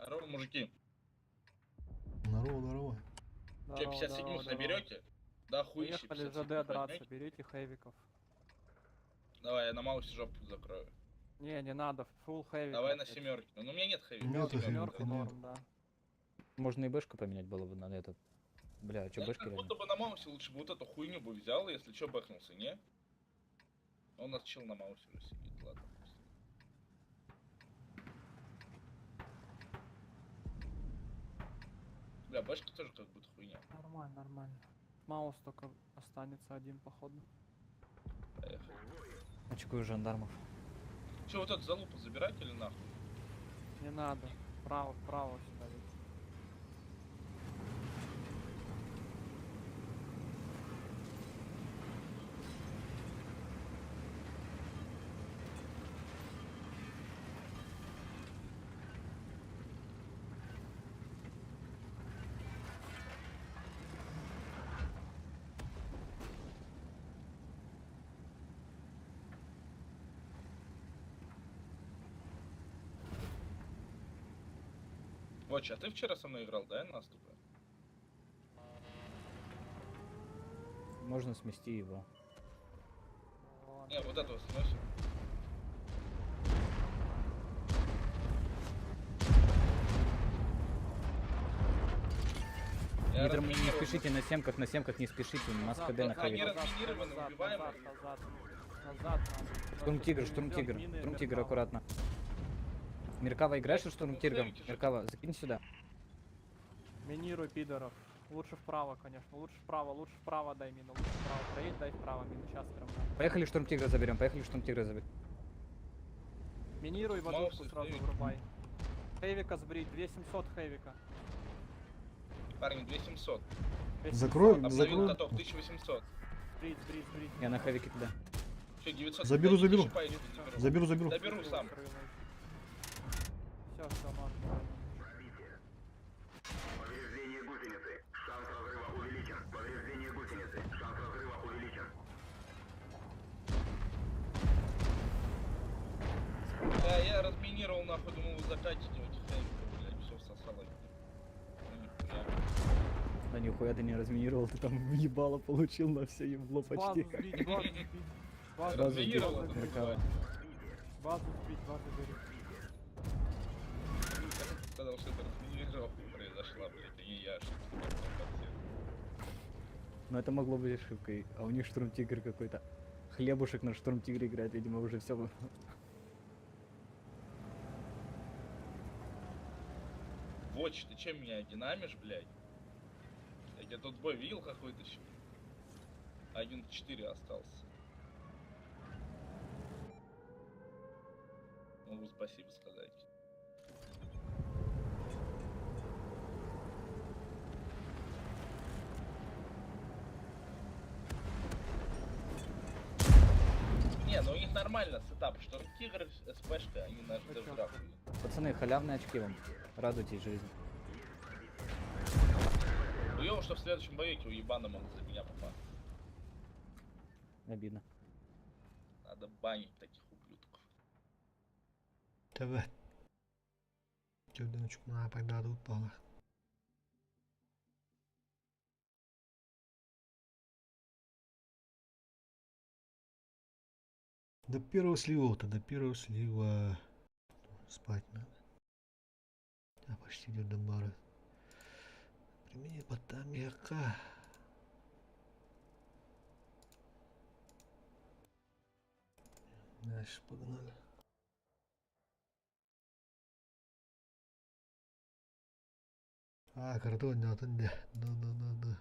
Здорово, мужики. Здорово. Че, 57-х наберете? Да хуище, Поехали ЖД драться, берите хэвиков. Давай, я на Маусе жопу закрою. Не надо, full heavy. Давай на семерке. Ну, у меня нет хэви. Нету Семерка. хэви. Норм, да. Можно и бэшку поменять было бы на этот. Бля, а чё Я бэшки как реально? будто бы на маусе лучше бы вот эту хуйню бы взял, если чё бэхнулся, не? Он у нас чил на маусе уже сидит, ладно. пусть. Бля, бэшка тоже как будто хуйня. Нормально, нормально. Маус только останется один, походу. Поехали. Очкую жандармов. Чё, вот эту залупу забирать или нахуй? Не надо. Вправо сюда. ведь. Вотч, а ты вчера со мной играл, да, наступы? Можно смести его. Не, вот этого сносим. Я Не разминировал. спешите на семках не спешите, у нас КД на Они хэви. разминированы, убиваем. Назад. Штурм тигр, аккуратно. Меркава, играешь со штурм тигром? Меркава, закинь сюда. Минируй пидоров. Лучше вправо, конечно. Лучше вправо дай мину. Лучше вправо. Проедь, дай вправо. Мину сейчас прям. Поехали штурм тигра заберем, Минируй Маус водушку сразу сбей. врубай. Хейвика сбрить. 2700 хейвика. Парни, 2700. Закрой, Обновил закрой. каток 1800. Сбрить. Я на хэвике туда. Че, 900? Заберу. Заберу. Заберу. Заберу сам. Все, можно. Повреждение гусеницы. Шанс разрыва увеличен. Повреждение гусеницы. Шанс разрыва увеличен. Да, я разминировал, нахуй, думал, вы закатите этих хейвиков, блядь, все всосало. Ну, нихуя. Да нихуя ты не разминировал, ты там ебало получил на все ебло почти. Базу сбить. Разминировал это Меркава. называется. Базу сбить. Сказал, что это разминировка произошла, блядь, а не я ошибся. Но это могло быть ошибкой, а у них штурм тигр какой-то. Хлебушек на штурм тигре играет, видимо, уже все. Вотч, ты чем меня динамишь, блядь? Я тут бой видел какой-то еще? 1-4 остался. Могу спасибо сказать. Не, ну у них нормально сетап, что Тигр, СПшка, они на ЖД. Пацаны, халявные очки вам. Радуйтесь жизни. Хуёво, что в следующем боёте уебано могут за меня попасть. Обидно. Надо банить таких ублюдков. Evet. Gördüğünüz gibi нападают упала. До первого слива. Спать надо. Я почти до бара. Применить потамека. Дальше погнали. Картон да. Да.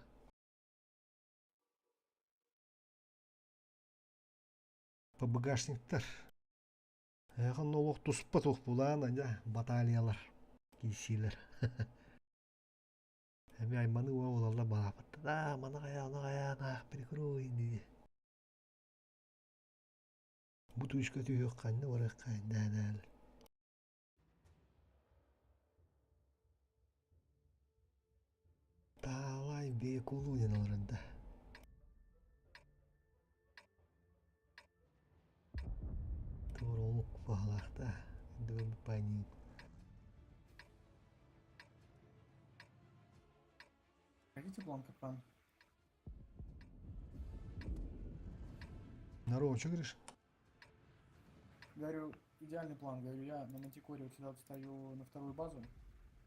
По багажниктар. Яғын олық тұспа тоқ болан, баталиялар, кейсейлер. Әме айманы оларда бағапытты. Да, маны қая, прикрой, дейді. Бутышка түйек қанды, орақ қайын, дәл. Талай бек олу ден оларында. Торолук бағалақта, енді өмір пайнейін. Хотите бланка, пан? Здорово, что говоришь? Говорю, идеальный план, говорю, я на Мантикоре вот сюда вот стою на вторую базу,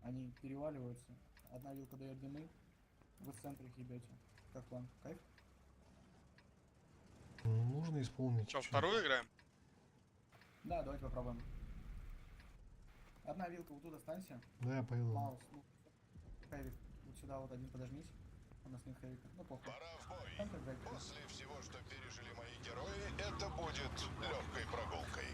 они переваливаются, одна вилка дает дымы, вы в центре их ебете. Как план? Кайф? Можно исполнить. Что, чё. вторую играем? Да, давайте попробуем. Одна вилка вот тут останься. Да, я понял. Маус, ну, Хэвик, вот сюда вот один подожмись. У нас нет Хэвика. Ну, похуй. Там как играть? После всего, что пережили мои герои, это будет легкой прогулкой.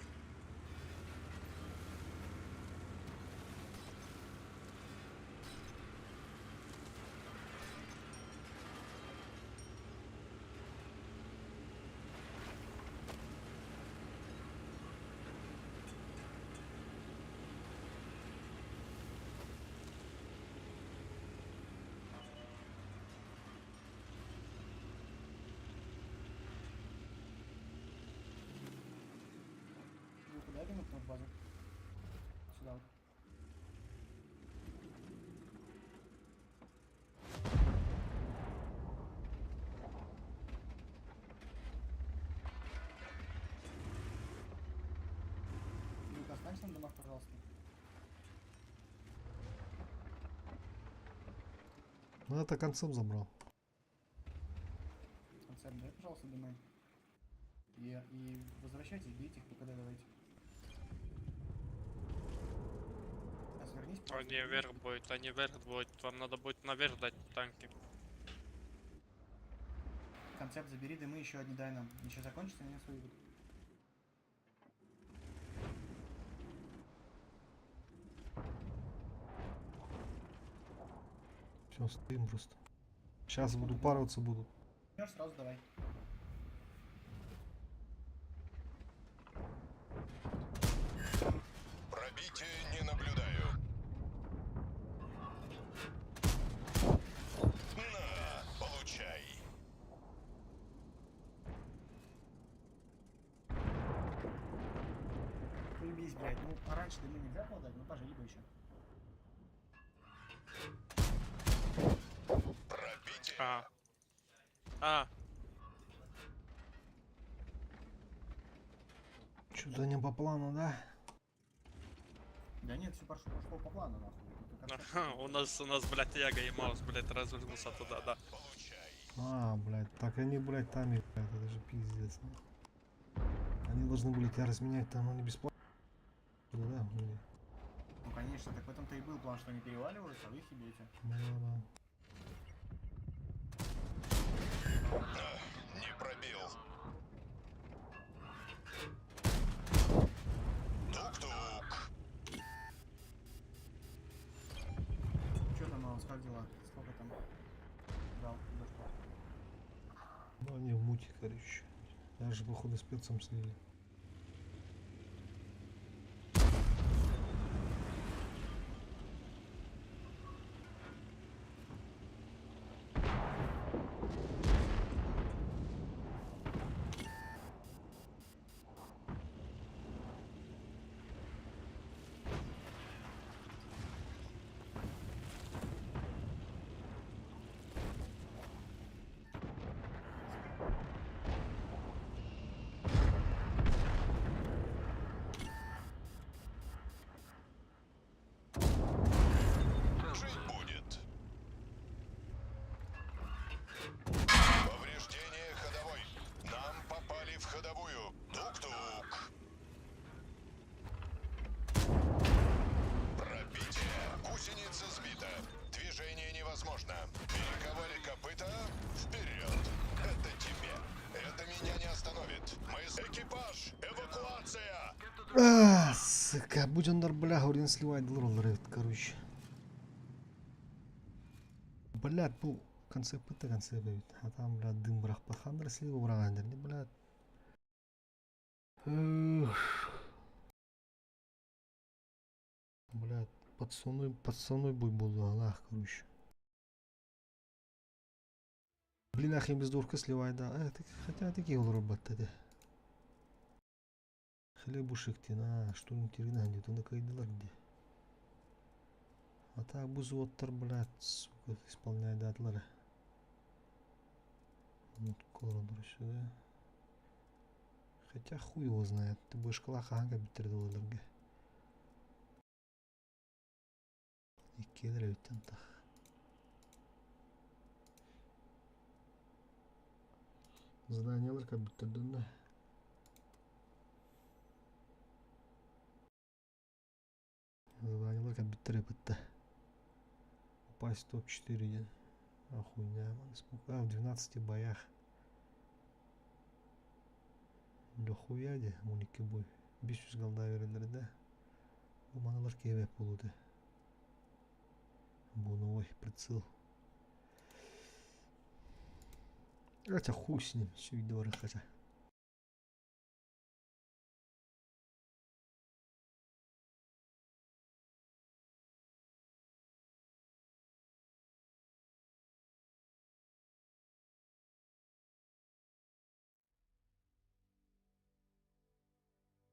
Вы куда дымы в базу? Сюда вот. Вилка, останься на домах, пожалуйста. Ну, это концепт забрал. Концерт, дай, пожалуйста, дымы. И возвращайтесь, бейте их, ПКД давайте. А свернись, пожалуйста, Они вверх будет, они вверх будут. Вам надо будет наверх дать танки. Концепт забери дымы, еще одни дай нам. Еще закончится, они нас выйдут. Все, стоим просто. Сейчас буду пароваться будут. Сразу давай. Пробития не наблюдаю. На, получай. Поебись, блядь. Ну, а раньше дымы нельзя было дать, ну пожили бы еще. А. А. Что-то не по плану, да? Да нет, все пошло по плану, нахуй. Ага, у нас, блядь, Яга и Маус, блядь, развернулся туда, да. А, блядь, так они, блядь, там играют, это же пиздец. Они должны были тебя разменять, там они бесплатно. Да, были. Ну конечно, так в этом-то и был план, что они переваливаются, а вы их ебете. Да. Не пробил. Тук-тук. Че там, Маус, как дела? Сколько там? Дал, Ну, они в муте, короче. Я же, походу, спецом слили. Жить будет. Повреждение ходовой. Нам попали в ходовую. Тук-тук. Пробитие. Гусеница сбита. Движение невозможно. Перековали копыта. Вперед. Это тебе. Это меня не остановит. Мы экипаж. Эвакуация. Сука, будь он бля, говорин сливает роллеры, короче. Блядь, bu концепты концепты. А там, блядь, дым брах пахандр слива брагандер, не, блядь. Блядь, подсоной бой был, Аллах, короче. Блин, ах, без дурка сливай, да. Хотя такие работы. Хлебушек ты на что интересно, где-то на кайдалар где. А так бузуоттар, блядь, сука, исполняй датлары. Вот коридор сюда. Хотя хуй его знает. Ты будешь калаханга биттердолларга. И кедры тента. Зданиялар как биттердоллар. Зданиялар как биттердоллар. Упасть в топ-4. Охуя, в 12 боях. Дохуя де 12 бой. 500 голда verirler de. Bu manalar kebep buludu. Bu новый прицел. Хотя хуй с ним, все видео хотя.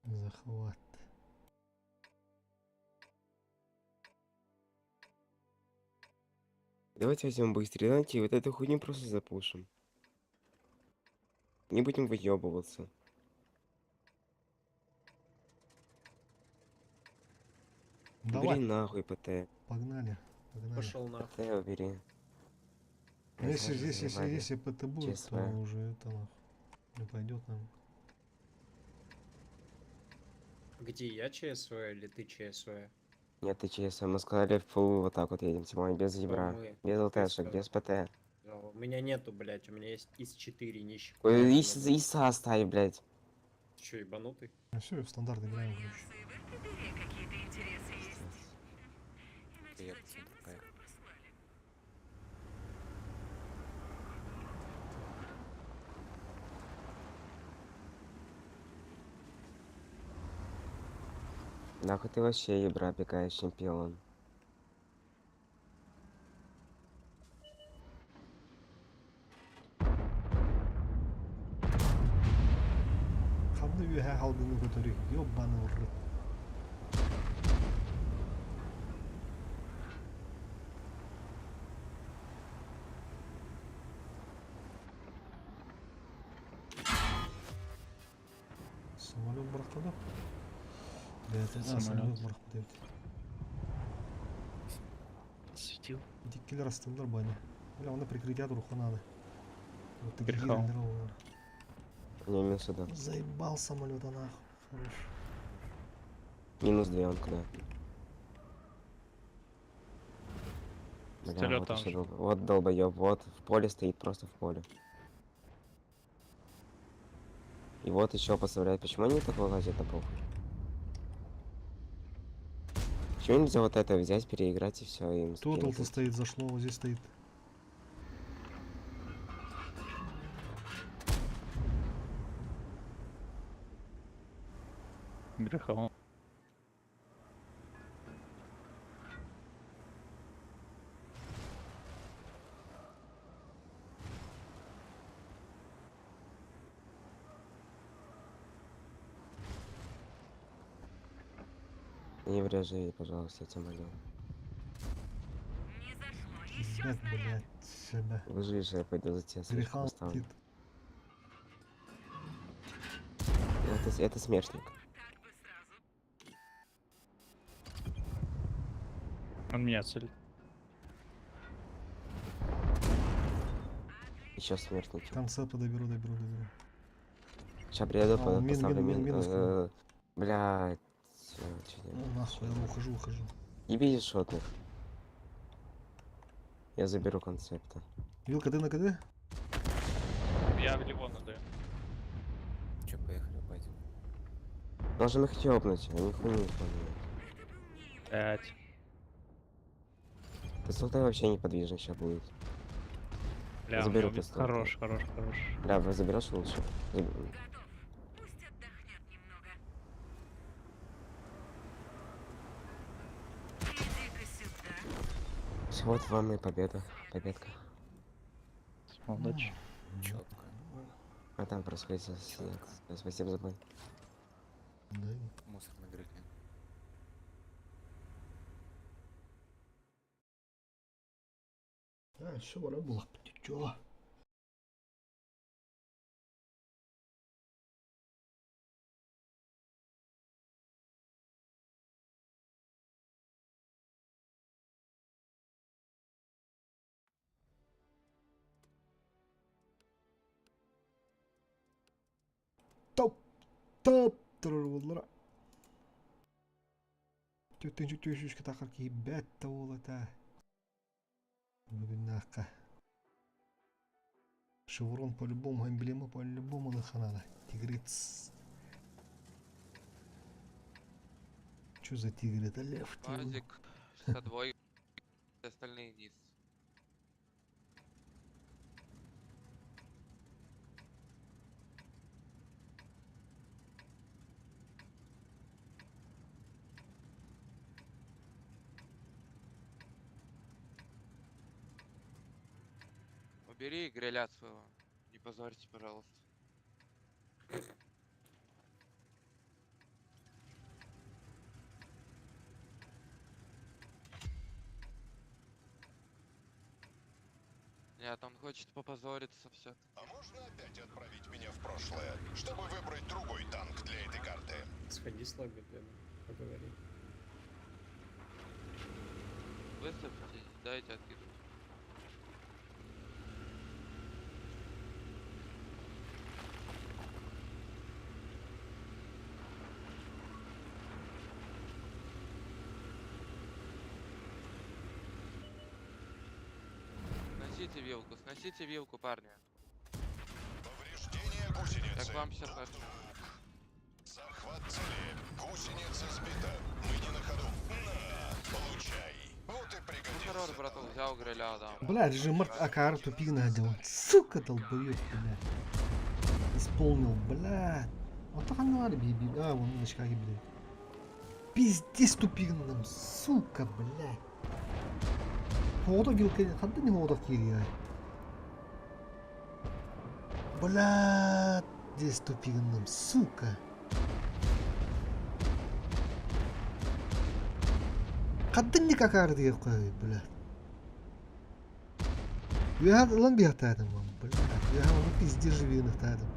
Захват. Давайте возьмем быстрее, и вот эту хуйню просто запушим. Не будем выебываться. Давай. Бери нахуй ПТ. Погнали. Погнали. Пошел нахуй. ПТ убери. Ну, если Возможно, здесь, заебали. если ПТ будет, ЧСВ. то уже это нахуй не пойдет нам. Где я ЧСВ или ты ЧСВ? Нет, ты честно, мы сказали в фул вот так вот едем, Тимой, без ебра, мы? без Ты ЛТшек, сказал. без ПТ. Ну, у меня нету, блядь, у меня есть ИС-4 нищих. Ой, ИСа оставь, блядь. Ты чё, ебанутый? Ну все, в стандарт играем, короче. Какие-то интересы есть. Я Иначе по зачем центру нас поехал. сюда послали? Нахуй ты вообще ебра пикаешь, чемпион. Hamda bir her halkını götürüyor. Yok bana vurur. Самолет бıraktı da. Evet, самолет bıraktı evet. Светил. Диккилер астылдар бани. Бля, оны прикрытия туруху надо. Вот такие Прихал. гирендер олар. Не, минус сюда. Заебал самолета нахуй. Хорош. Минус 2 он куда? Бля, Вертолет вот там еще же. вот долбоёб, вот в поле стоит, просто в поле. И вот еще поставляет. Почему они так вылазят, похуй? Почему нельзя вот это взять, переиграть и все, им Тотал-то скинуть? стоит, зашло, вот здесь стоит. Грехом. Не врежи, пожалуйста, я тебя молю. Пиздец, блядь, себя. Выжи же, я пойду за тебя свечку Грехан поставлю. летит. Это смешник. Он меня целит. Еще смертники. Концепта доберу. Сейчас приеду, А, поставлю минус. Блядь. Чё Ну нахуй, я ухожу. не видишь шотных? Я заберу концепта. Вилка, ты на КД? Я в Ливон отдаю. Че, поехали, пойдем. Должен их ёбнуть, они хуйню исполняют. 5. Пистолтай вообще неподвижно сейчас будет. Бля, Заберу у меня пистолет. хорош. Бля, вы заберешь лучше? Пусть отдохнет немного. Иди-ка сюда. Вот вам и победа. Победка. Удачи. Четко. А там просто спасибо за бой. Да. Мусор на грехе. А, все, было. Ты чё? тұрар болдыра. Төттенші төшішкі тақыр кейіп бәтті олата. Бүгін аққа. Шеврон по-любому, эмблема по-любому лыханада. Тигрец. Чё за тигр? Это лев. Базик, 62, остальные низ. Убери гриля своего. Не позорьте, пожалуйста. Нет, он хочет попозориться все. А можно опять отправить меня в прошлое, чтобы выбрать другой танк для этой карты? Сходи с логопедом, поговори. Выставьте, дайте откидывать. Сносите вилку, парни. Повреждение гусеницы. Как вам сейчас наш... Захват цели. Гусеница сбита. Мы не на ходу. На, получай. Вот и пригодился. Хорош, братан, взял гриля, да. Блядь, режим АКР тупик надел. Сука, долбоёб, блядь. Исполнил, блядь. Вот так она надо, биби. А, вон ночка блядь. Пиздец тупик нам, сука, блядь. Хода вилка, ханты не хода кири, блядь, здесь тупик нам, сука. Kadın ne kakar diye koy bile. Ya lan bir hataydım ben bile. Ya onu pizdi живи hataydım.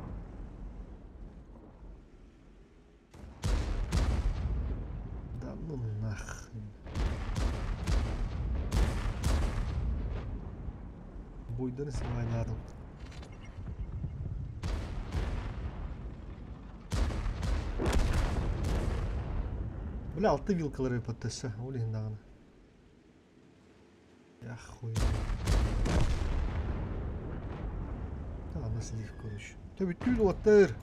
Да ну нахрен. Бойдан снимаем. Бля, алты вилкалары подтаса, олин даганы. Я хуй. Да, наслив, короче. Tabi tül otur.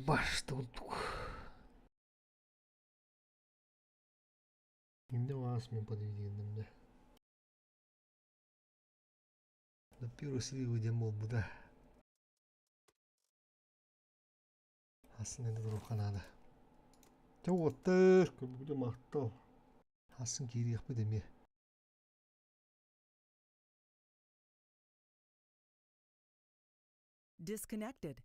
Başta olduk. Şimdi vasmı подведенным, да. Да первый сливы демол буда. Aslında da rokanada. Tavottur, köbüde mahtal. Aslında geri yapma demeye. Disconnected.